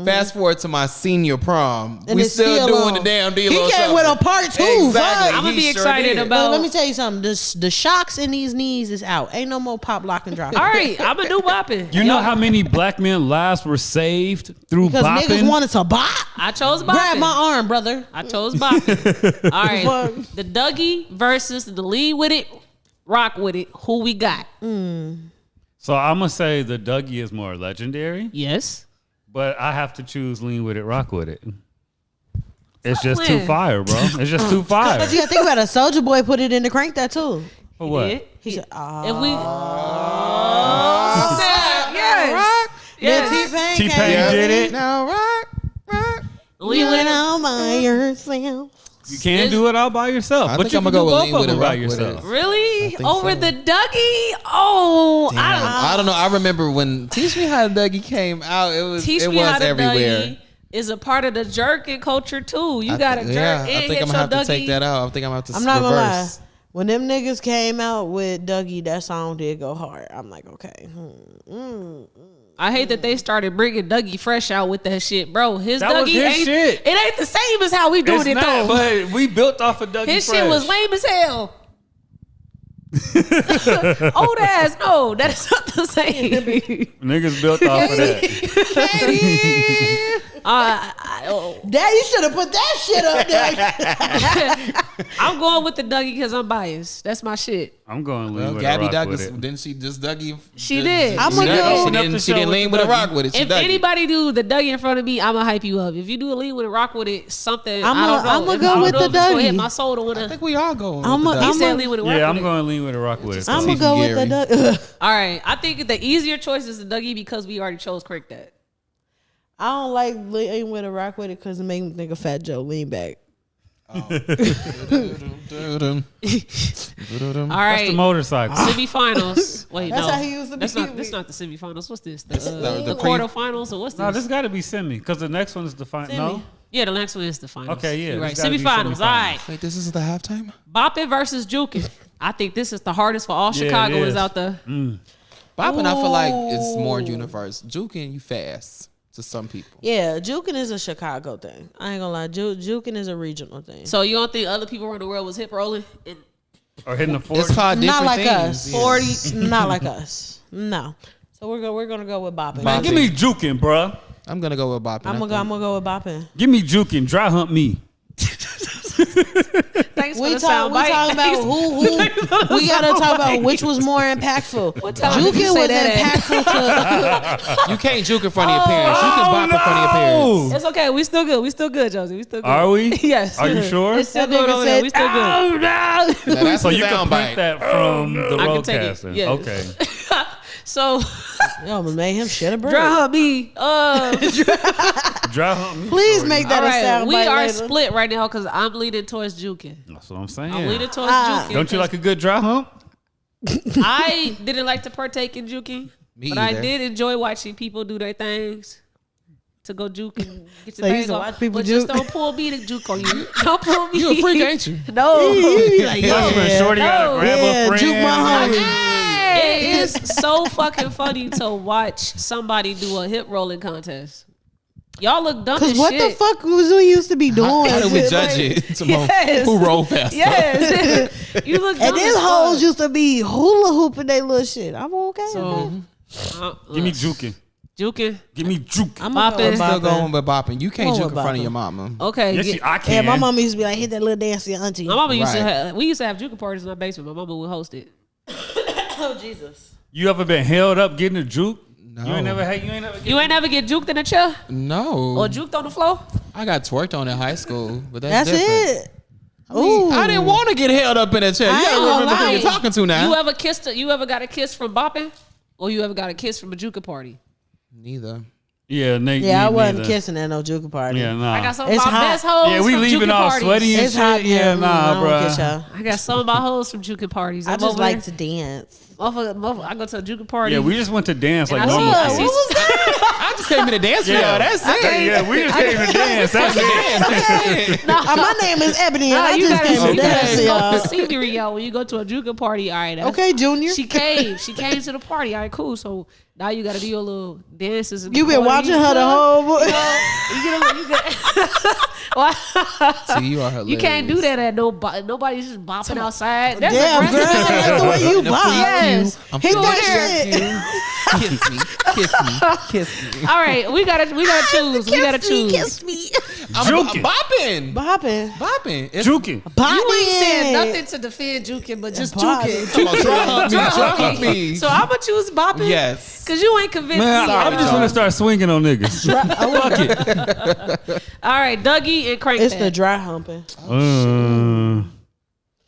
Fast forward to my senior prom,
And
we
it's
still doing
on.
the damn D-Lo
He
Shuffle.
came with a part 2.
Exactly.
Fuck.
I'ma
He
be
sure
excited
did.
about-
But let me tell you something. The shocks in these knees is out. Ain't no more Pop, Lock, and Drop.
All right, I'm a new bopping.
You know how many black men lives were saved through
Because
bopping?
niggas wanted to bop.
I chose bopping.
Grab my arm, brother.
I chose bopping. All right,
Fuck.
the Dougie versus the Lean With It, Rock With It. Who we got?
So I'm gonna say the Dougie is more legendary,
Yes.
but I have to choose Lean With It, Rock With It. It's just
playing.
too fire, bro. It's just too fire.
But you gotta think about it. Soldier Boy put it in the Crank That too.
For what?
Yeah.
He said,
If we, snap, yes,
Yeah,
yes.
T-Pain
T-Pain did it.
Now rock.
Lean
You
With
went
It.
out by yourself.
You can't do it all by yourself.
I
but
think
you
I'ma
can
go
do
with
both
Lean
of
With
them
It,
by
Rock With It.
yourself.
Really?
think
Over
so.
the Dougie? Oh,
I don't know. I remember when Teach Me How to Dougie came out.
Teach
It
Me
was
How to
everywhere.
Dougie is a part of the jerking culture too. You got to jerk
Yeah,
and
I think
hit
I'm
your
gonna have to
Dougie.
take that out. I think I'm gonna have to
I'm not gonna lie.
reverse.
When them niggas came out with Dougie, that song did go hard. I'm like, okay.
I hate that they started bringing Dougie Fresh out with that shit, bro. His
That
Dougie
was his
ain't
shit.
It ain't the same as how we doing
It's
it
not,
though.
but we built off of Dougie
His
Fresh.
shit was lame as hell. Old ass, no, that is not the same.
Niggas built off of that.
Dad, you should have put that shit up there.
I'm going with the Dougie because I'm biased. That's my shit.
I'm going Lean
Well,
With
Gabby
It, Rock With
Douglas,
It.
didn't she just Dougie?
She did.
I'ma
She
go-
didn't lean with a rock with it. She
If
Dougie.
anybody do the Dougie in front of me, I'ma hype you up. If you do a lean with a rock with it, something I don't know.
I'ma
If-
go
I don't
with
know
the
if it's gonna hit
Dougie.
my soul to
I
wanna.
think we all going.
I'ma-
with the
He
Dougie.
said lean with a rock
Yeah, I'm
with it.
going Lean With It, Rock With It.
I'm gonna
Stephen
go with the
Gary.
Dougie.
All right, I think the easier choice is the Dougie because we already chose Crank That.
I don't like lean with a rock with it because it make me think of Fat Joe. Lean back.
All
That's
right,
the motorcycle.
semifinals. Wait,
That's
no,
how he used to
that's
be.
not. That's not the semifinals. What's this?
the
The
pre-
quarterfinals or what's this?
No, this got to be semi because the next one is the final. No,
Yeah, the next one is the finals.
Okay, yeah,
You're right.
this gotta be
Semifinals. All right,
Wait, this is the halftime?
Boppin' versus Jukin'. I think this is the hardest for all
Yeah, it
Chicagoans
is.
out there.
Bopping, I feel like it's more universe. Juking, you fast to some people.
Yeah, juking is a Chicago thing. I ain't gonna lie. Juking is a regional thing.
So you don't think other people around the world was hip rolling? And
or hitting the 40.
It's called different
Not like
things.
us.
Yeah.
40, not like us. No. So we're gonna go with bopping.
Man, give me juking, bruh.
I'm gonna go with bopping.
I'm gonna go with bopping.
Give me juking. Dry hump me.
thanks for
We
the
talking
soundbite.
about who we gotta talk about which was more impactful.
What time did you
Juking
say
was
that
impactful to
You can't juke in front of your parents. You can bop in front of your parents.
It's okay. We still good. We still good, Josie. We still good.
Are we?
Yes.
Are you sure?
It's still
That
good
nigga
over there.
said,
We still good.
"Oh no!"
Now, that's
So
the
you can
sound
print
bite.
that from the
I can take it,
roadcaster.
yes.
Okay.
So,
Yo, made him shit a bird.
draw me.
Dry hump me.
Please
shorty.
make that
All
a
right,
sound
we
bite
are
later.
split right now because I'm leaning towards Jukin'.
That's what I'm saying.
I'm leaning towards
Ah.
Jukin'.
Don't you like a good dry hump?
I didn't like to partake in juking,
Me
but I
either.
did enjoy watching people do their things to go juke and get your
So you
thing
used to
on.
watch people
but just
juke?
don't pull me to juke on you. Don't pull me.
You a freak, ain't you?
No.
Like,
That's when
yeah.
Shorty gotta
No.
grab
Yeah,
a friend.
juke my homie.
It is so fucking funny to watch somebody do a hip rolling contest. Y'all look dumb as
Cause what
shit.
the fuck was we used to be doing?
How do we
Like,
judge it? Tomorrow?
Yes.
Who roll faster?
Yes. You look dumb
And them
as
hoes
fuck.
used to be hula hooping they little shit. I'm okay.
So,
Give me juking.
juking.
Give me juke.
I'm
bopping.
Still going with bopping. You can't
Going
juke
with
in front of
bopping.
your mama.
Okay.
Yes,
get-
I
Yeah,
can.
my mama used to be like, hit that little dance to your auntie.
my mama used to
Right.
have, we used to have juking parties in our basement. My mama would host it.
Oh Jesus.
You ever been held up getting a juke?
No.
You ain't never had. You ain't never.
You ain't never get juked in a chair
No.
or juked on the floor?
I got twerked on in high school, but that's
That's
different.
it. Ooh.
I didn't want to get held up in a chair. You
I ain't
gotta
gonna
remember who
lie.
you're talking to now.
You ever kissed? You ever got a kiss from bopping, or you ever got a kiss from a juke party?
Neither.
Yeah, Nate.
Yeah, I wasn't
neither.
kissing at no juke party.
Yeah, nah.
I got some of
It's
my
hot.
best hoes.
Yeah, we
from
leaving
juking
all
parties.
sweaty and
It's
shit.
hot.
Yeah,
I
nah,
don't
bro.
kiss y'all.
I got some of my hoes from juking parties.
I
I'm
just
over
like
there.
to dance.
Motherfucker, I go to a juking party.
Yeah, we just went to dance like
And I
normal.
see-
people.
I just came in to dance for y'all. That's it.
Yeah, we just came to dance. That's it.
My name is Ebony, and
Nah,
I
you
just
gotta,
came to
you gotta
dance,
scope the
y'all.
scenery out when you go to a juking party. All right, that's-
Okay, Junior.
She came to the party. All right, cool. So now you got to do your little dances. And
You been watching her the whole.
See, you are hilarious.
You can't do that at nobody's just bopping outside. That's
Damn, girl,
aggressive.
that's the way you bop.
Yes.
Hit
You
that
in
shit.
Kiss me, kiss me, kiss me.
All right, we gotta choose. We gotta choose.
Kiss me.
I'm
Juking.
bopping.
Bopping.
It's
Juking.
You ain't said nothing to defend juking, but just juking.
Drunk me.
So I'm gonna choose bopping.
Yes.
Cause you ain't convinced
Man,
me.
I'm just gonna start swinging on niggas. Fuck it.
All right, Dougie and Crank
It's
that.
the dry humping.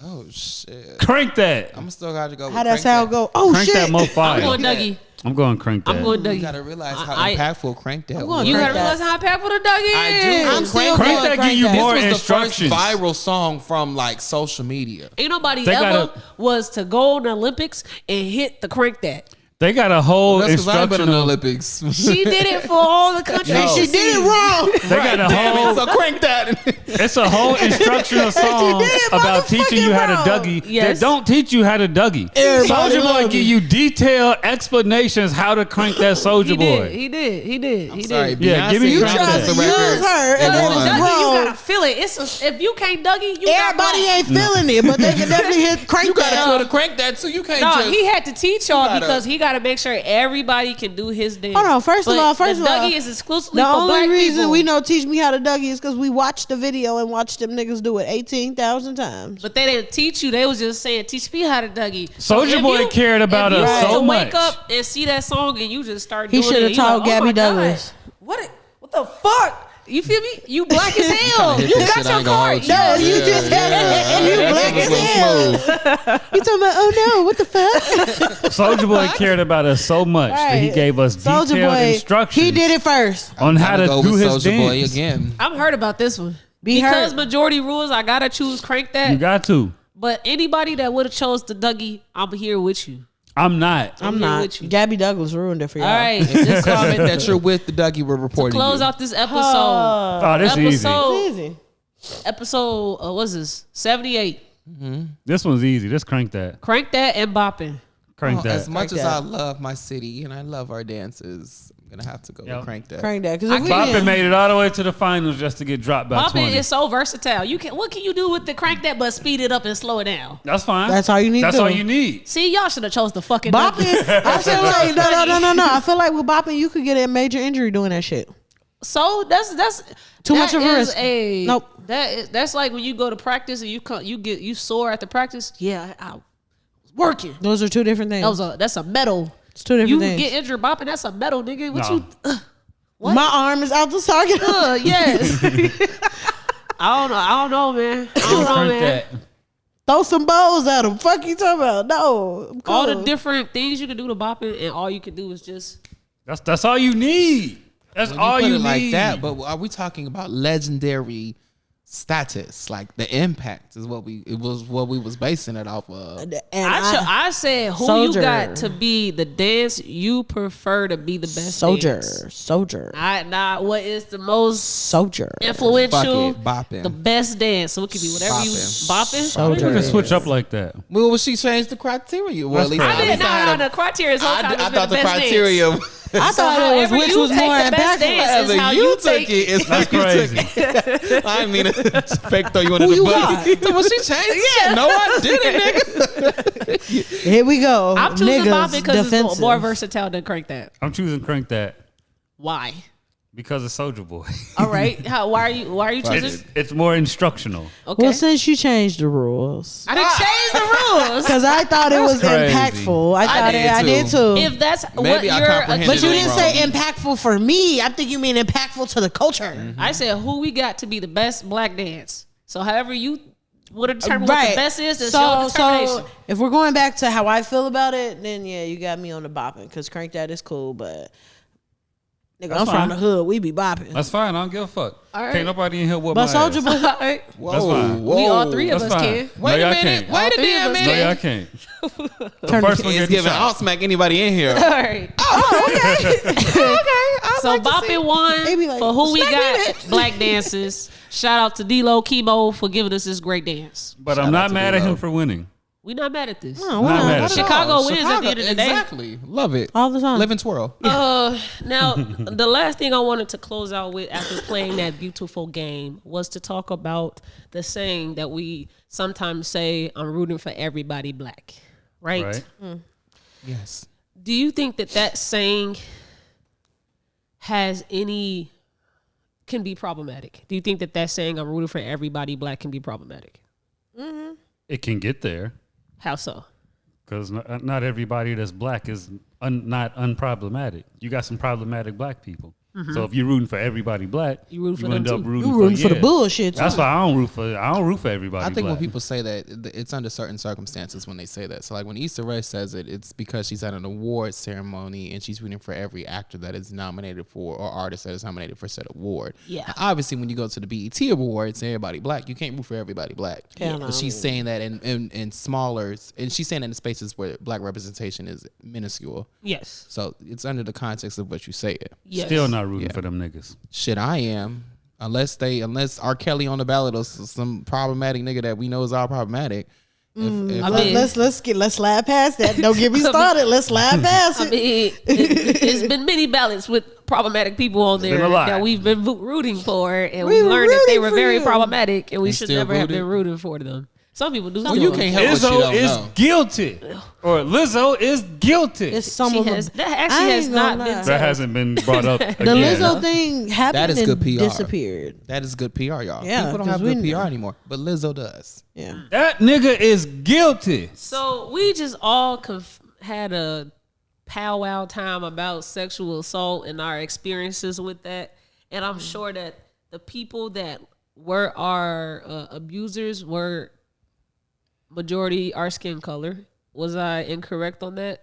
Oh shit.
Crank that.
I'm still got to go.
How that sound go? Oh
Crank
shit.
that mo
I'm
fire.
going Dougie.
I'm going crank that.
I'm going
You
Dougie.
gotta realize how
I-
impactful Crank that
going
was.
You
Crank
gotta realize
that.
how impactful the Dougie
I
is.
do.
I'm still
Crank
going
that give you
Crank
more
This was the first
instructions.
viral song from like social media.
Ain't nobody
They
ever
gotta-
was to go on the Olympics and hit the Crank that.
They got a whole
That's because I've been in the
instructional.
Olympics.
She did it for all the countries.
No.
She did it wrong.
They got a whole.
so Crank that.
It's a whole instructional song
did it
about teaching you how to
motherfucking
Dougie.
Yes.
That don't teach you how to Dougie.
Everybody
Soulja Boy
love
give
it.
you detailed explanations how to crank that Soulja
He
Boy.
did. He did. He did. He
Sorry,
did.
Yeah,
Beyonce
give me
You
Crank
cranked
trying
that.
to
the
use
record.
her
and
as
Dougie,
a
won.
you
wrong.
gotta feel it. If you can't Dougie, you
Everybody
got
ain't feeling it, but they can definitely hit Crank
You gotta
that.
feel to Crank that too. You can't
No,
just.
he had to teach y'all
gotta-
because he got to make sure everybody can do his dance.
Hold on, first of
But
all,
the Dougie is exclusively
the
for
only
black
reason
people.
we know Teach Me How to Dougie is because we watched the video and watched them niggas do it 18,000 times.
But they didn't teach you. They was just saying, teach me how to Dougie.
Soulja
if
Boy
you-
cared about
if you
us
was
so
to wake
much.
up and see that song and you just start
He
doing it.
shoulda
you
taught
like,
Gabby
oh my God.
Douglas.
What the fuck? You feel me? You black as hell.
hit
You
that
got
shit, I
your
ain't gonna
card.
hold you.
No, you
Yeah,
just
yeah,
had
yeah.
you
That
black
was
as
a little
hell. You talking about, oh no, what the fuck?
Soulja Boy cared about us so much that he
Right.
gave us
Soulja
detailed
Boy,
instructions.
he did it first.
on how
Gotta
to
go
do
with
his
Soulja Boy
dance.
again.
I'm hurt about this one.
Be
Because
hurt.
majority rules, I gotta choose Crank That.
You got to.
But anybody that would have chose the Dougie, I'm here with you.
I'm not.
I'm
here
not.
with you.
Gabby Douglas ruined it for y'all.
All right.
Just comment that you're with the Dougie. We're reporting
Close
you.
out this episode.
Oh, this is easy.
It's easy.
Episode, what's this? 78.
This one's easy. Just crank that.
Crank That and bopping.
Crank that.
As much
Crank
as
that.
I love my city and I love our dances, I'm gonna have to go
Yep.
with Crank that.
Crank that. Because if we
Boppin
didn't-
made it all the way to the finals just to get dropped by
Bopping
20.
is so versatile. What can you do with the Crank That but speed it up and slow it down?
That's fine.
That's all you need to
That's
do.
all you need.
See, y'all should have chose the fucking
Bopping,
Dougie.
I feel like no. I feel like with bopping, you could get a major injury doing that shit.
So that's
Too much of a
is
risk.
A,
Nope.
That's like when you go to practice and you sore at the practice. Yeah, I was working.
Those are two different things.
That's a medal.
It's two different
You
things.
get injured bopping. That's a medal, nigga. What
No.
you? What?
My arm is out the socket.
Yes. I don't know, man. I don't know,
Crank
man.
that.
Throw some bows at him. Fuck you talking about? No. I'm
All the
cool.
different things you can do to bopping, and all you can do is just.
That's all you need. That's
When
all
put
you
it
need.
like that, but are we talking about legendary status? Like the impact is what we was basing it off of.
And
I said who
Soldier.
you got to be the dance you prefer to be the best
Soldier.
dance.
Soldier.
Not what is the most
Soldier.
influential,
Fuck it, bopping.
the best dance. So it could be whatever you bopping.
Soldier.
You can switch up like that.
Well, she changed the criteria. Well, at least
That's
I did
had
not
a-
the criteria. This whole time
I
has been
thought the
best
criteria.
Dance.
I
So
thought it was
however
which
you
was
take
more
the best
impactful.
dance is how
you
you
took
take
it. It's
That's
how you
crazy.
took it. I didn't mean to fake throw you under
Who
the
you
bus.
got?
So when she changed, yeah, no, I didn't, nigga.
Here we go.
I'm choosing
Niggas
bopping because it's
defensive.
more versatile than Crank That.
I'm choosing crank that
Why?
because of Soulja Boy.
All right. Why are you choosing?
It's more instructional.
Okay.
Well, since you changed the rules.
I didn't change the rules.
Because I thought it was
crazy.
impactful. I did too.
If that's
Maybe
what
I
you're,
comprehended
But you
it
didn't
wrong.
say impactful for me. I think you mean impactful to the culture.
I said who we got to be the best black dance. So however you would determine what the best is, it's your determination.
So if we're going back to how I feel about it, then yeah, you got me on the bopping because Crank That is cool, but Nigga,
That's
I'm from
fine.
the hood. We be bopping.
That's fine. I don't give a fuck.
All right.
Can't nobody in here whoop
But
my
Soldier
ass.
Boy,
All right.
That's fine.
We all three of
That's
us
fine.
can.
No, y'all can't.
Wait a damn
No,
minute.
y'all can't.
Turn
First
the
one
It's
getting
giving.
shot.
I'll smack anybody in here.
All right. So Boppin' won
They be like,
for who we
"Smack me,
got
bitch."
black dances. Shout out to D-Lo Chemo for giving us this great dance.
But
Shout
I'm
out
not
to
mad at
D-Lo.
him for winning.
We not mad at this.
No,
Not mad at
not
it.
at all.
Chicago wins at the end of the day.
Exactly. Love it.
All the time.
Live and twirl.
Now, the last thing I wanted to close out with after playing that beautiful game was to talk about the saying that we sometimes say, I'm rooting for everybody black. Right?
Yes.
Do you think that saying can be problematic? Do you think that saying, I'm rooting for everybody black can be problematic?
It can get there
How so?
because not everybody that's black is not unproblematic. You got some problematic black people. So if you're rooting for everybody black,
You rooting for
end
them
up
too.
rooting
You rooting for the
yeah.
bullshit, too.
That's why I don't root for everybody.
I think
black.
when people say that, it's under certain circumstances when they say that. So like when Issa Rae says it, it's because she's at an award ceremony and she's rooting for every actor that is nominated for or artist that is nominated for said award.
Yeah.
Now, obviously, when you go to the BET Awards, everybody black, you can't root for everybody black.
Hell no.
But she's saying that in smaller, and she's saying that in spaces where black representation is minuscule.
Yes.
So it's under the context of what you say it.
Yes.
Still not rooting
Yeah.
for them niggas.
Shit, I am. Unless R. Kelly on the ballot or some problematic nigga that we know is all problematic. If
I mean-
Let's slide past that. Don't get me started. Let's slide past
I
it.
mean, it's been many ballots with problematic people on there
been a lot.
that we've been rooting for, and
We
we learned that they
rooting
were
for
very
you.
problematic, and we
And
should
still
never have been
rooted?
rooting for them. Some people do.
Well,
still.
you can't help what you
Lizzo
don't
is
know.
guilty, or Lizzo is guilty.
It's some
She
of
has,
them.
that
I
actually has
ain't
not
gonna
been
lie.
That
said.
hasn't been brought up again.
The Lizzo thing happened
That is
and
good PR.
disappeared.
That is good PR, y'all.
Yeah,
People don't
'cause
have good
we-
PR anymore, but Lizzo does.
Yeah.
That nigga is guilty.
So we just all had a powwow time about sexual assault and our experiences with that, and I'm sure that the people that were our abusers were majority our skin color. Was I incorrect on that?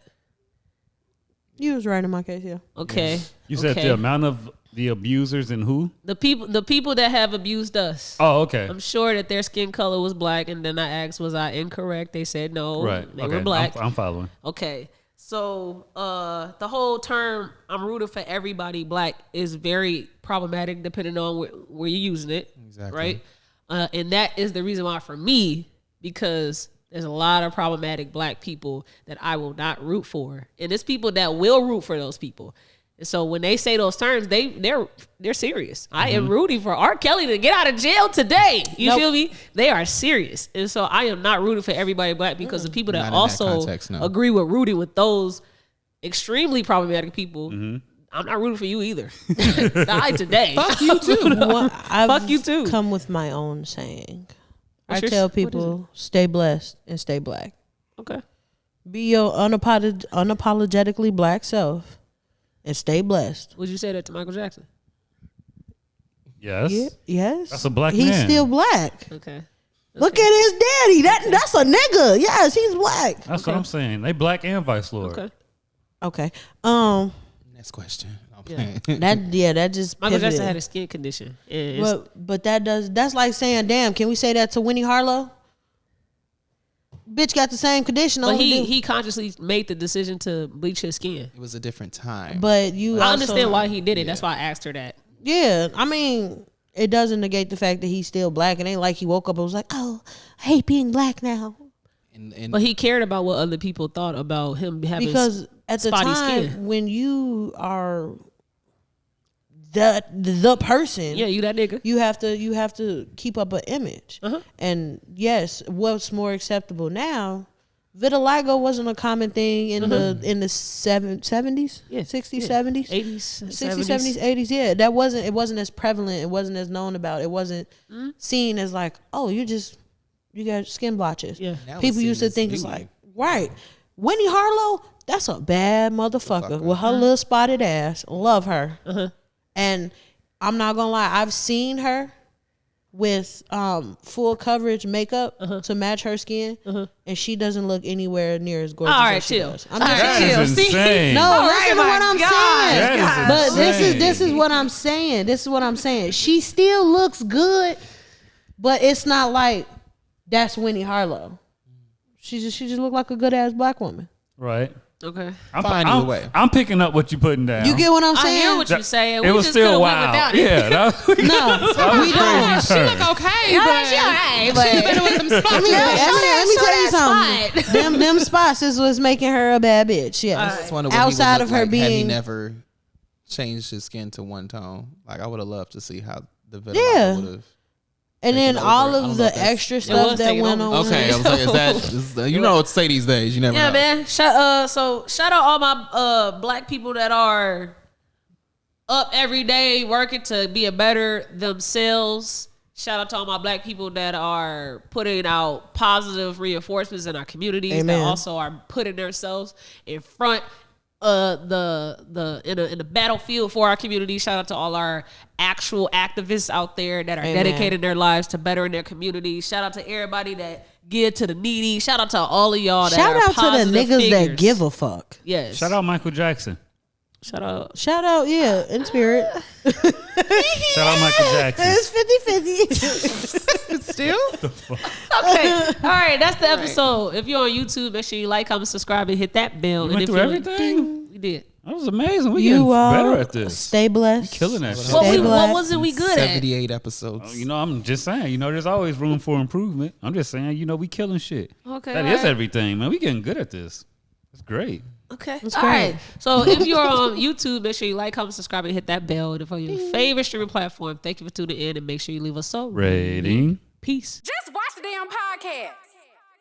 You was right in my case, yeah.
Okay.
You said
Okay.
the amount of the abusers and who?
the people that have abused us.
Oh, okay.
I'm sure that their skin color was black, and then I asked, was I incorrect? They said no.
Right.
They
okay.
were black.
I'm following.
Okay. So the whole term "I'm rooting for everybody black" is very problematic depending on where you're using it.
Exactly.
Right. And that is the reason why for me, because there's a lot of problematic black people that I will not root for, and it's people that will root for those people. And so when they say those terms, they're serious. I am rooting for R. Kelly to get out of jail today. You feel me? They are serious. And so I am not rooting for everybody black because the people
Not
that
in that
also
context, no.
agree with rooting with those extremely problematic people, I'm not rooting for you either. Die today.
Fuck you too.
Fuck you too.
Come with my own saying.
What's
I
your-
tell
what is
people, stay blessed and stay black.
Okay.
Be your unapologetically black self and stay blessed.
Would you say that to Michael Jackson?
Yes.
Yeah, yes.
That's a black
He's
man.
still black.
Okay.
Look at his daddy. That's a nigga. Yes, he's black.
That's what I'm saying. They black and vice lord.
Okay.
Okay.
Next question.
Yeah.
That just
Michael Jackson
pivoted.
had a skin condition. And it's-
But that's like saying, damn, can we say that to Winnie Harlow? Bitch got the same condition.
but
only
he consciously made the decision to bleach his skin.
It was a different time.
But you
I
also-
understand why he did it. That's why I asked her that.
Yeah, I mean, it doesn't negate the fact that he's still black. It ain't like he woke up and was like, oh, I hate being black now.
and
But he cared about what other people thought about him having
Because at the
spotty
time,
skin.
when you are the person,
Yeah, you that nigga.
you have to keep up an image.
Uh-huh.
And yes, what's more acceptable now? Vitiligo wasn't a common thing in the 70s,
Yeah,
60s,
yeah.
70s,
80s,
60s, 70s, 80s. Yeah, it wasn't as prevalent. It wasn't as known about. It wasn't seen as like, oh, you got skin blotches.
Yeah.
Now
People
it's
used to
seen
think
as
it's
beauty.
like, right. Winnie Harlow, that's a bad motherfucker with her little spotted ass. Love her. And I'm not gonna lie, I've seen her with full coverage makeup to match her skin, and she doesn't look anywhere near as gorgeous.
All right,
as she
chill.
does. I'm
All
just
right,
saying.
chill.
That is
See?
insane.
No,
All
listen
right,
to what
my
I'm
God.
saying.
That is
But
insane.
this is what I'm saying. This is what I'm saying. She still looks good, but it's not like that's Winnie Harlow. She just looked like a good ass black woman.
Right.
Okay.
Fine either way.
I'm picking up what you're putting down.
You get what I'm
I
saying?
hear what you're saying.
It
We
was
just
still
could've went
wild.
without it.
Yeah. That,
No, we don't.
she look
Okay, but she alright, but she better with them spots.
Let me tell you something. Them spots is what's making her a bad bitch. Yes.
It's one of when he would
Outside
look
of her
like, had he
being,
never changed his skin to one tone. Like I would have loved to see how the vitiligo
Yeah.
would have.
and then
taken
all
over. I don't
of
know
the
if that's-
extra
was
stuff that
taking
went
over.
on.
Okay, I was like, is that you know what to say these days? You never
Yeah,
know.
man. So shout out all my black people that are up every day working to be a better themselves. Shout out to all my black people that are putting out positive reinforcements in our communities.
Amen.
That also are putting themselves in front in the battlefield for our community. Shout out to all our actual activists out there that are
Amen.
dedicating their lives to bettering their community. Shout out to everybody that give to the needy. Shout out to all of y'all that
Shout
are
out to the
positive
niggas that
figures.
give a fuck.
Yes.
shout out Michael Jackson.
Shout out.
Shout out, yeah, in spirit.
Shout out Michael Jackson.
It's 50-50.
Still? Okay. All right. That's the episode. If you're on YouTube, make sure you like, comment, subscribe, and hit that bell.
You
and
went
if
through
you
everything?
we did.
That was amazing. We getting
You
better at this.
stay blessed.
Killing that shit.
Stay
What
black.
wasn't we good at?
78 episodes.
You know, I'm just saying, there's always room for improvement. I'm just saying, we killing shit.
Okay.
That
all
is
right.
everything, man. We getting good at this. It's great.
Okay.
That's
All
great.
right. So if you're on YouTube, make sure you like, comment, subscribe, and hit that bell. And if on your favorite streaming platform, thank you for tuning in and make sure you leave us a
Rating.
Peace.
Just watch the damn podcast.